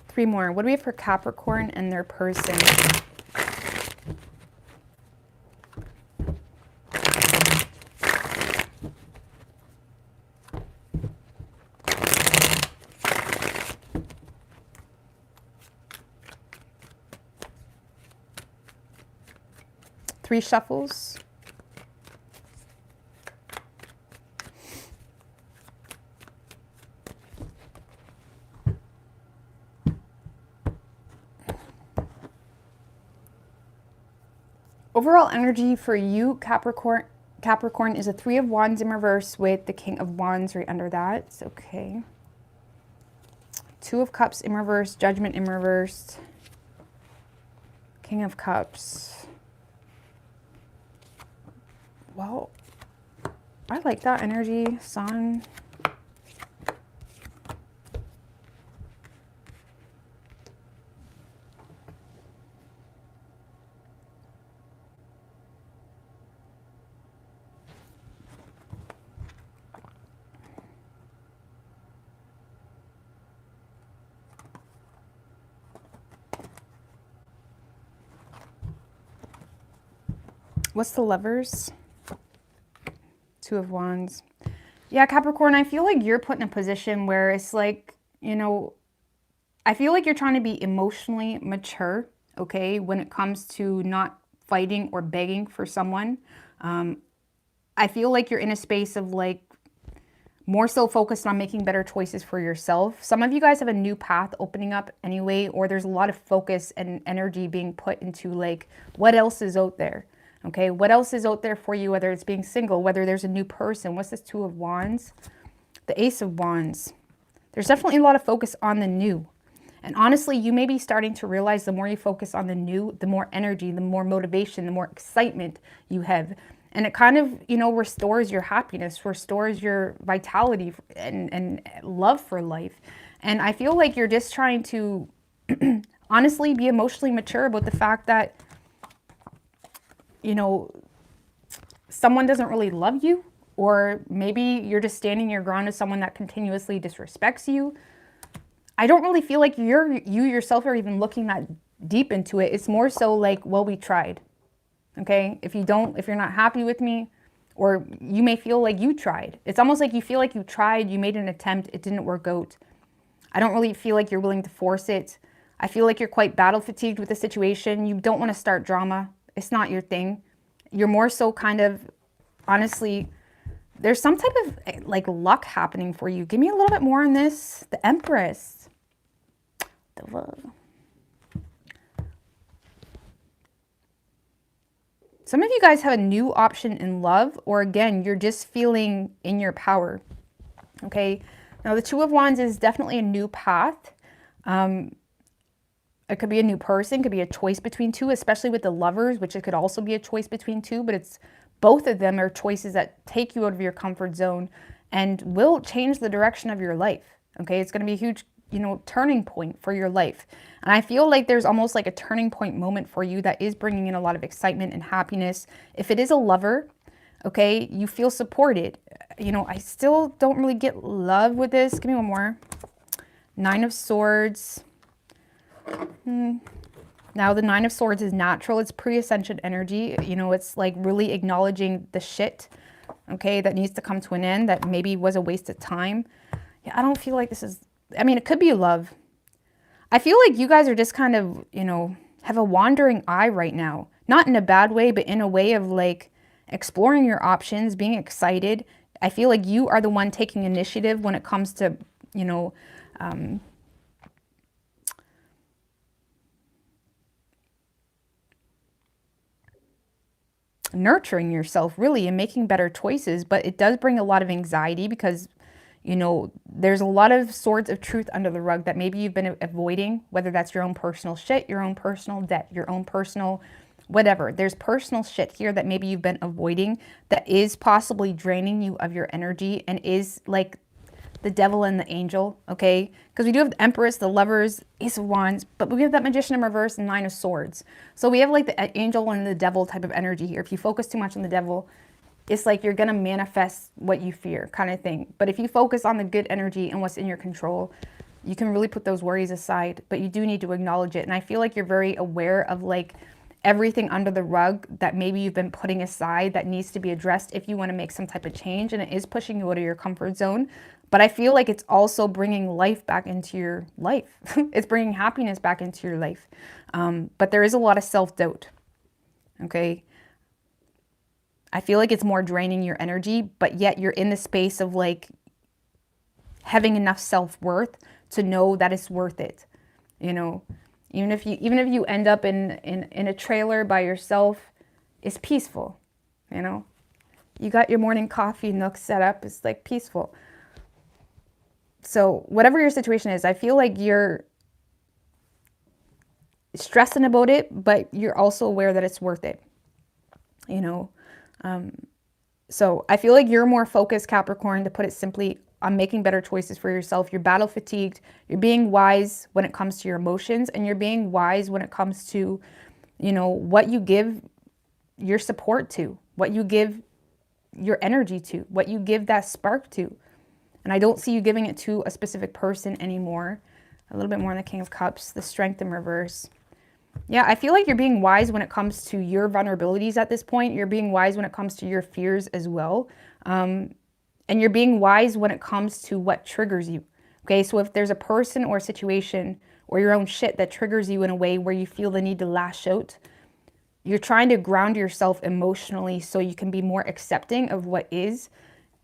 Three more. What do we have for Capricorn and their person? Three shuffles. Overall energy for you, Capricorn. Capricorn is a 3 of Wands in reverse with the King of Wands right under that. It's okay. 2 of Cups in reverse, Judgment in reverse, King of Cups. Well, I like that energy. Sun. What's the Lovers? 2 of Wands. Yeah, Capricorn, I feel like you're put in a position where it's like, you know, I feel like you're trying to be emotionally mature, okay, when it comes to not fighting or begging for someone. I feel like you're in a space of like more so focused on making better choices for yourself. Some of you guys have a new path opening up anyway, or there's a lot of focus and energy being put into like, what else is out there? Okay, what else is out there for you, whether it's being single, whether there's a new person. What's this 2 of Wands? The Ace of Wands. There's definitely a lot of focus on the new. And honestly, you may be starting to realize the more you focus on the new, the more energy, the more motivation, the more excitement you have. And it kind of, you know, restores your happiness, restores your vitality and love for life. And I feel like you're just trying to honestly be emotionally mature about the fact that, you know, someone doesn't really love you, or maybe you're just standing your ground as someone that continuously disrespects you. I don't really feel like you yourself are even looking that deep into it. It's more so like, well, we tried. Okay, if you're not happy with me, or you may feel like you tried. It's almost like you feel like you tried, you made an attempt, it didn't work out. I don't really feel like you're willing to force it. I feel like you're quite battle fatigued with the situation. You don't want to start drama. It's not your thing. You're more so kind of, honestly, there's some type of like luck happening for you. Give me a little bit more on this. The Empress. Some of you guys have a new option in love, or again, you're just feeling in your power. Okay. Now the 2 of Wands is definitely a new path. It could be a new person, could be a choice between two, especially with the Lovers, which it could also be a choice between two, but it's both of them are choices that take you out of your comfort zone and will change the direction of your life. Okay, it's going to be a huge, you know, turning point for your life. And I feel like there's almost like a turning point moment for you that is bringing in a lot of excitement and happiness. If it is a lover, okay, you feel supported. You know, I still don't really get love with this. Give me one more. 9 of Swords. Now the 9 of Swords is natural. It's pre-ascension energy. You know, it's like really acknowledging the shit, okay, that needs to come to an end, that maybe was a waste of time. Yeah, I don't feel like this is, I mean, it could be love. I feel like you guys are just kind of, you know, have a wandering eye right now. Not in a bad way, but in a way of like exploring your options, being excited. I feel like you are the one taking initiative when it comes to, you know, nurturing yourself really and making better choices. But it does bring a lot of anxiety because, you know, there's a lot of swords of truth under the rug that maybe you've been avoiding, whether that's your own personal shit, your own personal debt, your own personal whatever. There's personal shit here that maybe you've been avoiding that is possibly draining you of your energy and is like the devil and the angel, okay? Because we do have the Empress, the Lovers, Ace of Wands, but we have that Magician in reverse and 9 of Swords. So we have like the angel and the devil type of energy here. If you focus too much on the devil, it's like you're going to manifest what you fear kind of thing. But if you focus on the good energy and what's in your control, you can really put those worries aside, but you do need to acknowledge it. And I feel like you're very aware of like everything under the rug that maybe you've been putting aside that needs to be addressed if you want to make some type of change, and it is pushing you out of your comfort zone. But I feel like it's also bringing life back into your life. It's bringing happiness back into your life. But there is a lot of self-doubt, okay? I feel like it's more draining your energy, but yet you're in the space of like having enough self-worth to know that it's worth it, you know? Even if you end up in a trailer by yourself, It's peaceful, you know. You got your morning coffee nook set up. It's like peaceful. So whatever your situation is, I feel like you're stressing about it, but you're also aware that it's worth it, you know. So I feel like you're more focused, Capricorn, to put it simply, on making better choices for yourself. You're battle fatigued. You're being wise when it comes to your emotions, and you're being wise when it comes to, you know, what you give your support to, what you give your energy to, what you give that spark to. And I don't see you giving it to a specific person anymore. A little bit more on the King of Cups, the Strength in reverse. Yeah, I feel like you're being wise when it comes to your vulnerabilities at this point. You're being wise when it comes to your fears as well. And you're being wise when it comes to what triggers you. Okay, so if there's a person or a situation or your own shit that triggers you in a way where you feel the need to lash out, you're trying to ground yourself emotionally so you can be more accepting of what is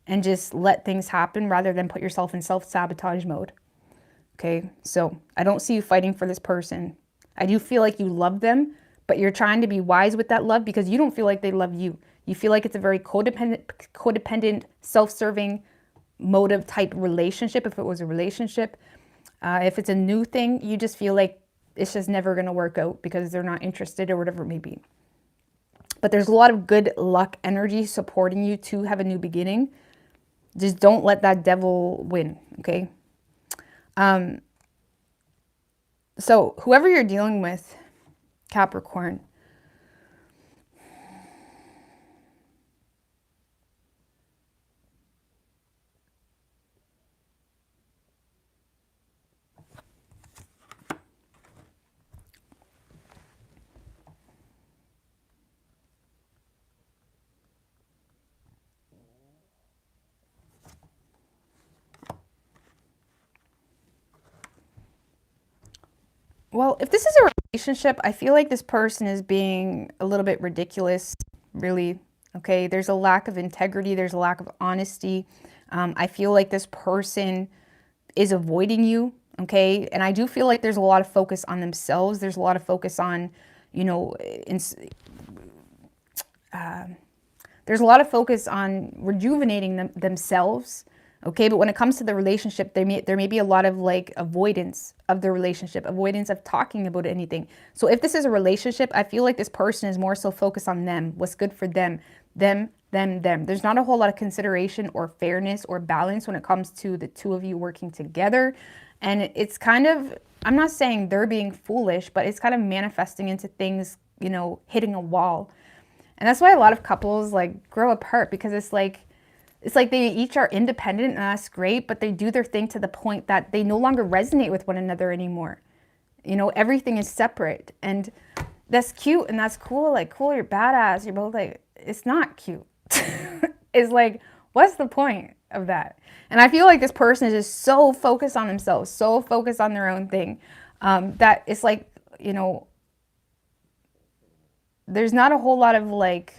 and just let things happen rather than put yourself in self-sabotage mode. Okay, so I don't see you fighting for this person. I do feel like you love them, but you're trying to be wise with that love because you don't feel like they love you. You feel like it's a very codependent, self-serving, motive type relationship, if it was a relationship. If it's a new thing, you just feel like it's just never going to work out because they're not interested or whatever it may be. But there's a lot of good luck energy supporting you to have a new beginning. Just don't let that devil win, okay? So whoever you're dealing with, Capricorn, well, if this is a relationship, I feel like this person is being a little bit ridiculous, really. Okay, there's a lack of integrity. There's a lack of honesty. I feel like this person is avoiding you. Okay, and I do feel like there's a lot of focus on themselves. There's a lot of focus on, you know, there's a lot of focus on rejuvenating themselves. Okay, but when it comes to the relationship, there may be a lot of like avoidance of the relationship, avoidance of talking about anything. So if this is a relationship, I feel like this person is more so focused on them, what's good for them. There's not a whole lot of consideration or fairness or balance when it comes to the two of you working together. And it's kind of, I'm not saying they're being foolish, but it's kind of manifesting into things, you know, hitting a wall. And that's why a lot of couples like grow apart, because it's like they each are independent, and that's great, but they do their thing to the point that they no longer resonate with one another anymore. You know, everything is separate, and that's cute and that's cool. Like, cool, you're badass. You're both like, it's not cute. It's like, what's the point of that? And I feel like this person is just so focused on themselves, so focused on their own thing, that it's like, you know, there's not a whole lot of like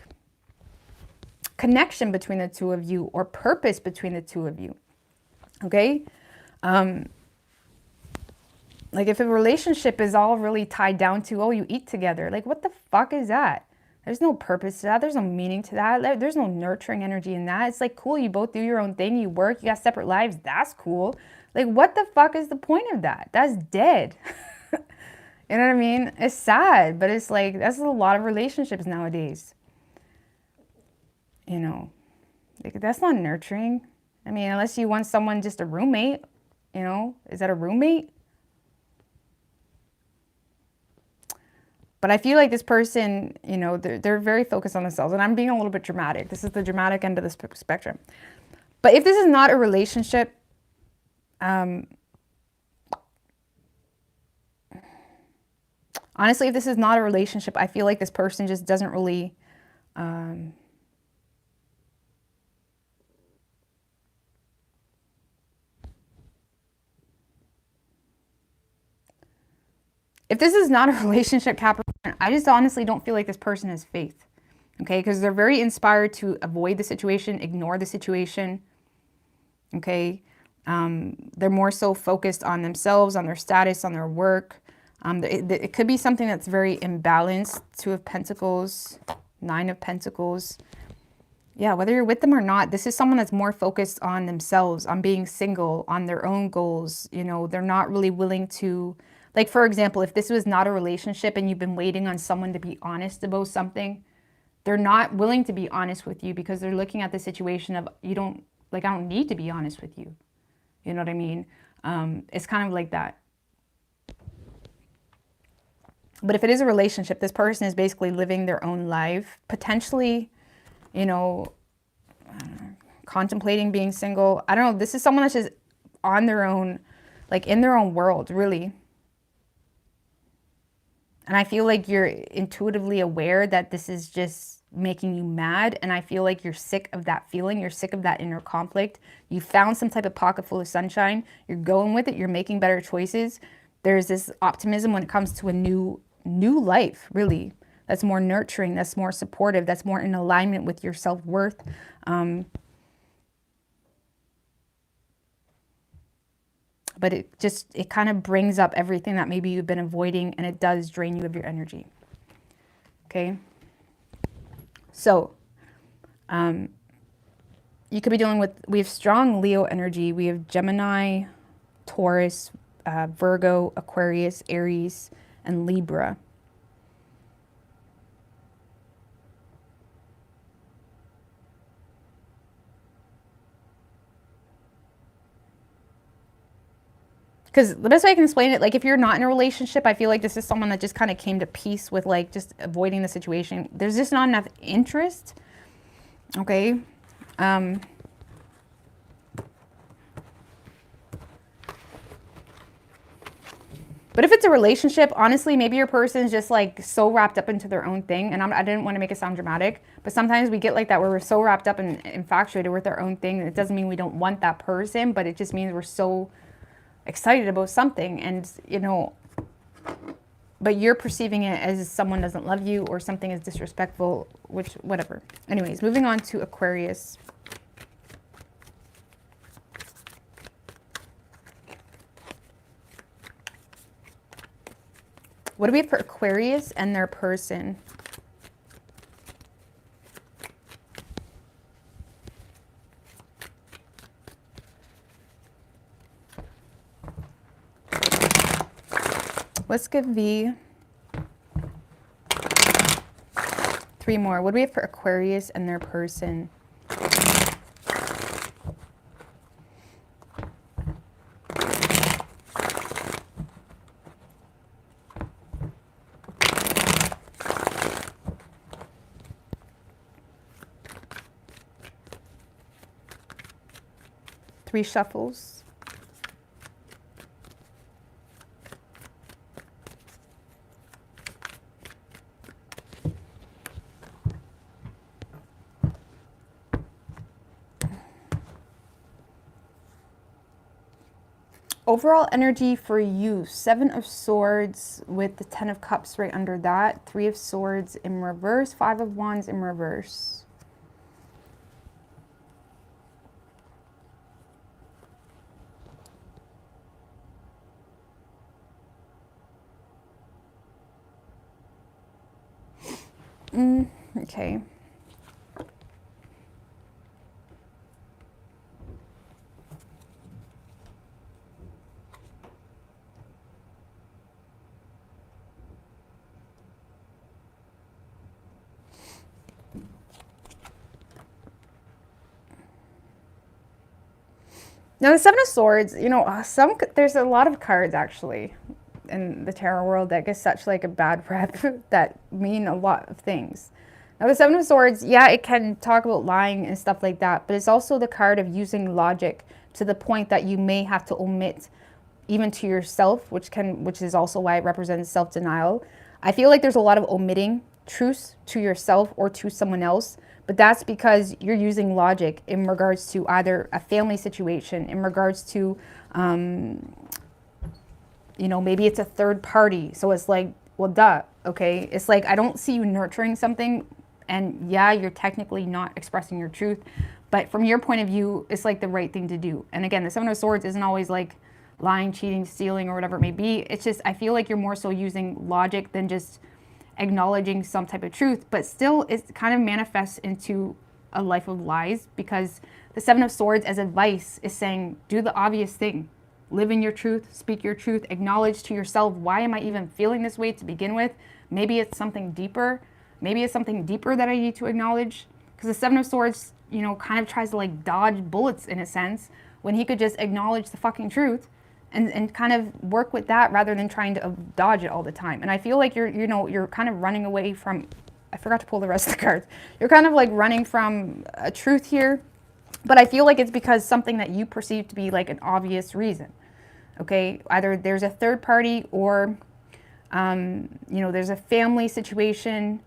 connection between the two of you or purpose between the two of you. Okay? Like if a relationship is all really tied down to, oh, you eat together, like what the fuck is that? There's no purpose to that. There's no meaning to that. There's no nurturing energy in that. It's like, cool, you both do your own thing. You work, you got separate lives. That's cool. Like, what the fuck is the point of that? That's dead. You know what I mean? It's sad, but it's like, that's a lot of relationships nowadays. You know, like, that's not nurturing. I mean, unless you want someone, just a roommate, you know, is that a roommate? But I feel like this person, you know, they're very focused on themselves, and I'm being a little bit dramatic. This is the dramatic end of the spectrum. But if this is not a relationship, honestly, if this is not a relationship, I feel like this person just doesn't really, if this is not a relationship, Capricorn, I just honestly don't feel like this person has faith. Okay, because they're very inspired to avoid the situation, ignore the situation. Okay, they're more so focused on themselves, on their status, on their work. It could be something that's very imbalanced. Two of Pentacles, Nine of Pentacles. Yeah, whether you're with them or not, this is someone that's more focused on themselves, on being single, on their own goals. You know, they're not really willing to, like, for example, if this was not a relationship and you've been waiting on someone to be honest about something, they're not willing to be honest with you because they're looking at the situation of, you don't, like, I don't need to be honest with you. You know what I mean? It's kind of like that. But if it is a relationship, this person is basically living their own life, potentially, you know, contemplating being single. I don't know. This is someone that's just on their own, like in their own world, really. And I feel like you're intuitively aware that this is just making you mad. And I feel like you're sick of that feeling. You're sick of that inner conflict. You found some type of pocket full of sunshine. You're going with it. You're making better choices. There's this optimism when it comes to a new life, really. That's more nurturing, that's more supportive, that's more in alignment with your self-worth. But it kind of brings up everything that maybe you've been avoiding, and it does drain you of your energy. Okay? So, you could be dealing with, we have strong Leo energy. We have Gemini, Taurus, Virgo, Aquarius, Aries, and Libra. Because the best way I can explain it, like if you're not in a relationship, I feel like this is someone that just kind of came to peace with like just avoiding the situation. There's just not enough interest. Okay. But if it's a relationship, honestly, maybe your person's just like so wrapped up into their own thing. And I didn't want to make it sound dramatic, but sometimes we get like that where we're so wrapped up and infatuated with our own thing. It doesn't mean we don't want that person, but it just means we're so excited about something, and you know, but you're perceiving it as someone doesn't love you or something is disrespectful, which whatever. Anyways, moving on to Aquarius. What do we have for Aquarius and their person? Let's give V 3 more. What do we have for Aquarius and their person? Three shuffles. Overall energy for you, 7 of Swords with the 10 of Cups right under that, 3 of Swords in reverse, 5 of Wands in reverse. Okay. Now, the 7 of Swords, you know, there's a lot of cards actually in the tarot world that get such like a bad rep that mean a lot of things. Now, the 7 of Swords, yeah, it can talk about lying and stuff like that, but it's also the card of using logic to the point that you may have to omit even to yourself, which is also why it represents self-denial. I feel like there's a lot of omitting truths to yourself or to someone else, but that's because you're using logic in regards to either a family situation, in regards to, you know, maybe it's a third party. So it's like, well, duh, okay? It's like, I don't see you nurturing something, and yeah, you're technically not expressing your truth, but from your point of view, it's like the right thing to do. And again, the 7 of Swords isn't always like lying, cheating, stealing, or whatever it may be. It's just, I feel like you're more so using logic than just acknowledging some type of truth, but still it kind of manifests into a life of lies, because the Seven of Swords as advice is saying, do the obvious thing. Live in your truth, speak your truth, acknowledge to yourself, why am I even feeling this way to begin with? Maybe it's something deeper. Maybe it's something deeper that I need to acknowledge. Because the Seven of Swords, you know, kind of tries to like dodge bullets in a sense, when he could just acknowledge the fucking truth and kind of work with that rather than trying to dodge it all the time. And I feel like you're kind of running away from, I forgot to pull the rest of the cards. You're kind of like running from a truth here. But I feel like it's because something that you perceive to be like an obvious reason, okay? Either there's a third party, or, you know, there's a family situation,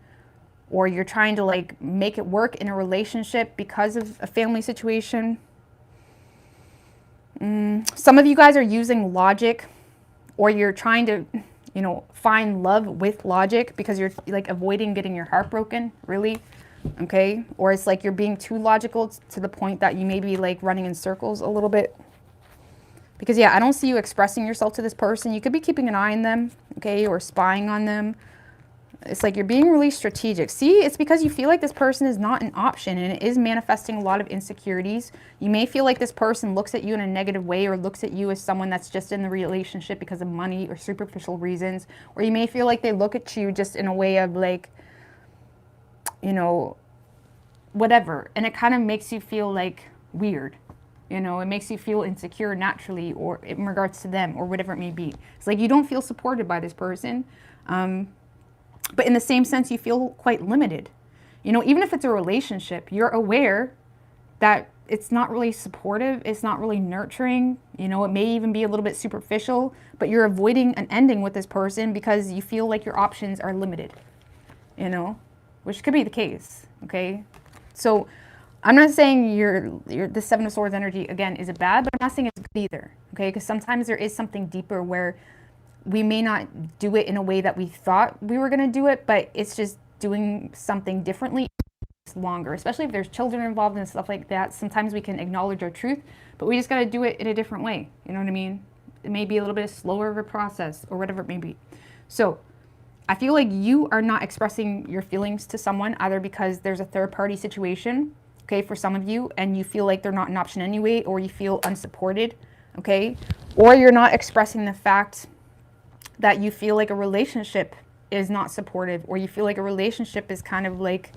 or you're trying to like make it work in a relationship because of a family situation. Some of you guys are using logic, or you're trying to, you know, find love with logic because you're like avoiding getting your heart broken, really. Okay, or it's like you're being too logical to the point that you may be like running in circles a little bit. Because yeah, I don't see you expressing yourself to this person. You could be keeping an eye on them, okay, or spying on them. It's like you're being really strategic. See, it's because you feel like this person is not an option, and it is manifesting a lot of insecurities. You may feel like this person looks at you in a negative way, or looks at you as someone that's just in the relationship because of money or superficial reasons. Or you may feel like they look at you just in a way of like, you know, whatever. And it kind of makes you feel like weird. You know, it makes you feel insecure naturally, or in regards to them, or whatever it may be. It's like you don't feel supported by this person. But in the same sense, you feel quite limited. You know, even if it's a relationship, you're aware that it's not really supportive. It's not really nurturing. You know, it may even be a little bit superficial, but you're avoiding an ending with this person because you feel like your options are limited, you know, which could be the case. Okay. So I'm not saying the Seven of Swords energy, again, is it bad, but I'm not saying it's good either. Okay. Because sometimes there is something deeper where we may not do it in a way that we thought we were going to do it, but it's just doing something differently longer, especially if there's children involved and stuff like that. Sometimes we can acknowledge our truth, but we just got to do it in a different way. You know what I mean? It may be a little bit slower of a process, or whatever it may be. So I feel like you are not expressing your feelings to someone, either because there's a third party situation, okay, for some of you, and you feel like they're not an option anyway, or you feel unsupported, okay, or you're not expressing the fact that you feel like a relationship is not supportive, or you feel like a relationship is kind of like,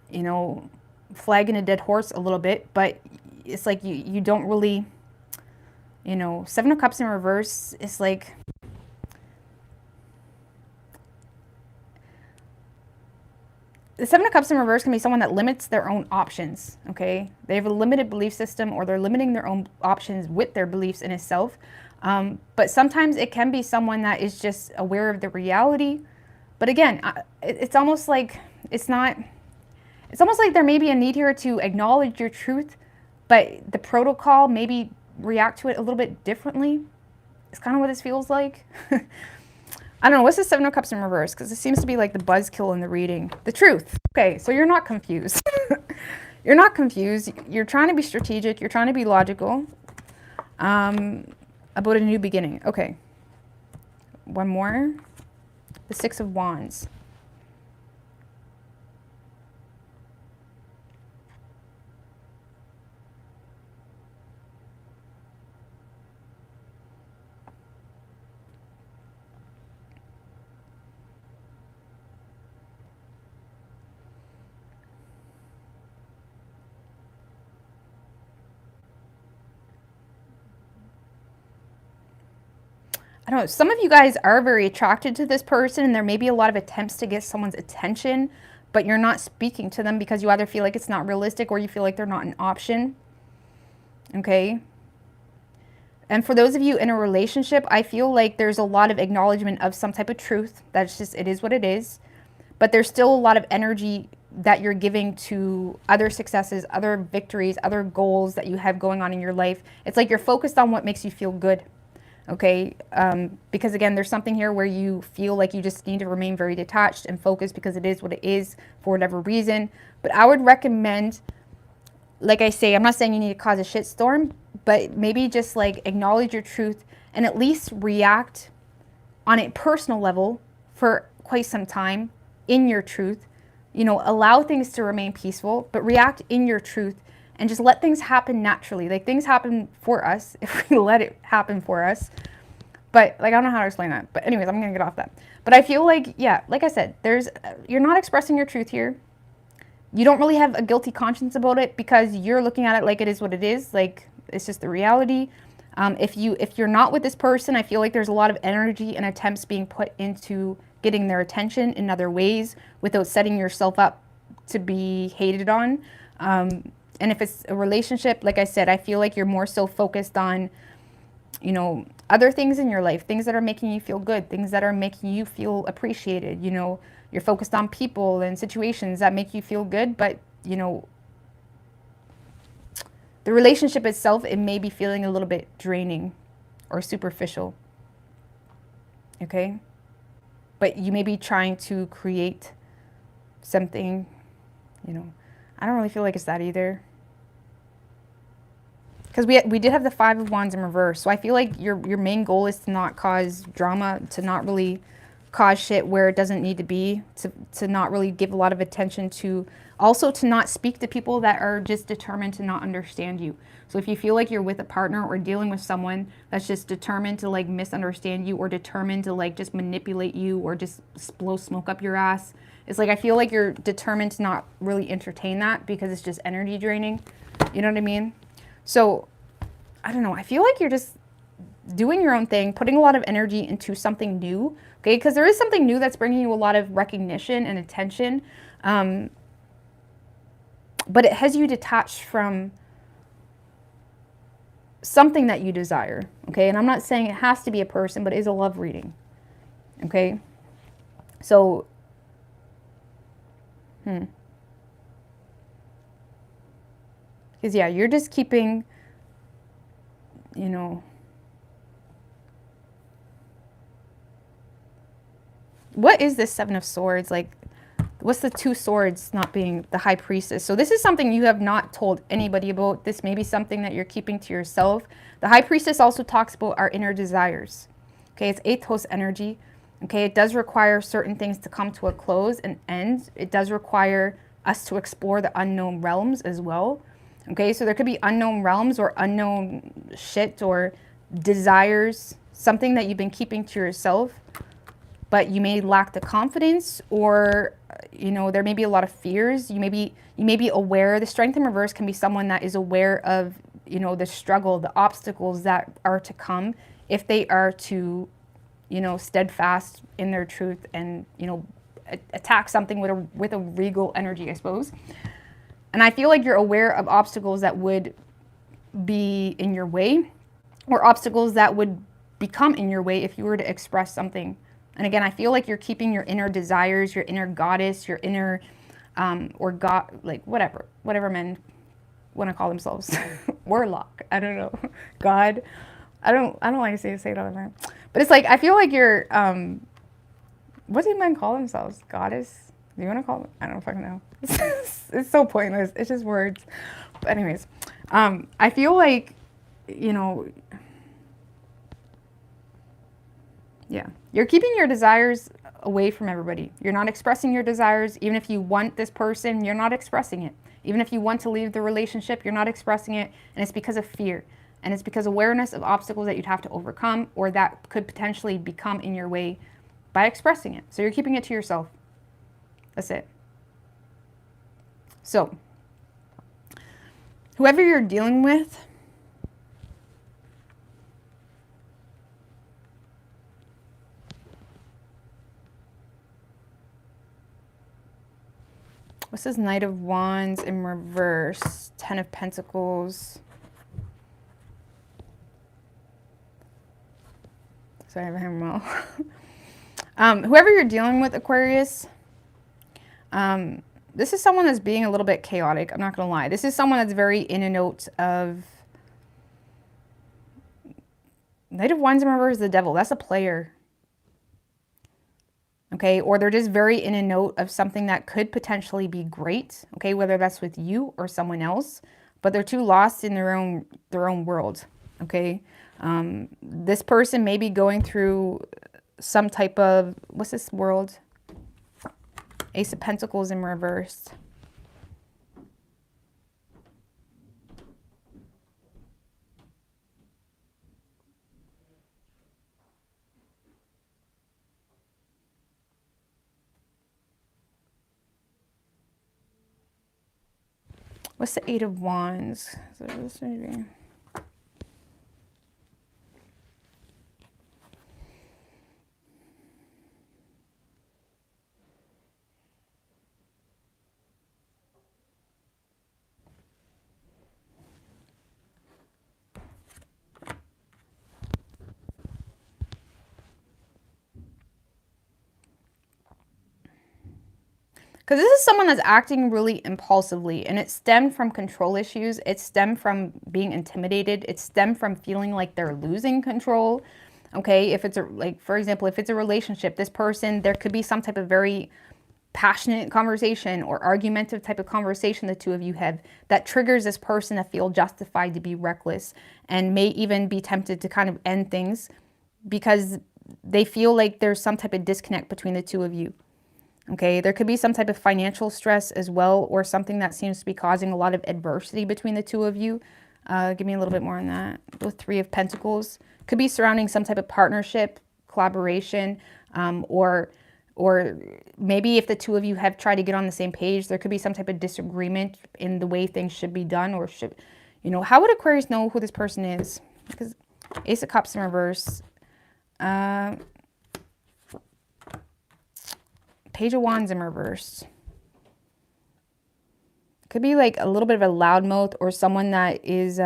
you know, flagging a dead horse a little bit, but it's like you don't really, you know, Seven of Cups in reverse is like, the Seven of Cups in reverse can be someone that limits their own options, okay? They have a limited belief system, or they're limiting their own options with their beliefs in itself. But sometimes it can be someone that is just aware of the reality. But again, it's almost like it's almost like there may be a need here to acknowledge your truth, but the protocol maybe react to it a little bit differently. It's kind of what this feels like. I don't know. What's the Seven of Cups in reverse? Because it seems to be like the buzzkill in the reading. The truth. Okay, so you're not confused. You're not confused. You're trying to be strategic. You're trying to be logical. About a new beginning. Okay. One more. The Six of Wands. I don't know, some of you guys are very attracted to this person, and there may be a lot of attempts to get someone's attention, but you're not speaking to them because you either feel like it's not realistic, or you feel like they're not an option. Okay. And for those of you in a relationship, I feel like there's a lot of acknowledgement of some type of truth. That's just, it is what it is. But there's still a lot of energy that you're giving to other successes, other victories, other goals that you have going on in your life. It's like you're focused on what makes you feel good. Okay, because again, there's something here where you feel like you just need to remain very detached and focused because it is what it is for whatever reason. But I would recommend, like I say, I'm not saying you need to cause a shitstorm, but maybe just like acknowledge your truth and at least react on a personal level for quite some time in your truth. You know, allow things to remain peaceful, but react in your truth and just let things happen naturally. Like, things happen for us if we let it happen for us. But like, I don't know how to explain that. But anyways, I'm going to get off that. But I feel like, yeah, like I said, you're not expressing your truth here. You don't really have a guilty conscience about it because you're looking at it like it is what it is. Like, it's just the reality. If you're not with this person, I feel like there's a lot of energy and attempts being put into getting their attention in other ways without setting yourself up to be hated on. And if it's a relationship, like I said, I feel like you're more so focused on, you know, other things in your life, things that are making you feel good, things that are making you feel appreciated. You know, you're focused on people and situations that make you feel good, but, you know, the relationship itself, it may be feeling a little bit draining or superficial. Okay? But you may be trying to create something, you know. I don't really feel like it's that either. Because we did have the Five of Wands in reverse. So I feel like your main goal is to not cause drama, to not really cause shit where it doesn't need to be, to not really give a lot of attention to, also to not speak to people that are just determined to not understand you. So if you feel like you're with a partner or dealing with someone that's just determined to like misunderstand you or determined to like just manipulate you or just blow smoke up your ass, it's like I feel like you're determined to not really entertain that because it's just energy draining. You know what I mean? So, I don't know. I feel like you're just doing your own thing, putting a lot of energy into something new, okay? Because there is something new that's bringing you a lot of recognition and attention. But it has you detached from something that you desire, okay? And I'm not saying it has to be a person, but it is a love reading, okay? So, because, yeah, you're just keeping, you know, what is this Seven of Swords? Like, what's the Two Swords not being the High Priestess? So this is something you have not told anybody about. This may be something that you're keeping to yourself. The High Priestess also talks about our inner desires. Okay, it's eighth house energy. Okay, it does require certain things to come to a close and end. It does require us to explore the unknown realms as well. Okay, so there could be unknown realms or unknown shit or desires, something that you've been keeping to yourself, but you may lack the confidence, or, you know, there may be a lot of fears. You may be aware. The Strength in reverse can be someone that is aware of, you know, the struggle, the obstacles that are to come if they are to, you know, steadfast in their truth and, you know, attack something with a regal energy, I suppose. And I feel like you're aware of obstacles that would be in your way, or obstacles that would become in your way if you were to express something. And again, I feel like you're keeping your inner desires, your inner goddess, your inner, or God, like whatever men want to call themselves. Warlock, I don't know. God, I don't like to say it all the time. But it's like, I feel like you're, what do men call themselves? Goddess? Do you want to call them? I don't fucking know. It's so pointless. It's just words. But anyways, I feel like, you know, yeah, you're keeping your desires away from everybody. You're not expressing your desires. Even if you want this person, you're not expressing it. Even if you want to leave the relationship, you're not expressing it. And it's because of fear. And it's because awareness of obstacles that you'd have to overcome or that could potentially become in your way by expressing it. So you're keeping it to yourself. That's it. So, whoever you're dealing with, what's this Knight of Wands in reverse? Ten of Pentacles. Sorry, I have a hammer well. Whoever you're dealing with, Aquarius, this is someone that's being a little bit chaotic. I'm not going to lie. This is someone that's very in and out of... Knight of Wands in reverse is the devil. That's a player. Okay, or they're just very in and out of something that could potentially be great, okay, whether that's with you or someone else, but they're too lost in their own world, okay? This person may be going through some type of, what's this world? Ace of Pentacles in reverse. What's the Eight of Wands? Because this is someone that's acting really impulsively, and it stemmed from control issues. It stemmed from being intimidated. It stemmed from feeling like they're losing control. Okay, if it's a, like, for example, if it's a relationship, this person, there could be some type of very passionate conversation or argumentative type of conversation the two of you have that triggers this person to feel justified to be reckless and may even be tempted to kind of end things because they feel like there's some type of disconnect between the two of you. Okay, there could be some type of financial stress as well, or something that seems to be causing a lot of adversity between the two of you. Give me a little bit more on that. The Three of Pentacles could be surrounding some type of partnership, collaboration, or maybe if the two of you have tried to get on the same page, there could be some type of disagreement in the way things should be done, or should, you know, how would Aquarius know who this person is? Because Ace of Cups in reverse. Page of Wands in reverse. Could be like a little bit of a loudmouth or someone that is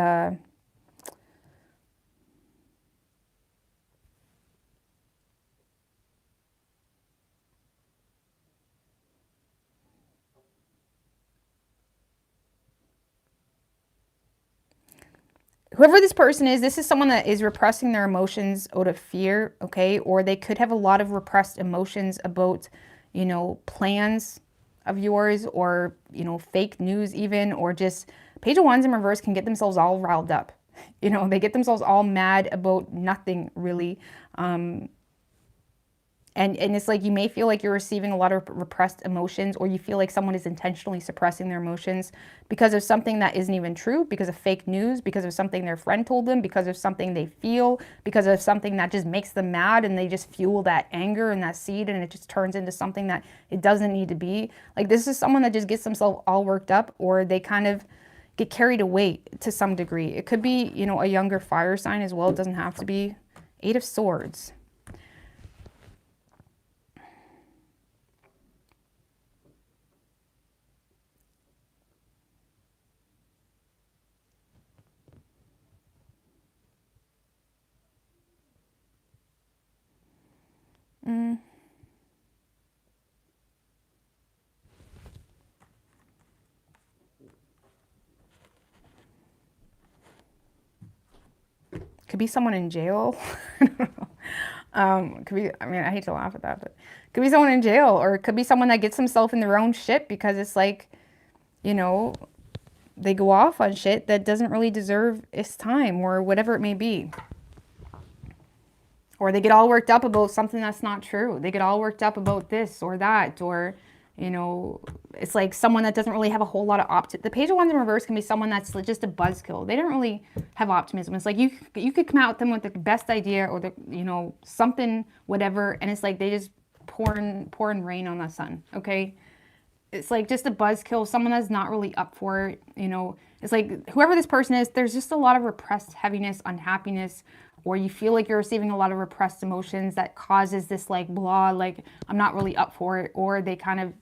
whoever this person is, this is someone that is repressing their emotions out of fear, okay? Or they could have a lot of repressed emotions about, you know, plans of yours, or, you know, fake news even, or just Page of Wands in reverse can get themselves all riled up. You know, they get themselves all mad about nothing really. And it's like you may feel like you're receiving a lot of repressed emotions, or you feel like someone is intentionally suppressing their emotions because of something that isn't even true, because of fake news, because of something their friend told them, because of something they feel, because of something that just makes them mad, and they just fuel that anger and that seed, and it just turns into something that it doesn't need to be. Like, this is someone that just gets themselves all worked up, or they kind of get carried away to some degree. It could be, you know, a younger fire sign as well. It doesn't have to be. Eight of Swords. Could be someone in jail. I don't know. Could be, I mean, I hate to laugh at that, but could be someone in jail, or it could be someone that gets himself in their own shit because it's like, you know, they go off on shit that doesn't really deserve its time, or whatever it may be. Or they get all worked up about something that's not true. They get all worked up about this or that, or, you know, it's like someone that doesn't really have a whole lot of optimism. The Page of Wands in reverse can be someone that's just a buzzkill. They don't really have optimism. It's like you could come out with them with the best idea, or the, you know, something, whatever, and it's like they just pouring rain on the sun, okay? It's like just a buzzkill, someone that's not really up for it, you know. It's like whoever this person is, there's just a lot of repressed heaviness, unhappiness, or you feel like you're receiving a lot of repressed emotions that causes this like blah, like I'm not really up for it, or they kind of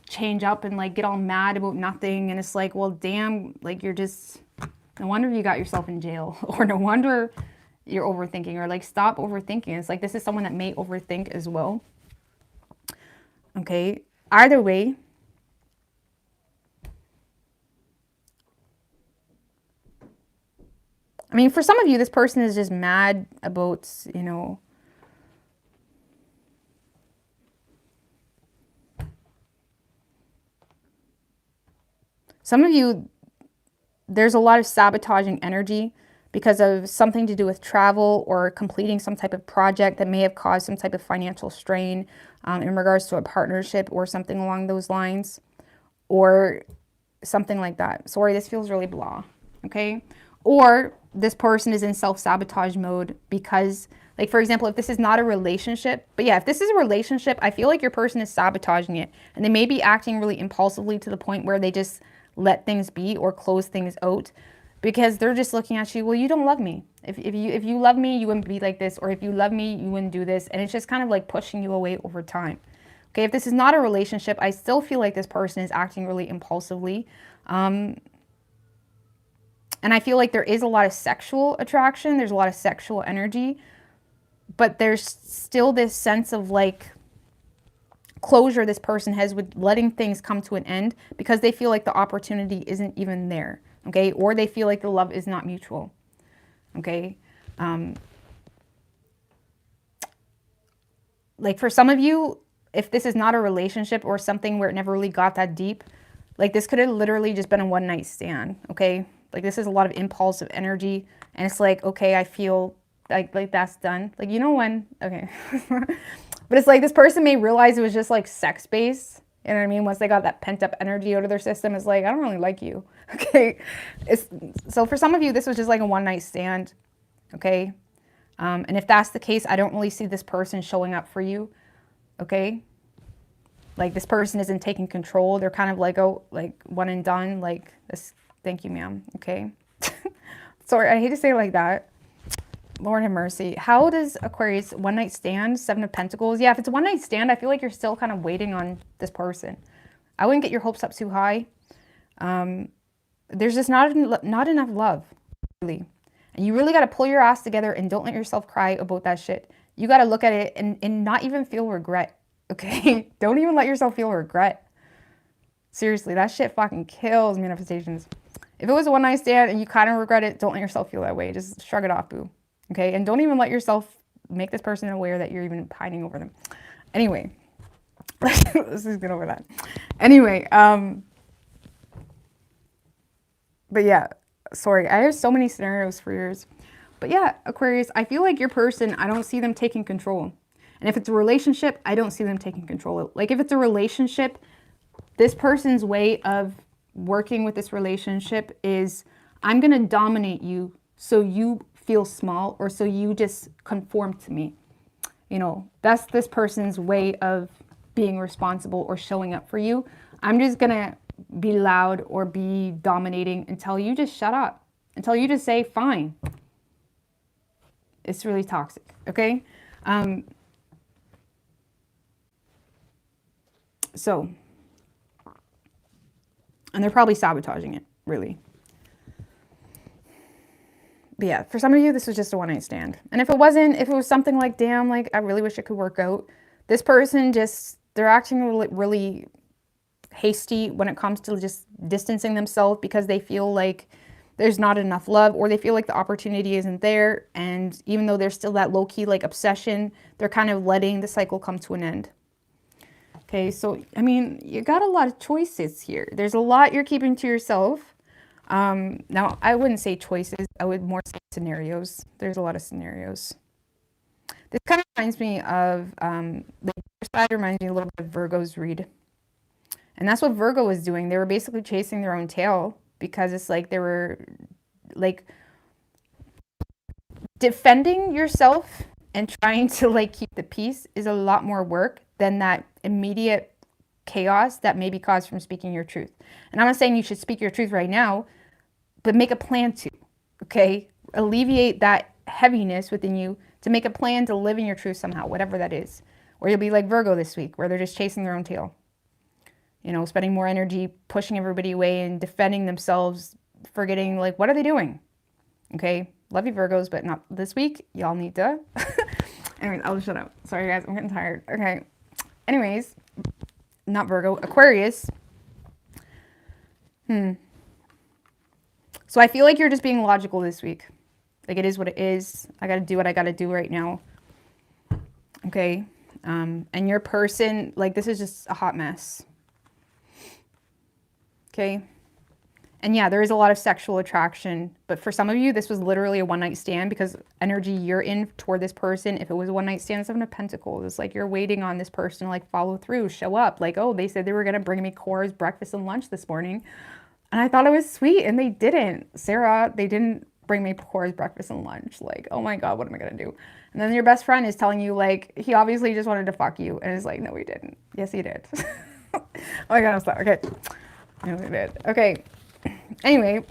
change up and like get all mad about nothing, and it's like, well, damn, like you're just, no wonder you got yourself in jail, or no wonder you're overthinking, or like stop overthinking. It's like this is someone that may overthink as well. Okay, either way, I mean, for some of you, this person is just mad about, you know, some of you, there's a lot of sabotaging energy because of something to do with travel or completing some type of project that may have caused some type of financial strain in regards to a partnership or something along those lines, or something like that. Sorry, this feels really blah, okay? Or this person is in self-sabotage mode because, like, for example, if this is not a relationship, but yeah, if this is a relationship, I feel like your person is sabotaging it, and they may be acting really impulsively to the point where they just let things be or close things out because they're just looking at you, well, you don't love me. If you love me, you wouldn't be like this, or if you love me, you wouldn't do this, and it's just kind of like pushing you away over time. Okay, if this is not a relationship, I still feel like this person is acting really impulsively. And I feel like there is a lot of sexual attraction. There's a lot of sexual energy. But there's still this sense of like closure this person has with letting things come to an end because they feel like the opportunity isn't even there. Okay, or they feel like the love is not mutual. Okay. Like for some of you, if this is not a relationship or something where it never really got that deep, like this could have literally just been a one night stand, okay? Like this is a lot of impulsive energy, and it's like, okay, I feel like that's done. Like, you know when, okay. But it's like this person may realize it was just like sex based, you know what I mean? Once they got that pent up energy out of their system, it's like, I don't really like you, okay? So for some of you, this was just like a one night stand, okay? And if that's the case, I don't really see this person showing up for you. Okay, like this person isn't taking control. They're kind of like, oh, like one and done, like this. Thank you, ma'am. Okay. Sorry, I hate to say it like that. Lord have mercy. How does Aquarius one night stand? 7 of Pentacles. Yeah, if it's a one night stand, I feel like you're still kind of waiting on this person. I wouldn't get your hopes up too high. There's just not enough love, really. And you really got to pull your ass together and don't let yourself cry about that shit. You got to look at it and not even feel regret, okay? Don't even let yourself feel regret. Seriously, that shit fucking kills manifestations. If it was a one night stand and you kind of regret it, don't let yourself feel that way. Just shrug it off, boo. Okay? And don't even let yourself make this person aware that you're even pining over them. Anyway, let's just get over that. Anyway, but yeah, sorry. I have so many scenarios for yours. But yeah, Aquarius, I feel like your person, I don't see them taking control. And if it's a relationship, I don't see them taking control. Like if it's a relationship, this person's way of working with this relationship is, I'm going to dominate you so you feel small, or so you just conform to me. You know, that's this person's way of being responsible or showing up for you. I'm just going to be loud or be dominating until you just shut up, until you just say, fine. It's really toxic, okay? So, and they're probably sabotaging it, really. But yeah, for some of you, this was just a one night stand. And if it wasn't, if it was something like, damn, like, I really wish it could work out. This person just, they're acting really, really hasty when it comes to just distancing themselves because they feel like there's not enough love, or they feel like the opportunity isn't there. And even though there's still that low-key like obsession, they're kind of letting the cycle come to an end. Okay, so, I mean, you got a lot of choices here. There's a lot you're keeping to yourself. Now, I wouldn't say choices. I would more say scenarios. There's a lot of scenarios. This kind of reminds me of, the other side reminds me a little bit of Virgo's read. And that's what Virgo was doing. They were basically chasing their own tail. Because it's like they were like defending yourself and trying to like keep the peace is a lot more work than that immediate chaos that may be caused from speaking your truth. And I'm not saying you should speak your truth right now, but make a plan to, okay? Alleviate that heaviness within you to make a plan to live in your truth somehow, whatever that is. Or you'll be like Virgo this week, where they're just chasing their own tail. You know, spending more energy pushing everybody away and defending themselves, forgetting, like, what are they doing? Okay, love you Virgos, but not this week. Y'all need to. Anyways, I'll shut up. Sorry, guys, I'm getting tired. Okay. Anyways, not Virgo, Aquarius. So I feel like you're just being logical this week. Like, it is what it is. I got to do what I got to do right now. Okay. And your person, like, this is just a hot mess. Okay. And yeah, there is a lot of sexual attraction, but for some of you, this was literally a one-night stand because energy you're in toward this person, if it was a one-night stand, Seven of Pentacles, it's like you're waiting on this person to like follow through, show up. Like, oh, they said they were going to bring me Coors breakfast and lunch this morning. And I thought it was sweet, and they didn't. Sarah, they didn't bring me Coors breakfast and lunch. Like, oh my God, what am I going to do? And then your best friend is telling you, like, he obviously just wanted to fuck you. And it's like, no, he didn't. Yes, he did. Oh my God, I'm sorry. Okay. No, he did. Okay. Anyway,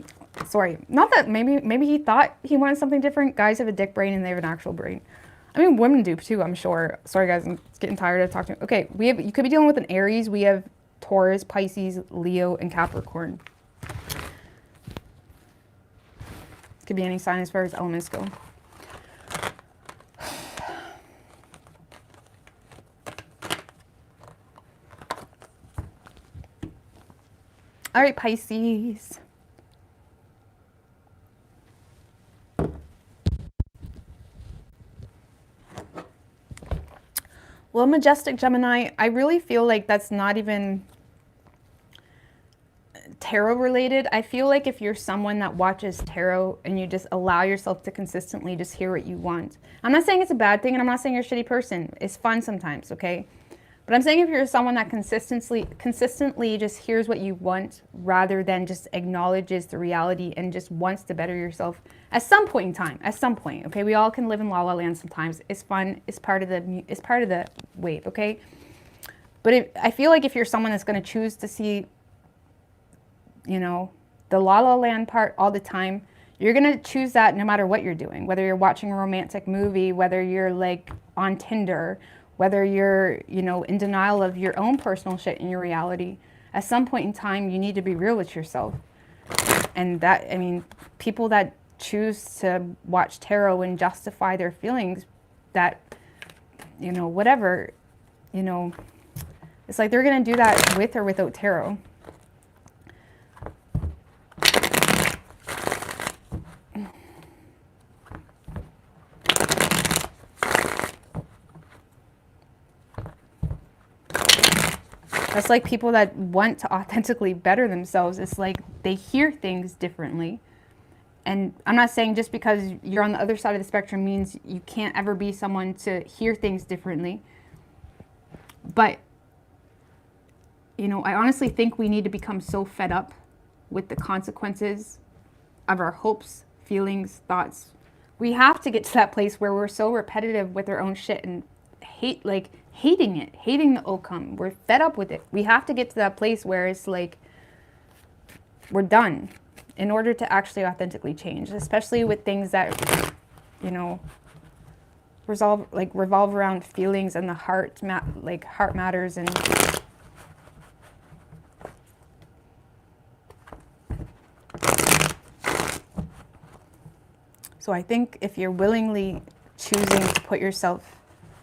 sorry. Not that maybe he thought he wanted something different. Guys have a dick brain and they have an actual brain. I mean, women do too, I'm sure. Sorry, guys, I'm getting tired of talking. Okay, you could be dealing with an Aries. We have Taurus, Pisces, Leo, and Capricorn. Could be any sign as far as elements go. All right, Pisces. Well, majestic Gemini, I really feel like that's not even tarot related. I feel like if you're someone that watches tarot and you just allow yourself to consistently just hear what you want. I'm not saying it's a bad thing, and I'm not saying you're a shitty person. It's fun sometimes, okay? But I'm saying if you're someone that consistently just hears what you want rather than just acknowledges the reality and just wants to better yourself at some point in time, okay? We all can live in la la land sometimes. It's fun. It's part of the wave, okay? But I feel like if you're someone that's going to choose to see, you know, the la la land part all the time, you're going to choose that no matter what you're doing, whether you're watching a romantic movie, whether you're like on Tinder, whether you're, you know, in denial of your own personal shit in your reality. At some point in time, you need to be real with yourself. And that, I mean, people that choose to watch tarot and justify their feelings, that, you know, whatever, you know, it's like they're going to do that with or without tarot. That's like people that want to authentically better themselves. It's like they hear things differently. And I'm not saying just because you're on the other side of the spectrum means you can't ever be someone to hear things differently. But, you know, I honestly think we need to become so fed up with the consequences of our hopes, feelings, thoughts. We have to get to that place where we're so repetitive with our own shit and hating it, hating the outcome. We're fed up with it. We have to get to that place where it's like we're done in order to actually authentically change, especially with things that, you know, revolve around feelings and the heart, heart matters. And so I think if you're willingly choosing to put yourself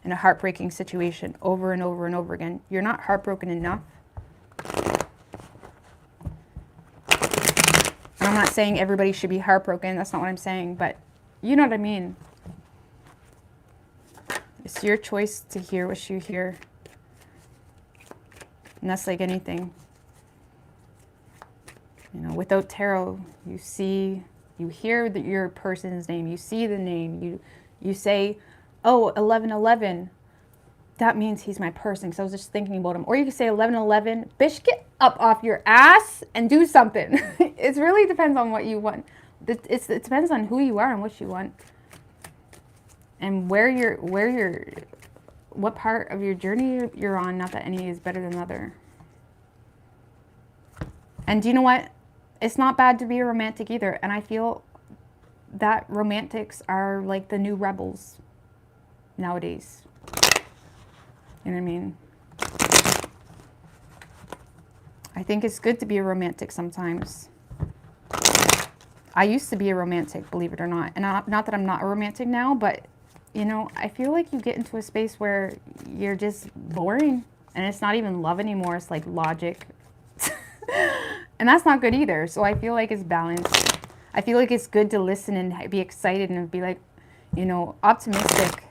in a heartbreaking situation over and over and over again, you're not heartbroken enough. And I'm not saying everybody should be heartbroken. That's not what I'm saying, but you know what I mean. It's your choice to hear what you hear. And that's like anything. You know, without tarot, you hear your person's name, you see the name, you say, oh, 1111, that means he's my person, because I was just thinking about him. Or you can say 1111, bitch, get up off your ass and do something. It really depends on what you want. It depends on who you are and what you want. And what part of your journey you're on, not that any is better than the other. And do you know what? It's not bad to be a romantic either. And I feel that romantics are like the new rebels nowadays. You know what I mean? I think it's good to be a romantic sometimes. I used to be a romantic, believe it or not. And not that I'm not a romantic now, but, you know, I feel like you get into a space where you're just boring. And it's not even love anymore. It's like logic. And that's not good either. So I feel like it's balanced. I feel like it's good to listen and be excited and be like, you know, optimistic.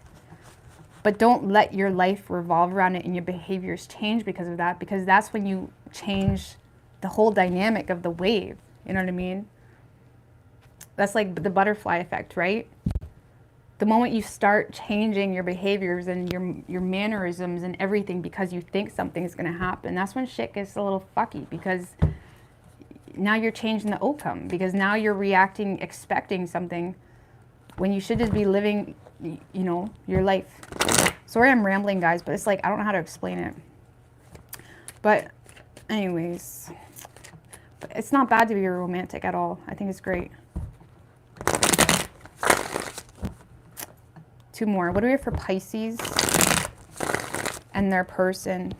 But don't let your life revolve around it and your behaviors change because of that. Because that's when you change the whole dynamic of the wave. You know what I mean? That's like the butterfly effect, right? The moment you start changing your behaviors and your mannerisms and everything because you think something's going to happen, that's when shit gets a little fucky, because now you're changing the outcome, because now you're reacting expecting something when you should just be living, you know, your life. Sorry I'm rambling, guys, but it's like I don't know how to explain it. But anyways, it's not bad to be romantic at all. I think it's great. 2 more. What do we have for Pisces and their person?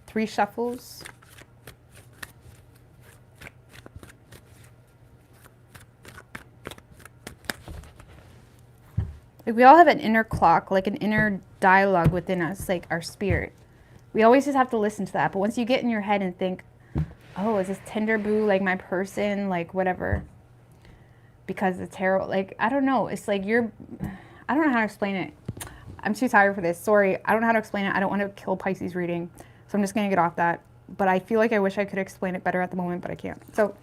Three shuffles. Like, we all have an inner clock, like an inner dialogue within us, like our spirit. We always just have to listen to that. But once you get in your head and think, oh, is this Tinder boo like my person, like whatever, because the tarot, like, I don't know. It's like I don't know how to explain it. I'm too tired for this. Sorry. I don't know how to explain it. I don't want to kill Pisces reading. So I'm just going to get off that. But I feel like I wish I could explain it better at the moment, but I can't. So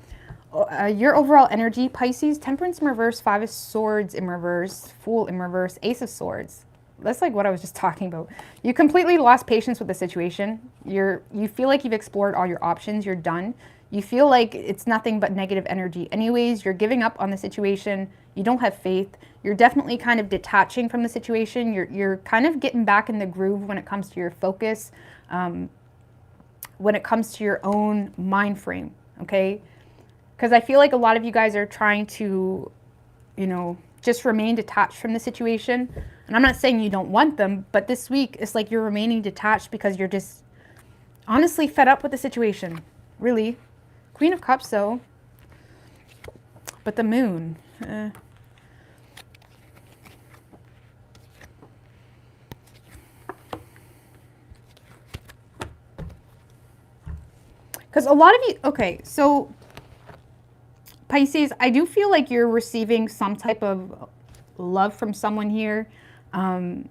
your overall energy, Pisces, Temperance in reverse, 5 of Swords in reverse, Fool in reverse, Ace of Swords. That's like what I was just talking about. You completely lost patience with the situation. You feel like you've explored all your options. You're done. You feel like it's nothing but negative energy. Anyways, you're giving up on the situation. You don't have faith. You're definitely kind of detaching from the situation. You're kind of getting back in the groove when it comes to your focus, when it comes to your own mind frame, okay? Because I feel like a lot of you guys are trying to, you know, just remain detached from the situation. And I'm not saying you don't want them, but this week it's like you're remaining detached because you're just honestly fed up with the situation. Really. Queen of Cups, though. But the Moon. Because a lot of you, okay, so Pisces, I do feel like you're receiving some type of love from someone here. The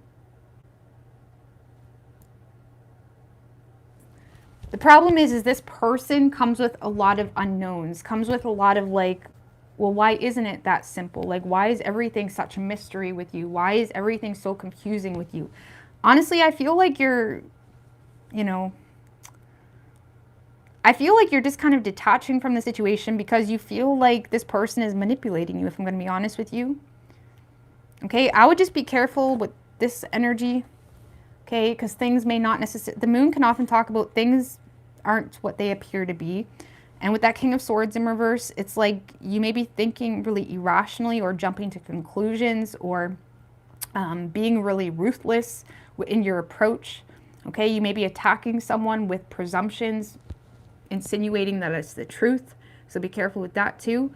problem is this person comes with a lot of unknowns, comes with a lot of like, well, why isn't it that simple? Like, why is everything such a mystery with you? Why is everything so confusing with you? Honestly, I feel like you're, you know, I feel like you're just kind of detaching from the situation because you feel like this person is manipulating you, if I'm going to be honest with you. Okay, I would just be careful with this energy, okay, because things may not necessarily, the Moon can often talk about things aren't what they appear to be. And with that King of Swords in reverse, it's like you may be thinking really irrationally or jumping to conclusions or being really ruthless in your approach. Okay, you may be attacking someone with presumptions, insinuating that it's the truth. So be careful with that too.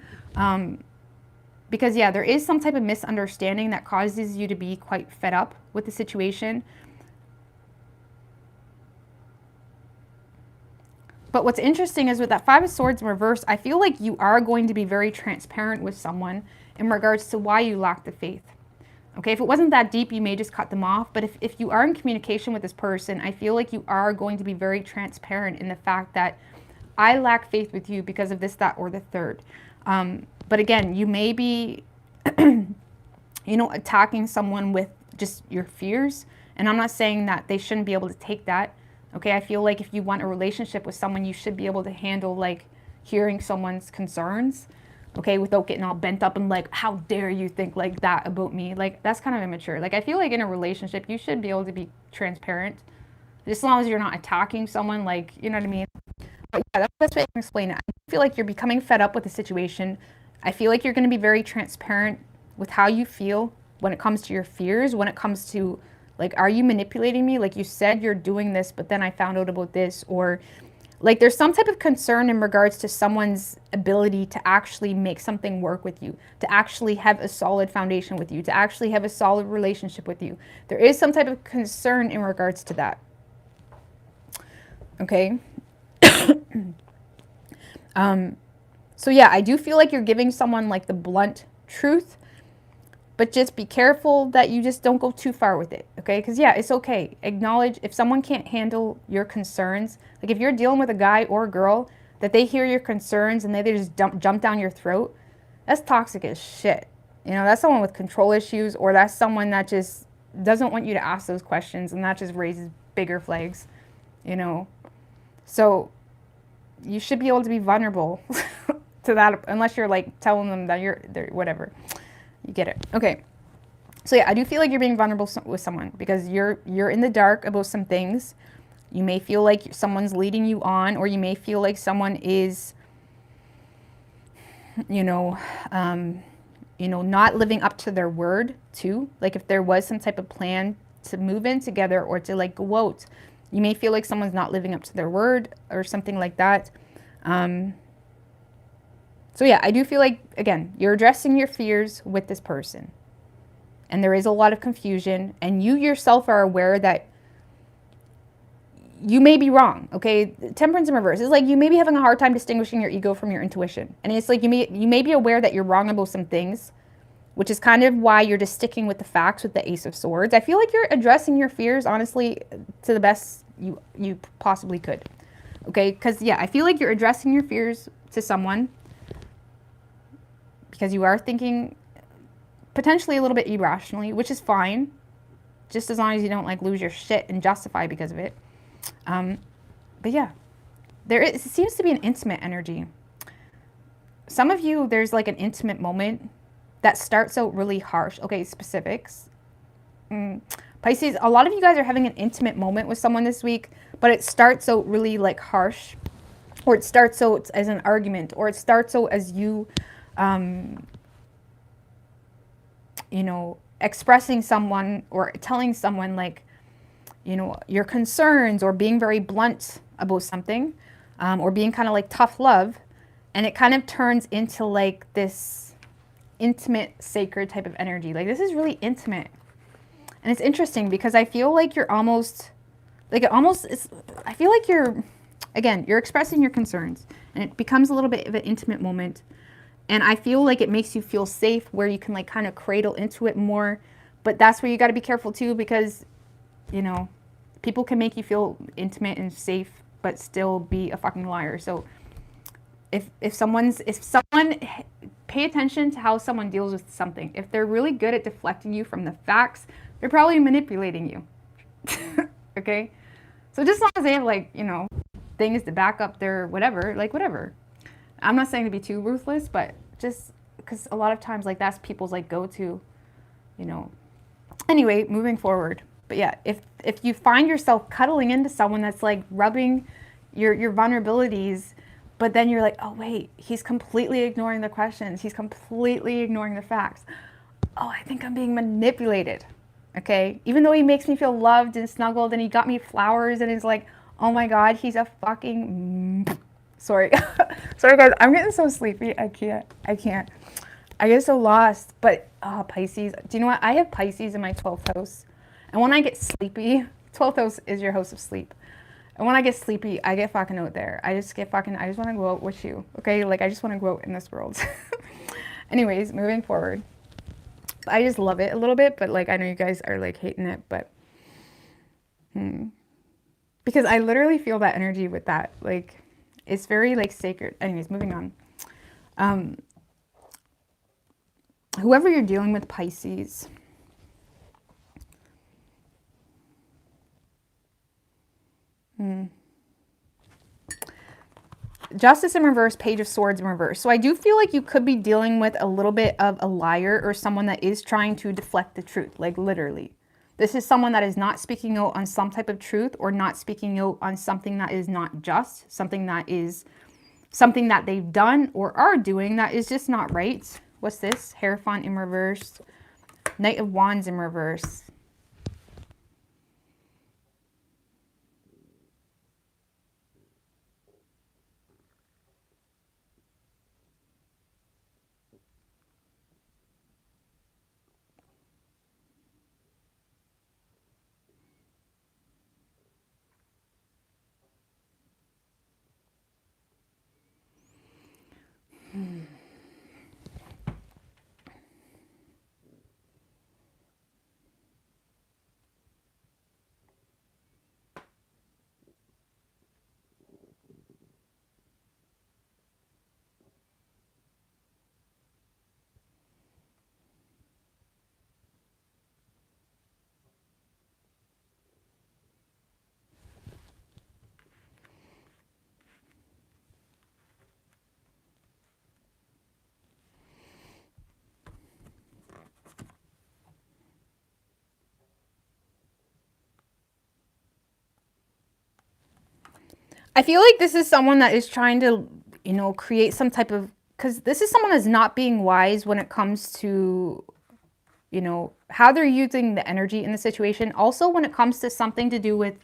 Because yeah, there is some type of misunderstanding that causes you to be quite fed up with the situation. But what's interesting is with that 5 of Swords in reverse, I feel like you are going to be very transparent with someone in regards to why you lack the faith. Okay, if it wasn't that deep, you may just cut them off. But if you are in communication with this person, I feel like you are going to be very transparent in the fact that I lack faith with you because of this, that, or the third. But again, you may be, you know, attacking someone with just your fears. And I'm not saying that they shouldn't be able to take that. Okay, I feel like if you want a relationship with someone, you should be able to handle like hearing someone's concerns, okay, without getting all bent up and like, how dare you think like that about me? Like, that's kind of immature. Like, I feel like in a relationship, you should be able to be transparent, just as long as you're not attacking someone, like, you know what I mean? But yeah, that's the best way I can explain it. I feel like you're becoming fed up with the situation. I feel like you're going to be very transparent with how you feel when it comes to your fears, when it comes to like, are you manipulating me? Like, you said you're doing this, but then I found out about this. Or like, there's some type of concern in regards to someone's ability to actually make something work with you, to actually have a solid foundation with you, to actually have a solid relationship with you. There is some type of concern in regards to that. Okay. So yeah, I do feel like you're giving someone like the blunt truth. but just be careful that you just don't go too far with it, okay? Because yeah, it's okay. Acknowledge if someone can't handle your concerns, like if you're dealing with a guy or a girl, that they hear your concerns and they just jump down your throat, that's toxic as shit. You know, that's someone with control issues, or that's someone that just doesn't want you to ask those questions, and that just raises bigger flags, you know? So you should be able to be vulnerable to that, unless you're like telling them that they're whatever. You get it. Okay. So yeah, I do feel like you're being vulnerable with someone because you're in the dark about some things. You may feel like someone's leading you on, or you may feel like someone is, you know, not living up to their word too. Like if there was some type of plan to move in together or to like go out, you may feel like someone's not living up to their word or something like that. So yeah, I do feel like, again, you're addressing your fears with this person. And there is a lot of confusion. And you yourself are aware that you may be wrong, okay? Temperance in reverse is like you may be having a hard time distinguishing your ego from your intuition. And it's like you may be aware that you're wrong about some things, which is kind of why you're just sticking with the facts with the Ace of Swords. I feel like you're addressing your fears, honestly, to the best you possibly could, okay? Because, yeah, I feel like you're addressing your fears to someone because you are thinking potentially a little bit irrationally, which is fine, just as long as you don't like lose your shit and justify because of it. But yeah, it seems to be an intimate energy. Some of you, there's like an intimate moment that starts out really harsh. Okay, specifics. Pisces, a lot of you guys are having an intimate moment with someone this week, but it starts out really like harsh, or it starts out as an argument, or it starts out as you, you know, expressing someone or telling someone like, you know, your concerns, or being very blunt about something, or being kind of like tough love. And it kind of turns into like this intimate, sacred type of energy. Like this is really intimate. And it's interesting because I feel like you're almost, like it almost is, I feel like you're expressing your concerns and it becomes a little bit of an intimate moment. And I feel like it makes you feel safe where you can like kind of cradle into it more. But that's where you got to be careful too, because, you know, people can make you feel intimate and safe, but still be a fucking liar. So if someone, pay attention to how someone deals with something. If they're really good at deflecting you from the facts, they're probably manipulating you. Okay? So just as long as they have like, you know, things to back up their whatever, like whatever. I'm not saying to be too ruthless, but just because a lot of times like that's people's like go-to, you know. Anyway, moving forward. But yeah, if you find yourself cuddling into someone that's like rubbing your vulnerabilities, but then you're like, oh wait, he's completely ignoring the questions. He's completely ignoring the facts. Oh, I think I'm being manipulated. Okay? Even though he makes me feel loved and snuggled and he got me flowers and he's like, oh my God, he's a fucking... Sorry. Sorry guys, I'm getting so sleepy. I can't. I get so lost. But, Pisces. Do you know what? I have Pisces in my 12th house. And when I get sleepy, 12th house is your house of sleep. And when I get sleepy, I get fucking out there. I just want to go out with you. Okay? Like, I just want to go out in this world. Anyways, moving forward. I just love it a little bit, but like, I know you guys are like hating it, but, because I literally feel that energy with that. Like, it's very like sacred. Anyways, moving on. Whoever you're dealing with, Pisces, Justice in reverse, Page of Swords in reverse. So I do feel like you could be dealing with a little bit of a liar or someone that is trying to deflect the truth, like literally. This is someone that is not speaking out on some type of truth, or not speaking out on something that is not just, something that they've done or are doing that is just not right. What's this? Hierophant in reverse. Knight of Wands in reverse. I feel like this is someone that is trying to, you know, create some type of, because this is someone that's not being wise when it comes to, you know, how they're using the energy in the situation. Also, when it comes to something to do with,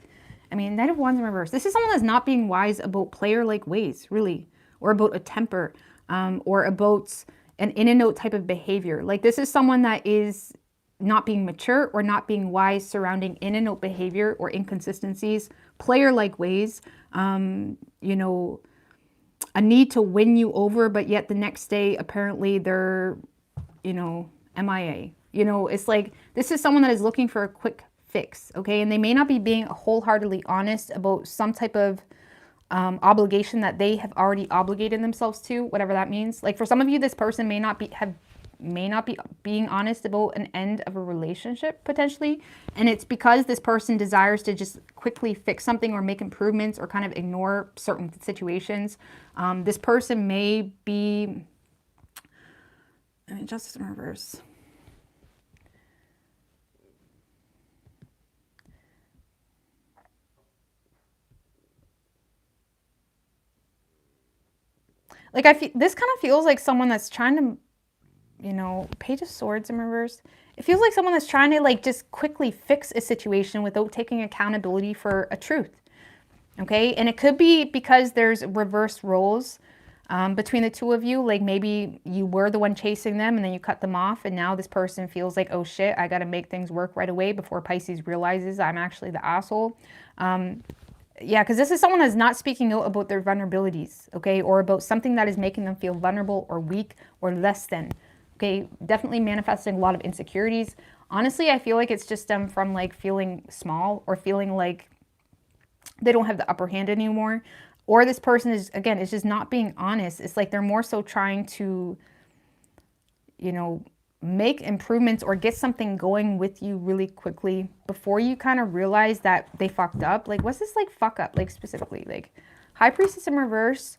I mean, Knight of Wands in reverse. This is someone that's not being wise about player-like ways, really, or about a temper, or about an in and out type of behavior. Like, this is someone that is not being mature or not being wise surrounding in and out behavior or inconsistencies, player-like ways, you know, a need to win you over, but yet the next day, apparently they're, you know, MIA. You know, it's like, this is someone that is looking for a quick fix, okay? And they may not be being wholeheartedly honest about some type of obligation that they have already obligated themselves to, whatever that means. Like, for some of you, this person may not be being honest about an end of a relationship potentially, and it's because this person desires to just quickly fix something or make improvements or kind of ignore certain situations. This person may be, I mean, Justice in reverse. Like, this kind of feels like someone that's trying to, you know, Page of Swords in reverse. It feels like someone that's trying to, like, just quickly fix a situation without taking accountability for a truth. Okay? And it could be because there's reverse roles between the two of you. Like, maybe you were the one chasing them and then you cut them off, and now this person feels like, oh shit, I got to make things work right away before Pisces realizes I'm actually the asshole. Yeah, because this is someone that's not speaking out about their vulnerabilities, okay, or about something that is making them feel vulnerable or weak or less than, okay, definitely manifesting a lot of insecurities. Honestly, I feel like it's just them from, like, feeling small or feeling like they don't have the upper hand anymore. Or this person is, again, is just not being honest. It's like they're more so trying to, you know, make improvements or get something going with you really quickly before you kind of realize that they fucked up. Like, what's this, like, fuck up, like, specifically? Like, High Priestess in reverse.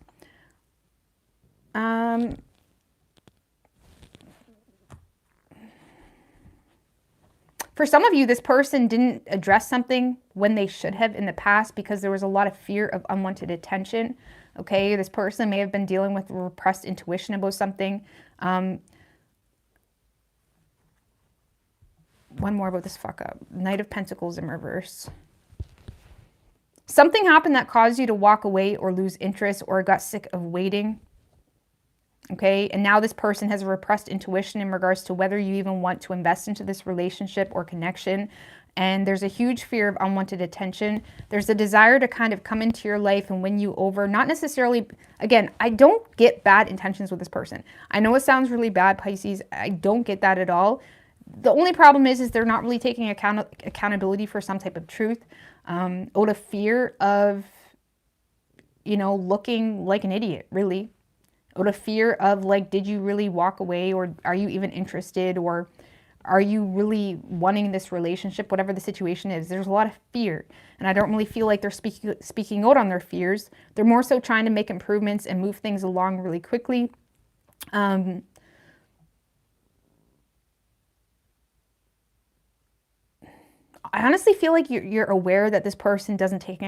For some of you, this person didn't address something when they should have in the past because there was a lot of fear of unwanted attention. Okay, this person may have been dealing with repressed intuition about something. One more about this fuck up. Knight of Pentacles in reverse. Something happened that caused you to walk away or lose interest or got sick of waiting. Okay, and now this person has a repressed intuition in regards to whether you even want to invest into this relationship or connection. And there's a huge fear of unwanted attention. There's a desire to kind of come into your life and win you over. Not necessarily, again, I don't get bad intentions with this person. I know it sounds really bad, Pisces. I don't get that at all. The only problem is they're not really taking accountability for some type of truth, out of fear of, you know, looking like an idiot, really. Out of fear of, like, did you really walk away, or are you even interested, or are you really wanting this relationship, whatever the situation is. There's a lot of fear, and I don't really feel like they're speaking out on their fears. They're more so trying to make improvements and move things along really quickly. I honestly feel like you're aware that this person doesn't take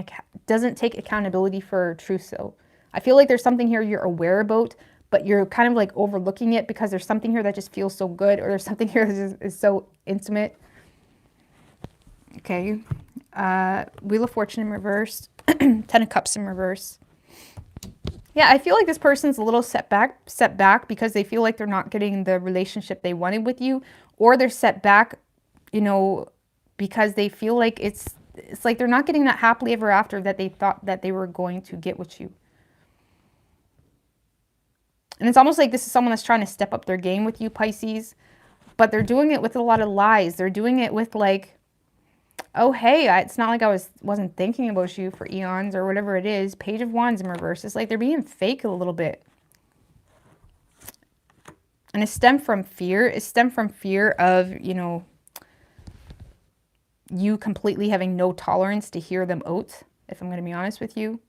accountability for truth. So I feel like there's something here you're aware about, but you're kind of like overlooking it because there's something here that just feels so good, or there's something here that is so intimate. Okay. Wheel of Fortune in reverse. Ten of Cups in reverse. Yeah, I feel like this person's a little set back because they feel like they're not getting the relationship they wanted with you, or they're set back, you know, because they feel like it's like they're not getting that happily ever after that they thought that they were going to get with you. And it's almost like this is someone that's trying to step up their game with you, Pisces, but they're doing it with a lot of lies. They're doing it with, like, oh, hey, it's not like I wasn't thinking about you for eons or whatever it is. Page of Wands in reverse. It's like they're being fake a little bit. And it stemmed from fear. It stemmed from fear of, you know, you completely having no tolerance to hear them out, if I'm going to be honest with you.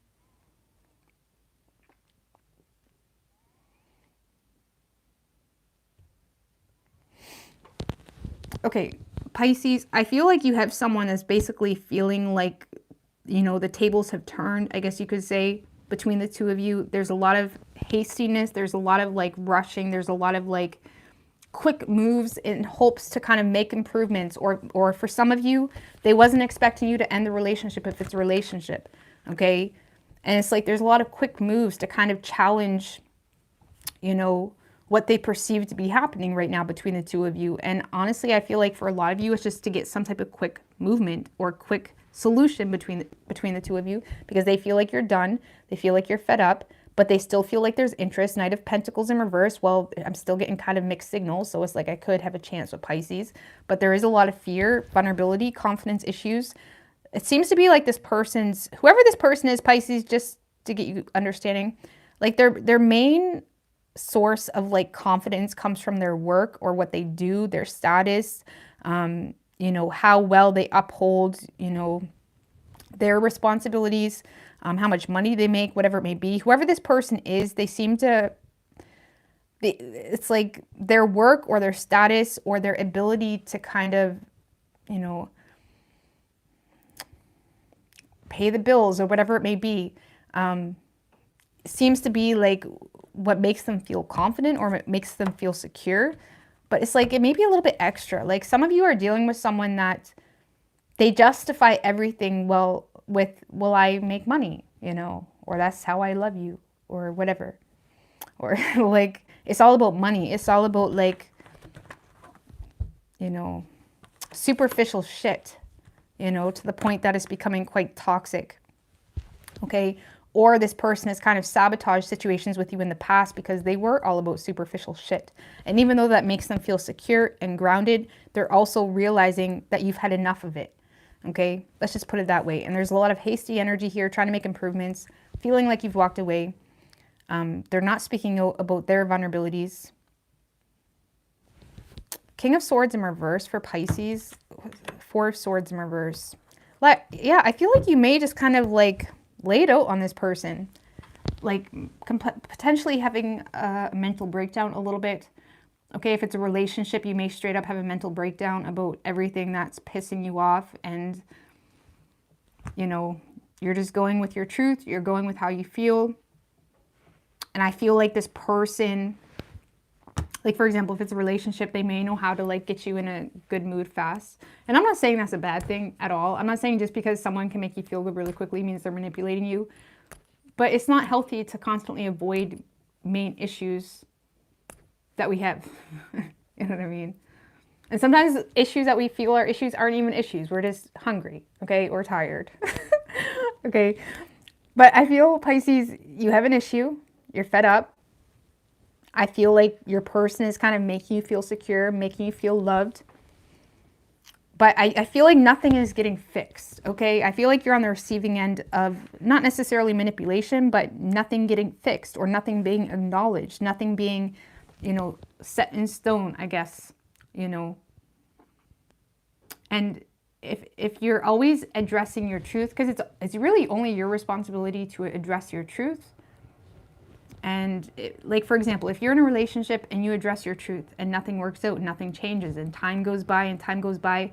Okay, Pisces, I feel like you have someone that's basically feeling like the tables have turned, I guess you could say, between the two of you. There's a lot of hastiness. There's a lot of like rushing. There's a lot of like quick moves in hopes to kind of make improvements, or for some of you, they wasn't expecting you to end the relationship if it's a relationship, okay? And it's like there's a lot of quick moves to kind of challenge, what they perceive to be happening right now between the two of you. And honestly, I feel like for a lot of you, it's just to get some type of quick movement or quick solution between the two of you, because they feel like you're done, they feel like you're fed up, but they still feel like there's interest. Knight of Pentacles in reverse. Well, I'm still getting kind of mixed signals, so it's like I could have a chance with Pisces, but there is a lot of fear, vulnerability, confidence issues. It seems to be like whoever this person is, Pisces, just to get you understanding, like their main source of like confidence comes from their work or what they do, their status, how well they uphold, their responsibilities, how much money they make, whatever it may be. Whoever this person is, it's like their work or their status or their ability to kind of, pay the bills or whatever it may be, seems to be like what makes them feel confident or makes them feel secure. But it's like it may be a little bit extra. Like some of you are dealing with someone that they justify everything with, will I make money, or that's how I love you, or whatever. Or like it's all about money. It's all about like, superficial shit, to the point that it's becoming quite toxic. Okay? Or this person has kind of sabotaged situations with you in the past because they were all about superficial shit. And even though that makes them feel secure and grounded, they're also realizing that you've had enough of it. Okay? Let's just put it that way. And there's a lot of hasty energy here, trying to make improvements, feeling like you've walked away. They're not speaking about their vulnerabilities. King of Swords in reverse for Pisces. Four of Swords in reverse. Yeah, I feel like you may just kind of like lay it out on this person. Like potentially having a mental breakdown a little bit. Okay, if it's a relationship, you may straight up have a mental breakdown about everything that's pissing you off. And, you're just going with your truth. You're going with how you feel. And I feel like this person, like for example, if it's a relationship, they may know how to like get you in a good mood fast. And I'm not saying that's a bad thing at all. I'm not saying just because someone can make you feel good really quickly means they're manipulating you. But it's not healthy to constantly avoid main issues that we have. You know what I mean? And sometimes issues that we feel are issues aren't even issues. We're just hungry, okay, or tired. Okay. But I feel, Pisces, you have an issue. You're fed up. I feel like your person is kind of making you feel secure, making you feel loved. But I feel like nothing is getting fixed, okay? I feel like you're on the receiving end of not necessarily manipulation, but nothing getting fixed or nothing being acknowledged, nothing being, set in stone, I guess, And if you're always addressing your truth, because it's really only your responsibility to address your truth. And like, for example, if you're in a relationship and you address your truth and nothing works out, nothing changes, and time goes by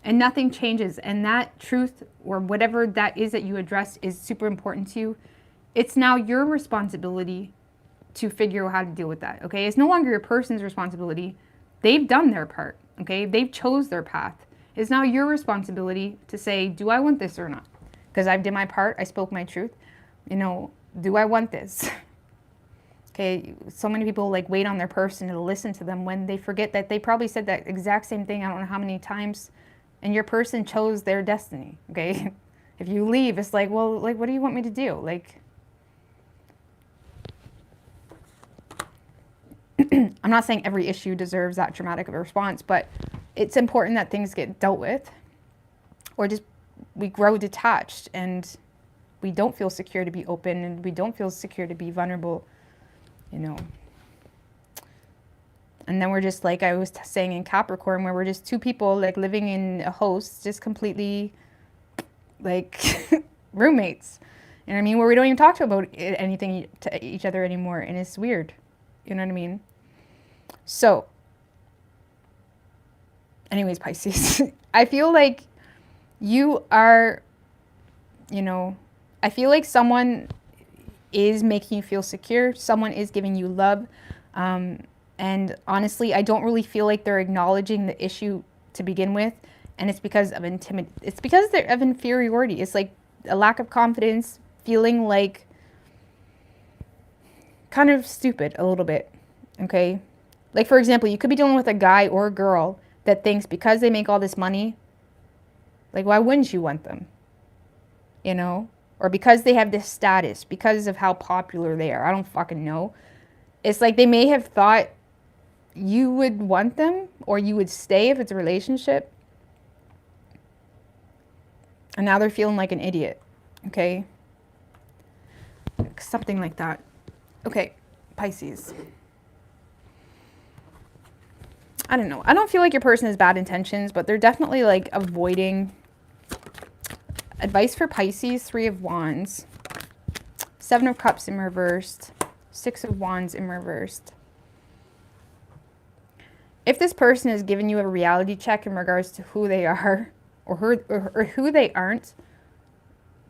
and nothing changes, and that truth or whatever that is that you address is super important to you, it's now your responsibility to figure out how to deal with that, okay? It's no longer your person's responsibility. They've done their part, okay? They've chose their path. It's now your responsibility to say, do I want this or not? Because I've did my part. I spoke my truth. Do I want this? Okay, so many people like wait on their person to listen to them when they forget that they probably said that exact same thing I don't know how many times, and your person chose their destiny, okay? If you leave, it's like, well, like, what do you want me to do? Like, I'm not saying every issue deserves that dramatic of a response, but it's important that things get dealt with, or just we grow detached and we don't feel secure to be open, and we don't feel secure to be vulnerable. And then we're just like I was saying in Capricorn, where we're just two people like living in a house, just completely like roommates. You know what I mean? Where we don't even talk about anything to each other anymore, and it's weird. You know what I mean? So, anyways, Pisces, I feel like you are You know, I feel like someone is making you feel secure. Someone is giving you love. And honestly, I don't really feel like they're acknowledging the issue to begin with. And it's because of it's because they're of inferiority. It's like a lack of confidence, feeling like kind of stupid a little bit. Okay. Like, for example, you could be dealing with a guy or a girl that thinks because they make all this money, like, why wouldn't you want them? You know? Or because they have this status, because of how popular they are. I don't fucking know. It's like they may have thought you would want them or you would stay if it's a relationship. And now they're feeling like an idiot. Okay? Something like that. Okay, Pisces. I don't know. I don't feel like your person has bad intentions, but they're definitely like avoiding. Advice for Pisces, 3 of Wands, 7 of Cups in reversed, 6 of Wands in reversed. If this person has given you a reality check in regards to who they are or who they aren't,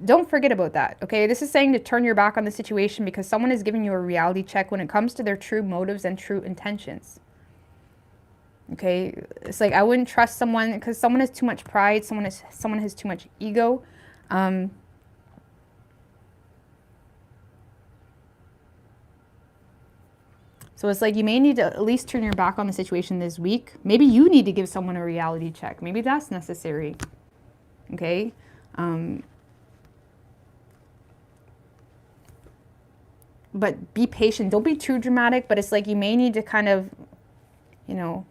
don't forget about that, okay? This is saying to turn your back on the situation because someone is giving you a reality check when it comes to their true motives and true intentions. Okay? It's like I wouldn't trust someone because someone has too much pride, someone has too much ego. So it's like you may need to at least turn your back on the situation this week. Maybe you need to give someone a reality check. Maybe that's necessary. Okay? But be patient. Don't be too dramatic, but it's like you may need to kind of, you know,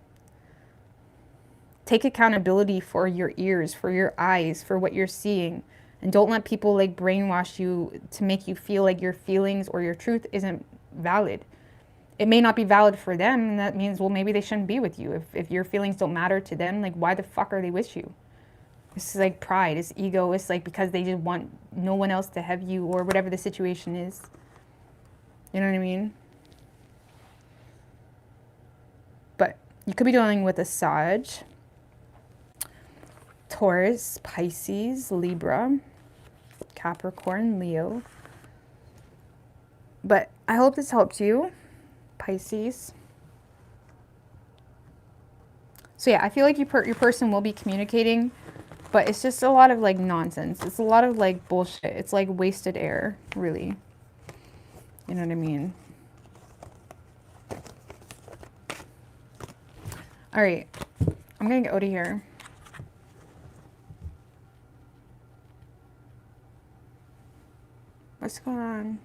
take accountability for your ears, for your eyes, for what you're seeing. And don't let people like brainwash you to make you feel like your feelings or your truth isn't valid. It may not be valid for them, and that means, well, maybe they shouldn't be with you. If your feelings don't matter to them, like, why the fuck are they with you? It's like pride, it's ego, it's like because they just want no one else to have you or whatever the situation is. You know what I mean? But you could be dealing with a Sag, Taurus, Pisces, Libra, Capricorn, Leo. But I hope this helped you, Pisces. So yeah, I feel like your person will be communicating, but it's just a lot of like nonsense. It's a lot of like bullshit. It's like wasted air, really. You know what I mean? All right, I'm gonna get out of here. What's going on?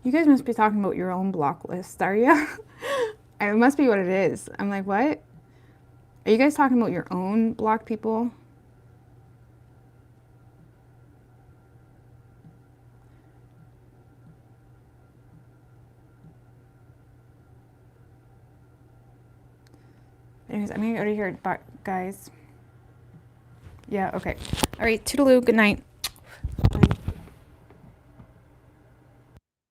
You guys must be talking about your own block list, are you? It must be what it is. I'm like, what? Are you guys talking about your own blocked people? Anyways, I'm gonna go to here, guys. Yeah, okay. All right, toodaloo, good night.